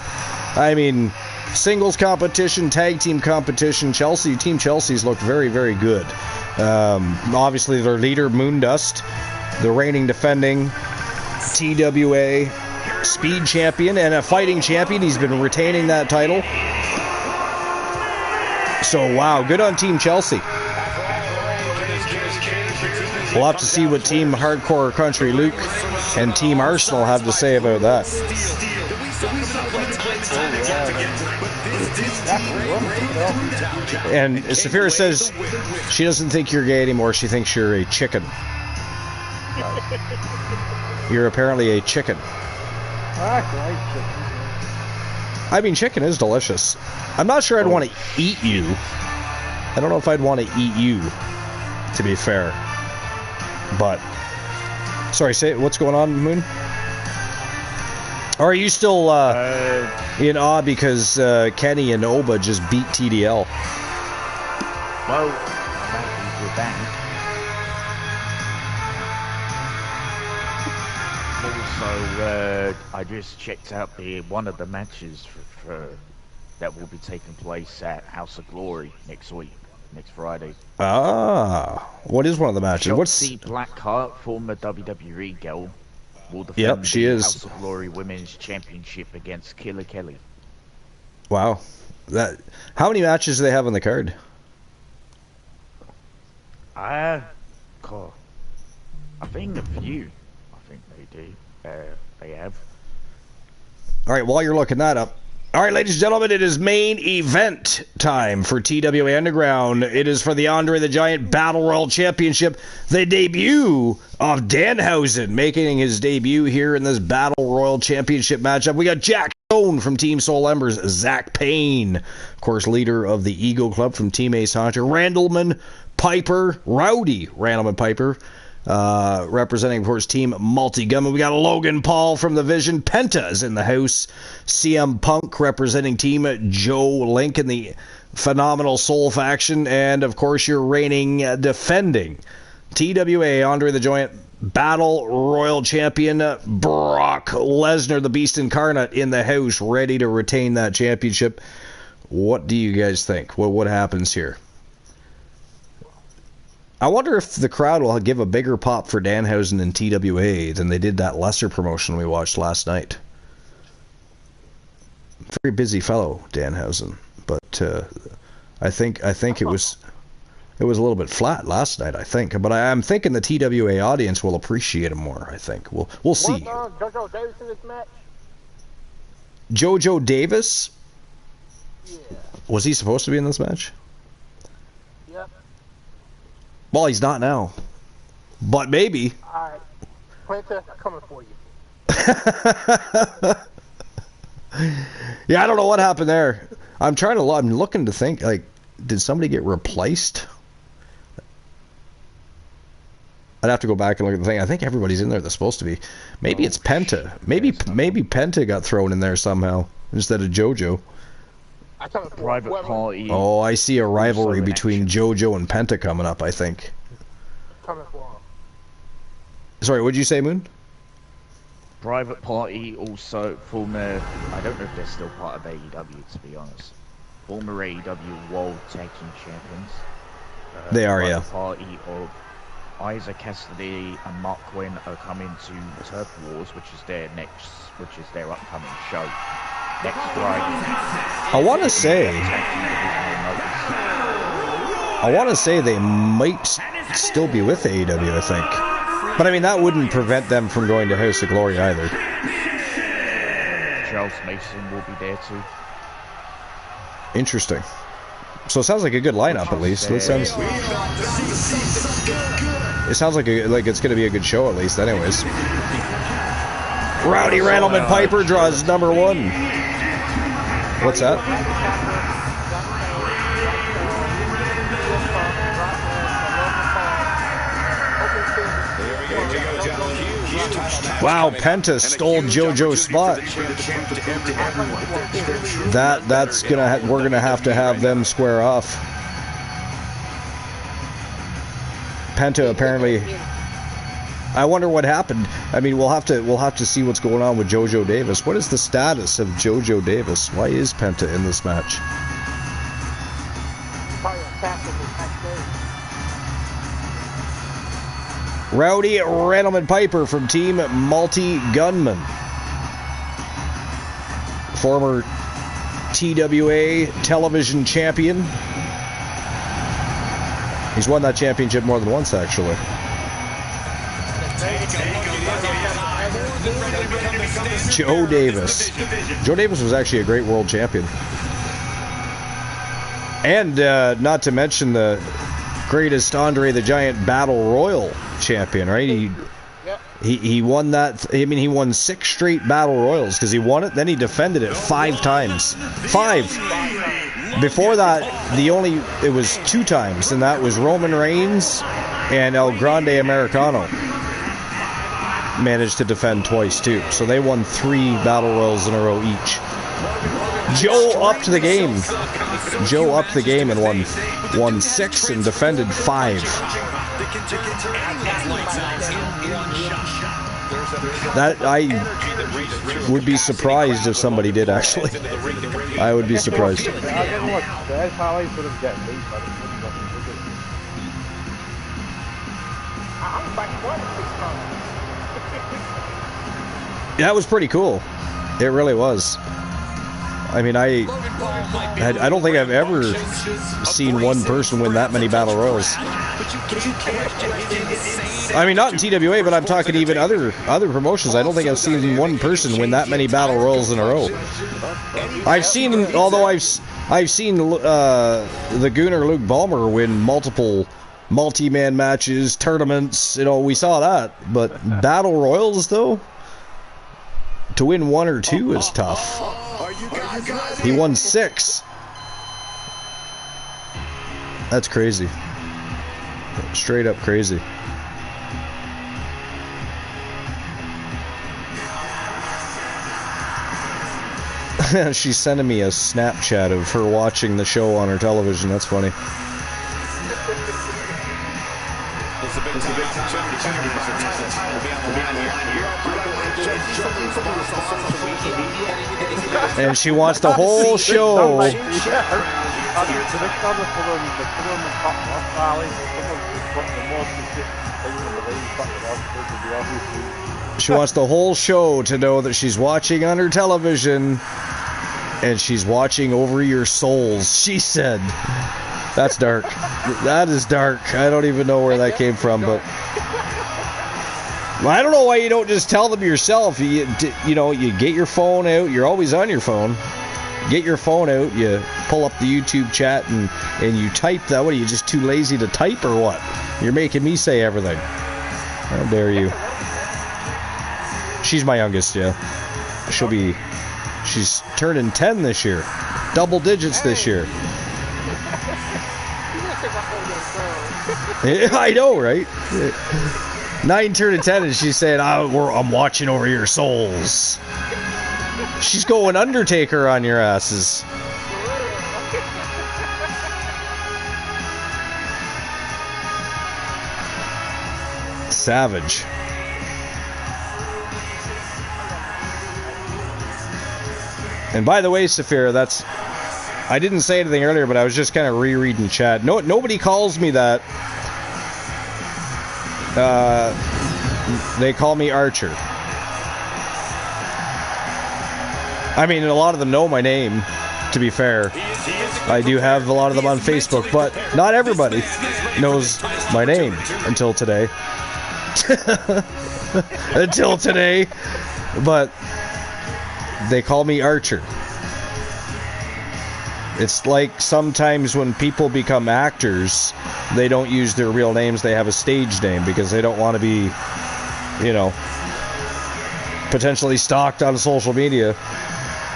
I mean, singles competition, tag team competition, Team Chelsea's looked very, very good. Obviously, their leader, Moondust, the reigning defending TWA Speed Champion and a fighting champion. He's been retaining that title. So, wow, good on Team Chelsea. We'll have to see what Team Hardcore Country Luke and Team Arsenal have to say about that. And Saphira says she doesn't think you're gay anymore. She thinks you're a chicken. You're apparently a chicken. I mean, chicken is delicious. I'm not sure I'd want to eat you. I don't know if I'd want to eat you, to be fair. But, sorry, say what's going on, Moon? Or are you still in awe because Kenny and Oba just beat TDL? Well, I'm happy with that. Also, I just checked out one of the matches that will be taking place at House of Glory next week, next Friday. Ah, what is one of the matches? Chelsea Blackheart, former WWE girl, will defend she the is. House of Glory Women's Championship against Killer Kelly. Wow, how many matches do they have on the card? I think a few. I think they do. They have. All right, while you're looking that up. All right, ladies and gentlemen, it is main event time for TWA Underground. It is for the Andre the Giant Battle Royal Championship. The debut of Danhausen, making his debut here in this Battle Royal Championship matchup. We got Jack Stone from Team Soul Embers, Zach Payne, of course, leader of the Eagle Club from Team Ace Hunter, Randleman Piper, Rowdy Randleman Piper, representing, of course, Team Multi-Gunman. We got Logan Paul from the Vision. Penta's in the house. CM Punk representing Team Joe Link in the Phenomenal Soul faction. And, of course, your reigning defending TWA Andre the Giant Battle Royal Champion Brock Lesnar, the Beast Incarnate, in the house, ready to retain that championship. What do you guys think? What happens here? I wonder if the crowd will give a bigger pop for Danhausen and TWA than they did that lesser promotion we watched last night. Very busy fellow, Danhausen, but I think it was a little bit flat last night. I think, but I'm thinking the TWA audience will appreciate him more. I think we'll see. JoJo Davis in this match? JoJo Davis? Yeah. Was he supposed to be in this match? Yep. Well, he's not now. But maybe. Alright. Quinta, coming for you. Yeah, I don't know what happened there. I'm looking to think, like, did somebody get replaced? I'd have to go back and look at the thing. I think everybody's in there that's supposed to be. Maybe it's Penta. Maybe Penta got thrown in there somehow instead of JoJo. Private Party. Oh, I see a rivalry between JoJo and Penta coming up, I think. Coming for him. Sorry, what did you say, Moon? Private Party, also former, I don't know if they're still part of AEW, to be honest. Former AEW World Tag Team Champions. They are, yeah. Private Party of Isaac Cassidy and Mark Quinn are coming to Turf Wars, which is their upcoming show. Next Friday. I want to say they might still be with AEW, I think. But I mean, that wouldn't prevent them from going to House of Glory either. Charles Mason will be there too. Interesting. So it sounds like a good lineup, at least. It sounds like it's going to be a good show, at least. Anyways, Rowdy Randleman Piper draws number 1. What's that? Wow, Penta stole JoJo's spot. We're gonna have to have them square off. Penta apparently. I wonder what happened. I mean, we'll have to see what's going on with JoJo Davis. What is the status of JoJo Davis? Why is Penta in this match? Rowdy Randleman Piper from Team Multi Gunman. Former TWA television champion. He's won that championship more than once, actually. Joe Davis. Joe Davis was actually a great world champion. And not to mention the greatest Andre the Giant Battle Royal champion, right? He won that. I mean, he won 6 straight Battle Royals because he won it, then he defended it 5 times. 5. Before that, it was 2 times, and that was Roman Reigns and El Grande Americano. Managed to defend twice too, so they won 3 Battle Royals in a row each. Joe upped the game. Joe upped the game and won 6 and defended 5. That I would be surprised if somebody did, actually. I would be surprised. That was pretty cool. It really was. I mean, I don't think I've ever seen one person win that many Battle Royals. I mean, not in TWA, but I'm talking even other promotions. I don't think I've seen one person win that many Battle Royals in a row. I've seen the Gooner Luke Ballmer win multiple multi-man matches, tournaments. You know, we saw that. But Battle Royals, though, to win 1 or 2 is tough. He won 6. That's crazy. Straight up crazy. She's sending me a Snapchat of her watching the show on her television. That's funny. And she wants the whole show. She wants the whole show to know that she's watching on her television, and she's watching over your souls, she said. That's dark. That is dark. I don't even know where that came from, but I don't know why you don't just tell them yourself. You get your phone out. You're always on your phone. Get your phone out. You pull up the YouTube chat and you type that. What are you, just too lazy to type or what? You're making me say everything. How dare you? She's my youngest, yeah. She's turning 10 this year. Double digits this year. I know, right? 9 turning 10, and she's saying, I'm watching over your souls. She's going Undertaker on your asses. Savage. And by the way, Saphira, I didn't say anything earlier, but I was just kind of rereading chat. Nobody calls me that. They call me Archer. I mean, a lot of them know my name, to be fair. I do have a lot of them on Facebook, but not everybody knows my name until today. Until today. But They call me Archer. It's like sometimes when people become actors, they don't use their real names. They have a stage name because they don't want to be, you know, potentially stalked on social media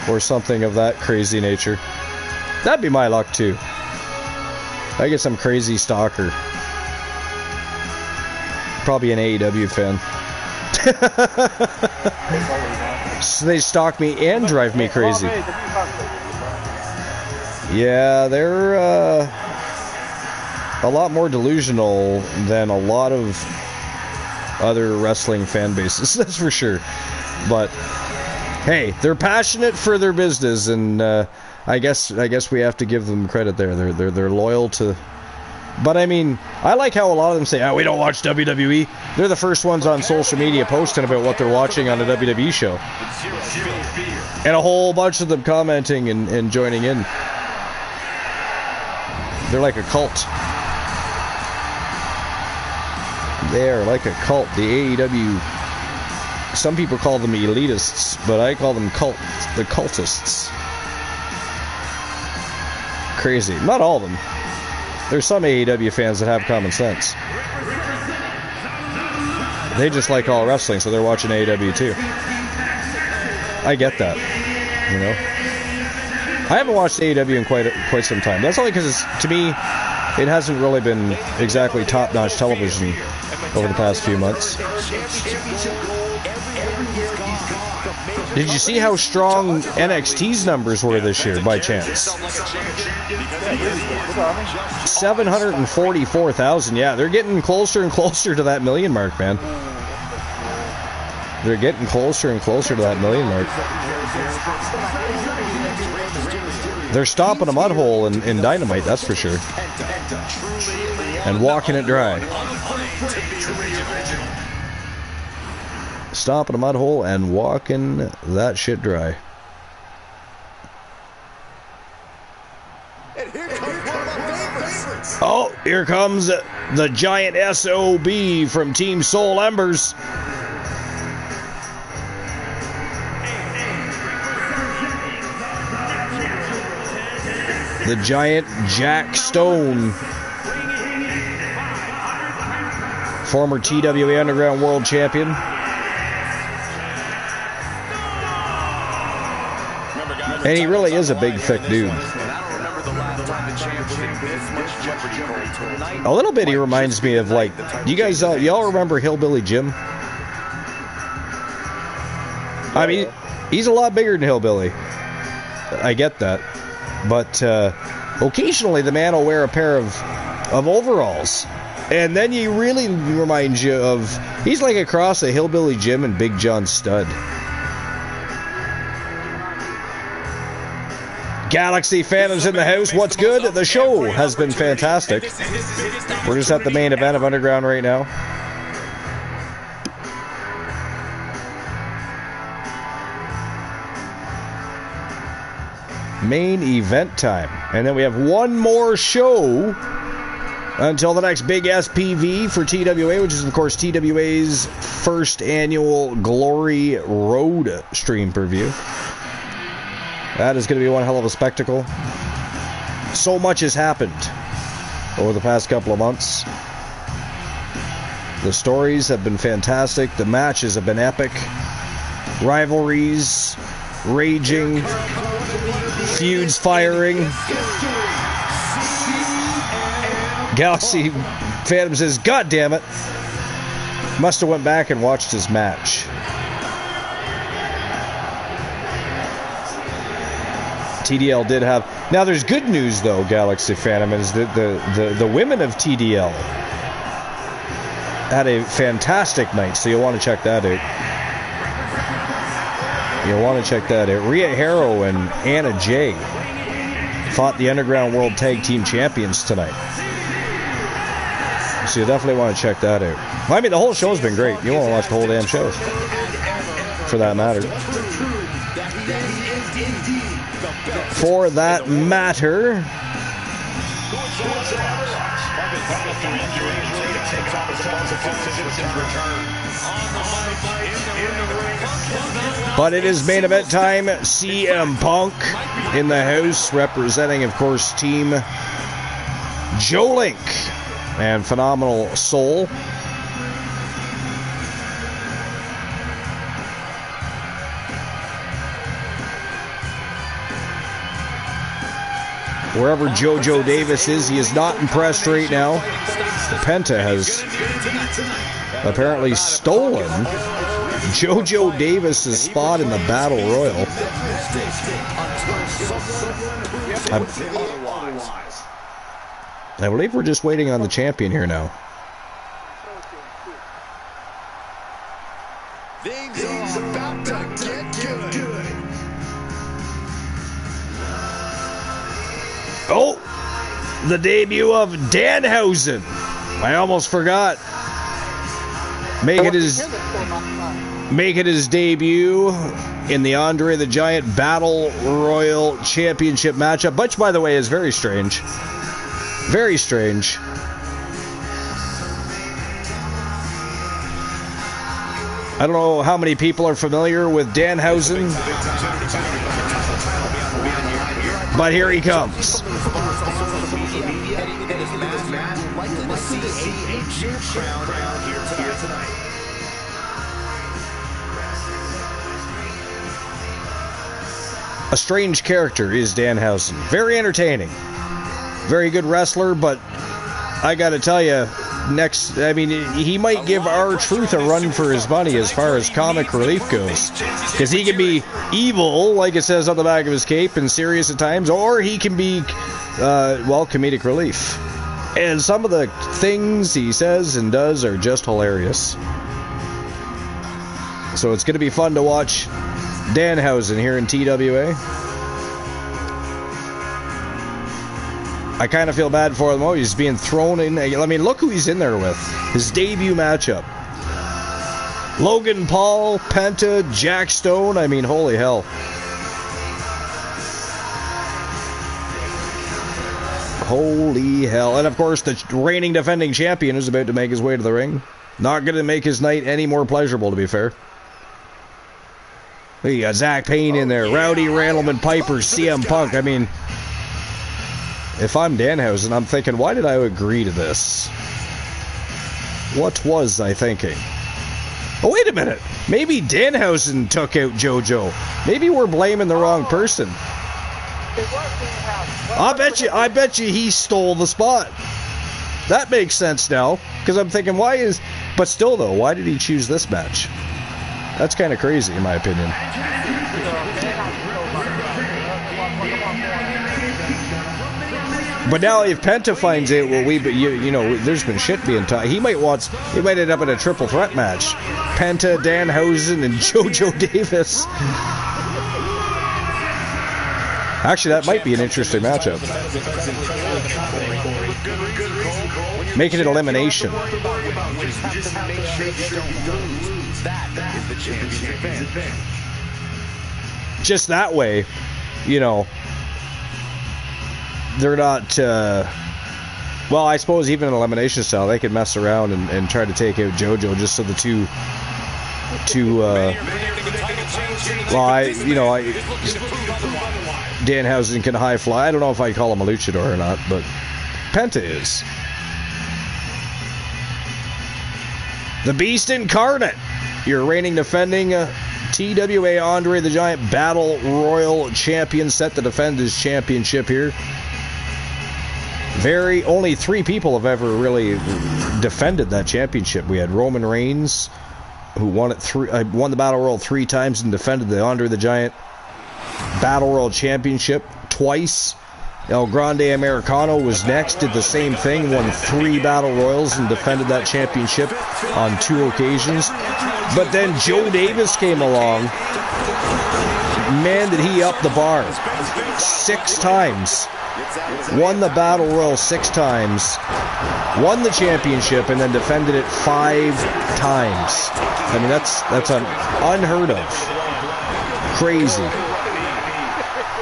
or something of that crazy nature. That'd be my luck too. I guess I'm crazy stalker. Probably an AEW fan. So they stalk me and drive me crazy. Yeah, they're a lot more delusional than a lot of other wrestling fan bases, that's for sure. But hey, they're passionate for their business, and I guess we have to give them credit there. They're loyal to. But I mean, I like how a lot of them say, "Oh, we don't watch WWE." They're the first ones on social media posting about what they're watching on a WWE show, and a whole bunch of them commenting and joining in. They're like a cult. They're like a cult. The AEW. Some people call them elitists, but I call them the cultists. Crazy. Not all of them. There's some AEW fans that have common sense. They just like all wrestling, so they're watching AEW too. I get that, you know. I haven't watched AEW in quite some time. That's only because, to me, it hasn't really been exactly top-notch television over the past few months. Did you see how strong NXT's numbers were this year, by chance? 744,000. Yeah, they're getting closer and closer to that million mark, man. They're getting closer and closer to that million mark. They're stomping a mud hole in Dynamite, that's for sure. And walking it dry. Stomping a mud hole and walking that shit dry. Oh, here comes the giant SOB from Team Soul Embers. The giant Jack Stone, former TWA Underground World Champion. And he really is a big, thick dude. A little bit he reminds me of, like, do you guys, y'all remember Hillbilly Jim? I mean, he's a lot bigger than Hillbilly. I get that. But occasionally the man will wear a pair of overalls. And then he really reminds you of, he's like a cross of Hillbilly Jim and Big John Studd. Galaxy Phantoms in the house. What's good? The show has been fantastic. We're just at the main event of Underground right now. Main event time. And then we have one more show until the next big SPV for TWA, which is, of course, TWA's first annual Glory Road stream preview. That is going to be one hell of a spectacle. So much has happened over the past couple of months. The stories have been fantastic. The matches have been epic. Rivalries raging. Feuds firing. Galaxy Phantom says, God damn it. Must have went back and watched his match. TDL did have... Now, there's good news, though, Galaxy Phantom, is that the women of TDL had a fantastic night, so you'll want to check that out. You'll want to check that out. Rhea Harrow and Anna Jay fought the Underground World Tag Team Champions tonight. So you definitely want to check that out. Well, I mean, the whole show's been great. You want to watch the whole damn show, for that matter. For that matter. But it is main event time. CM Punk in the house, representing, of course, Team Joe Link and Phenomenal Soul. Wherever JoJo Davis is, he is not impressed right now. Penta has apparently stolen JoJo Davis's spot in the Battle Royal. I believe we're just waiting on the champion here now. Things are about to get good. Oh, the debut of Danhausen. I almost forgot. Making his debut in the Andre the Giant Battle Royal Championship matchup, which, by the way, is very strange. Very strange. I don't know how many people are familiar with Danhausen, but here he comes. A strange character is Danhausen. Very entertaining. Very good wrestler, but I gotta tell you, he might give R-Truth a run for his money as far as comic relief goes. Because he can be evil, like it says on the back of his cape, and serious at times, or he can be, comedic relief. And some of the things he says and does are just hilarious. So it's going to be fun to watch Danhausen here in TWA. I kind of feel bad for him. Oh, he's being thrown in. I mean, look who he's in there with. His debut matchup. Logan Paul, Penta, Jack Stone. I mean, holy hell. Holy hell. And, of course, the reigning defending champion is about to make his way to the ring. Not going to make his night any more pleasurable, to be fair. You got Zach Payne in there. Rowdy Randleman Piper, CM Punk. I mean, if I'm Danhausen, I'm thinking, why did I agree to this? What was I thinking? Oh, wait a minute. Maybe Danhausen took out JoJo. Maybe we're blaming the wrong person. I bet you he stole the spot. That makes sense now. Because I'm thinking, but still though, why did he choose this match? That's kind of crazy in my opinion. But now if Penta finds out, there's been shit being taught. He might end up in a triple threat match. Penta, Danhausen, and JoJo Davis. Actually, that might be an interesting matchup. Make it an elimination. Just that way, they're not, I suppose even an elimination style, they could mess around and try to take out JoJo just so the Danhausen can high fly. I don't know if I call him a luchador or not, but Penta is. The Beast Incarnate, your reigning defending TWA Andre the Giant Battle Royal Champion, set to defend his championship here. Only 3 people have ever really defended that championship. We had Roman Reigns, who won the Battle Royal 3 times and defended the Andre the Giant Battle Royal Championship twice. El Grande Americano was next, did the same thing, won 3 Battle Royals and defended that championship on 2 occasions. But then Joe Davis came along. Man, did he up the bar. 6 times. Won the Battle Royal 6 times. Won the championship and then defended it 5 times. I mean, that's unheard of. Crazy.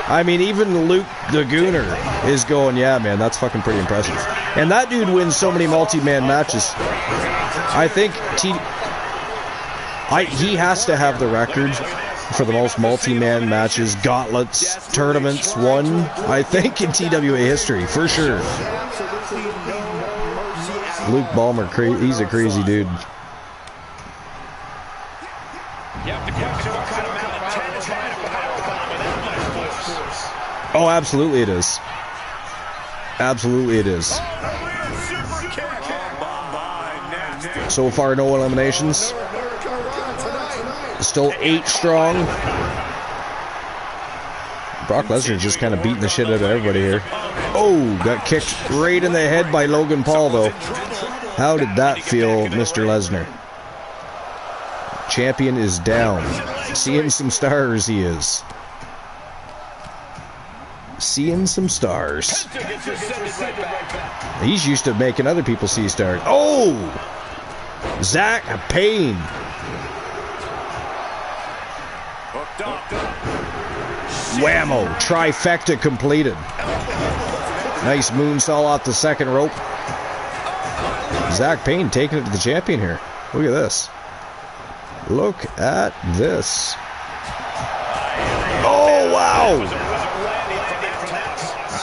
I mean, even Luke the Gooner is going, yeah, man, that's fucking pretty impressive. And that dude wins so many multi-man matches. I think he has to have the record for the most multi-man matches, gauntlets, tournaments won, I think, in TWA history, for sure. Luke Ballmer, he's a crazy dude. Oh, absolutely it is. Absolutely it is. So far, no eliminations. Still 8 strong. Brock Lesnar just kind of beating the shit out of everybody here. Oh, got kicked right in the head by Logan Paul, though. How did that feel, Mr. Lesnar? Champion is down. Seeing some stars, he is. Seeing some stars. He's used to making other people see stars. Oh! Zach Payne. Whammo. Trifecta completed. Nice moonsault off the second rope. Zach Payne taking it to the champion here. Look at this. Look at this. Oh, wow.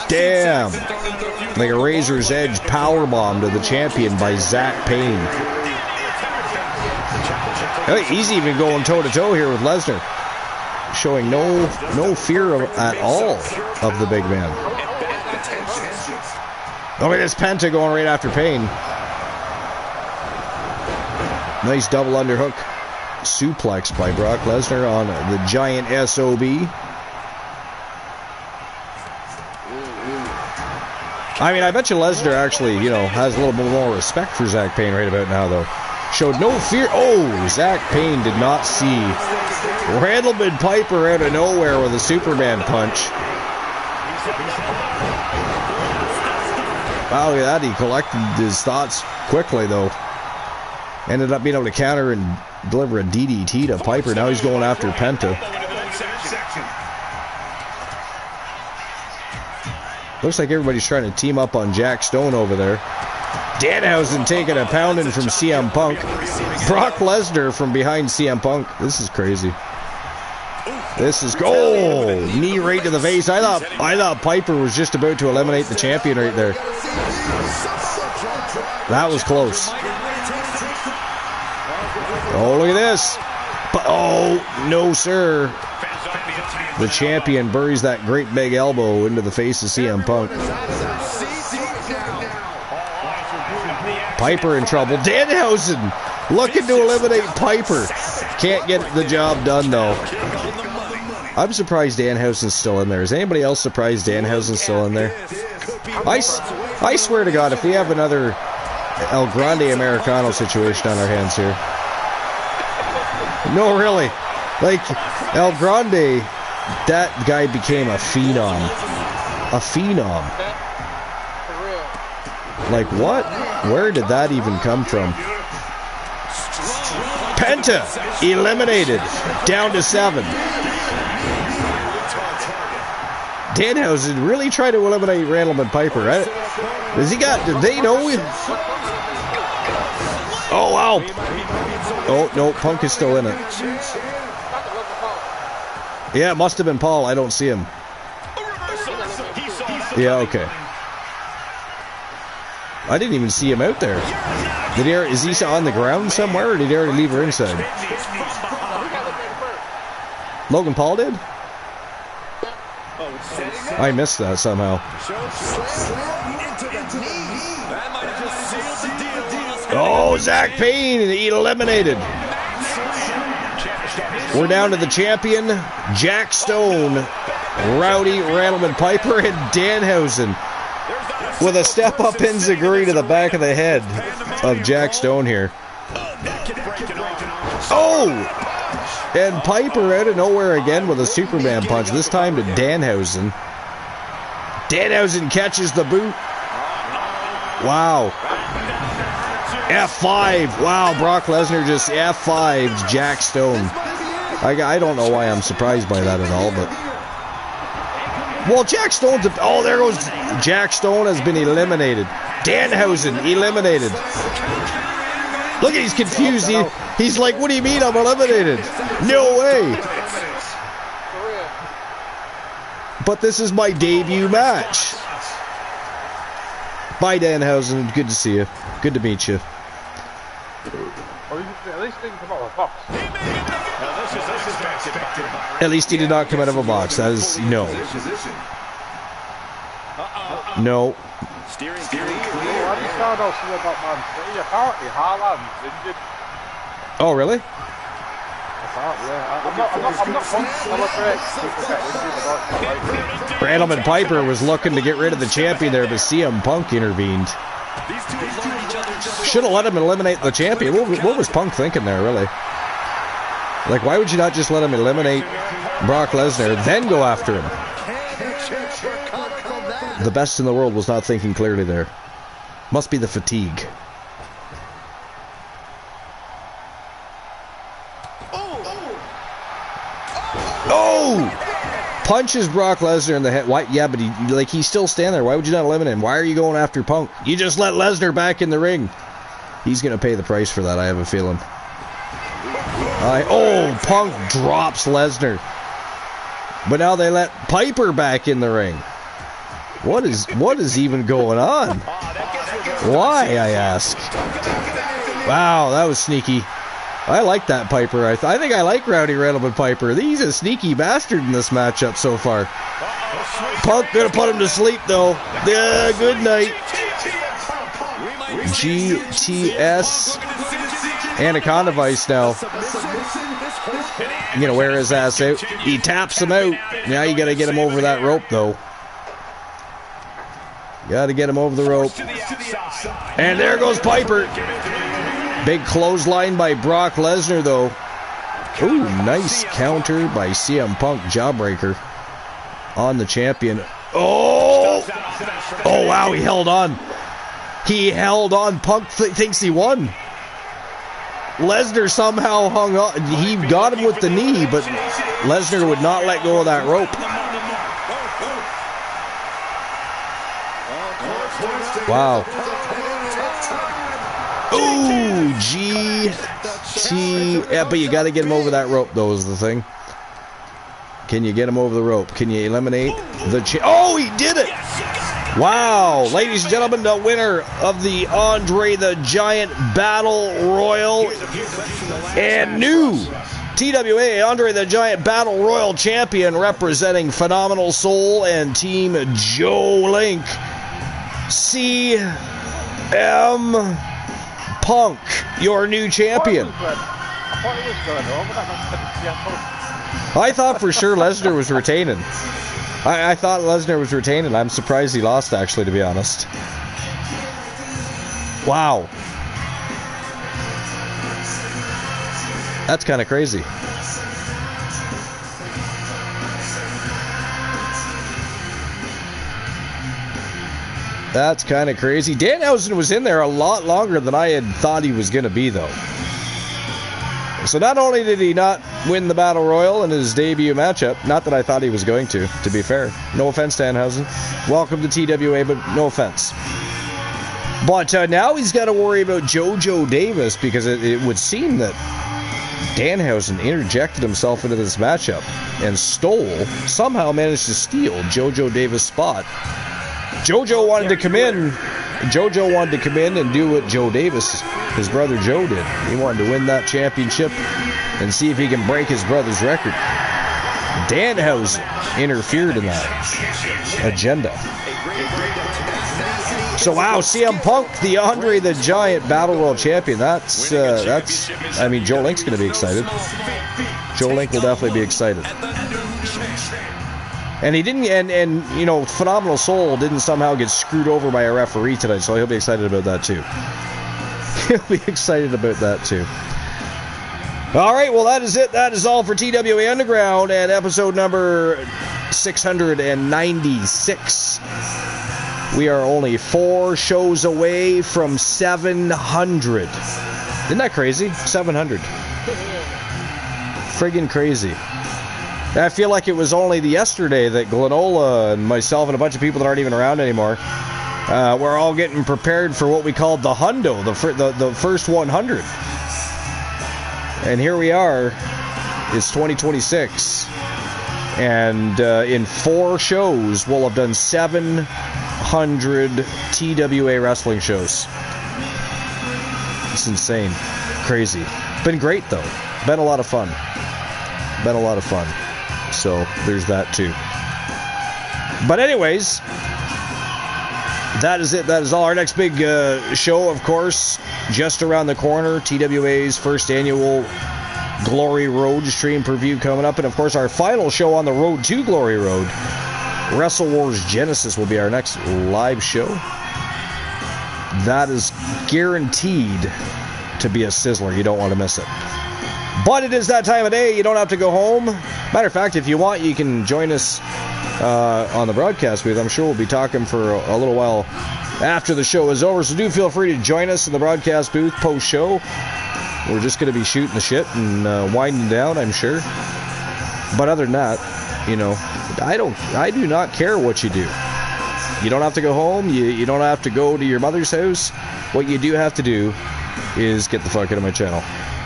Damn. Like a razor's edge powerbomb to the champion by Zach Payne. He's even going toe-to-toe here with Lesnar. Showing no fear at all of the big man. Look at this Penta going right after Payne. Nice double underhook suplex by Brock Lesnar on the giant SOB. I mean, I bet you Lesnar actually, has a little bit more respect for Zach Payne right about now, though. Showed no fear. Oh, Zach Payne did not see Randleman Piper out of nowhere with a Superman punch. Wow, look at that. He collected his thoughts quickly, though. Ended up being able to counter and deliver a DDT to Piper. Now he's going after Penta. Looks like everybody's trying to team up on Jack Stone over there. Danhausen taking a pounding from CM Punk. Brock Lesnar from behind CM Punk. This is crazy. This is knee right to the face. I thought Piper was just about to eliminate the champion right there. That was close. Oh, look at this. But, oh, no, sir. The champion buries that great big elbow into the face of CM Punk. Piper in trouble. Danhausen looking to eliminate Piper. Can't get the job done, though. I'm surprised Danhausen's still in there. Is anybody else surprised Danhausen's still in there? I swear to God, if we have another El Grande Americano situation on our hands here. No, really. Like, El Grande, that guy became a phenom. A phenom. Like, what? Where did that even come from? Penta eliminated. Down to 7. Danhausen really tried to eliminate Randleman Piper, right? Did they know him? Oh, wow. Oh, no, Punk is still in it. Yeah, it must have been Paul. I don't see him. Yeah, okay. I didn't even see him out there. Is he on the ground somewhere, or did he already leave her inside? Logan Paul did? I missed that somehow. Oh, Zach Payne eliminated. We're down to the champion, Jack Stone, Rowdy Randleman Piper, and Danhausen with a step-up enziguri to the back of the head of Jack Stone here. Oh! And Piper out of nowhere again with a Superman punch, this time to Danhausen. Danhausen catches the boot. Wow. F5. Wow, Brock Lesnar just F5'd Jack Stone. I don't know why I'm surprised by that at all, but Well, Jack Stone's... Oh, there goes... Jack Stone has been eliminated. Danhausen eliminated. Look, he's confused. He's like, what do you mean I'm eliminated? No way. But this is my debut match. Bye, Danhausen. Good to see you. Good to meet you. At least he didn't come out of a box. At least he did not come out of a box. That is... No. No. Steering clear. I just found out something about Man City. Apparently, Haaland's injured. Oh, really? Apparently, yeah. I'm not celebrating. Randleman Piper was looking to get rid of the champion there, but CM Punk intervened. Should have let him eliminate the champion. What was Punk thinking there, really? Like, why would you not just let him eliminate Brock Lesnar, then go after him? The best in the world was not thinking clearly there. Must be the fatigue. Oh! Punches Brock Lesnar in the head. Why? Yeah, but he's still standing there. Why would you not eliminate him? Why are you going after Punk? You just let Lesnar back in the ring. He's going to pay the price for that, I have a feeling. Oh, Punk drops Lesnar. But now they let Piper back in the ring. What is even going on? Why, I ask? Wow, that was sneaky. I like that Piper. I think I like Rowdy Randleman Piper. He's a sneaky bastard in this matchup so far. Punk gonna put him to sleep though. Yeah, good night. GTS Anaconda Vice now. You gonna wear his ass out. He taps him out. Now you gotta get him over that rope though. Gotta get him over the rope. And there goes Piper. Big clothesline by Brock Lesnar, though. Ooh, nice counter by CM Punk. Jawbreaker on the champion. Oh! Oh, wow, he held on. He held on. Punk thinks he won. Lesnar somehow hung on. He got him with the knee, but Lesnar would not let go of that rope. Wow. Ooh, GT. Yeah, but you got to get him over that rope, though, is the thing. Can you get him over the rope? Can you eliminate the... Oh, he did it! Wow. Ladies and gentlemen, the winner of the Andre the Giant Battle Royal and new TWA Andre the Giant Battle Royal champion representing Phenomenal Soul and Team Joe Link, CM Punk, your new champion. I thought for sure Lesnar was retaining. I thought Lesnar was retaining. I'm surprised he lost, actually, to be honest. Wow. That's kind of crazy. That's kind of crazy. Danhausen was in there a lot longer than I had thought he was going to be, though. So not only did he not win the Battle Royal in his debut matchup, not that I thought he was going to be fair. No offense, Danhausen. Welcome to TWA, but no offense. But now he's got to worry about JoJo Davis, because it would seem that Danhausen interjected himself into this matchup and somehow managed to steal JoJo Davis' spot. JoJo wanted to come in and do what Joe Davis, his brother Joe, did. He wanted to win that championship and see if he can break his brother's record. Danhausen interfered in that agenda. So wow, CM Punk, the Andre the Giant Battle Royal champion. That's I mean, Joe Link's going to be excited. Joe Link will definitely be excited. And he didn't, and you know, Phenomenal Soul didn't somehow get screwed over by a referee tonight, so he'll be excited about that too. He'll be excited about that too. All right, well, that is it. That is all for TWA Underground and episode number 696. We are only 4 shows away from 700. Isn't that crazy? 700. Friggin' crazy. I feel like it was only yesterday that Glenola and myself and a bunch of people that aren't even around anymore, we're all getting prepared for what we called the Hundo, the first 100. And here we are. It's 2026. And in 4 shows, we'll have done 700 TWA wrestling shows. It's insane. Crazy. Been great, though. Been a lot of fun. Been a lot of fun. So, there's that, too. But anyways, that is it. That is all. Our next big show, of course, just around the corner. TWA's first annual Glory Road stream preview coming up. And, of course, our final show on the road to Glory Road, Wrestle Wars Genesis, will be our next live show. That is guaranteed to be a sizzler. You don't want to miss it. But it is that time of day. You don't have to go home. Matter of fact, if you want, you can join us on the broadcast booth. I'm sure we'll be talking for a little while after the show is over. So do feel free to join us in the broadcast booth post-show. We're just going to be shooting the shit and winding down, I'm sure. But other than that, you know, I do not care what you do. You don't have to go home. You don't have to go to your mother's house. What you do have to do is get the fuck out of my channel.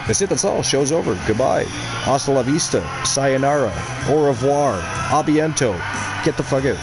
That's it. That's all. Show's over. Goodbye. Hasta la vista. Sayonara. Au revoir. A biento. Get the fuck out.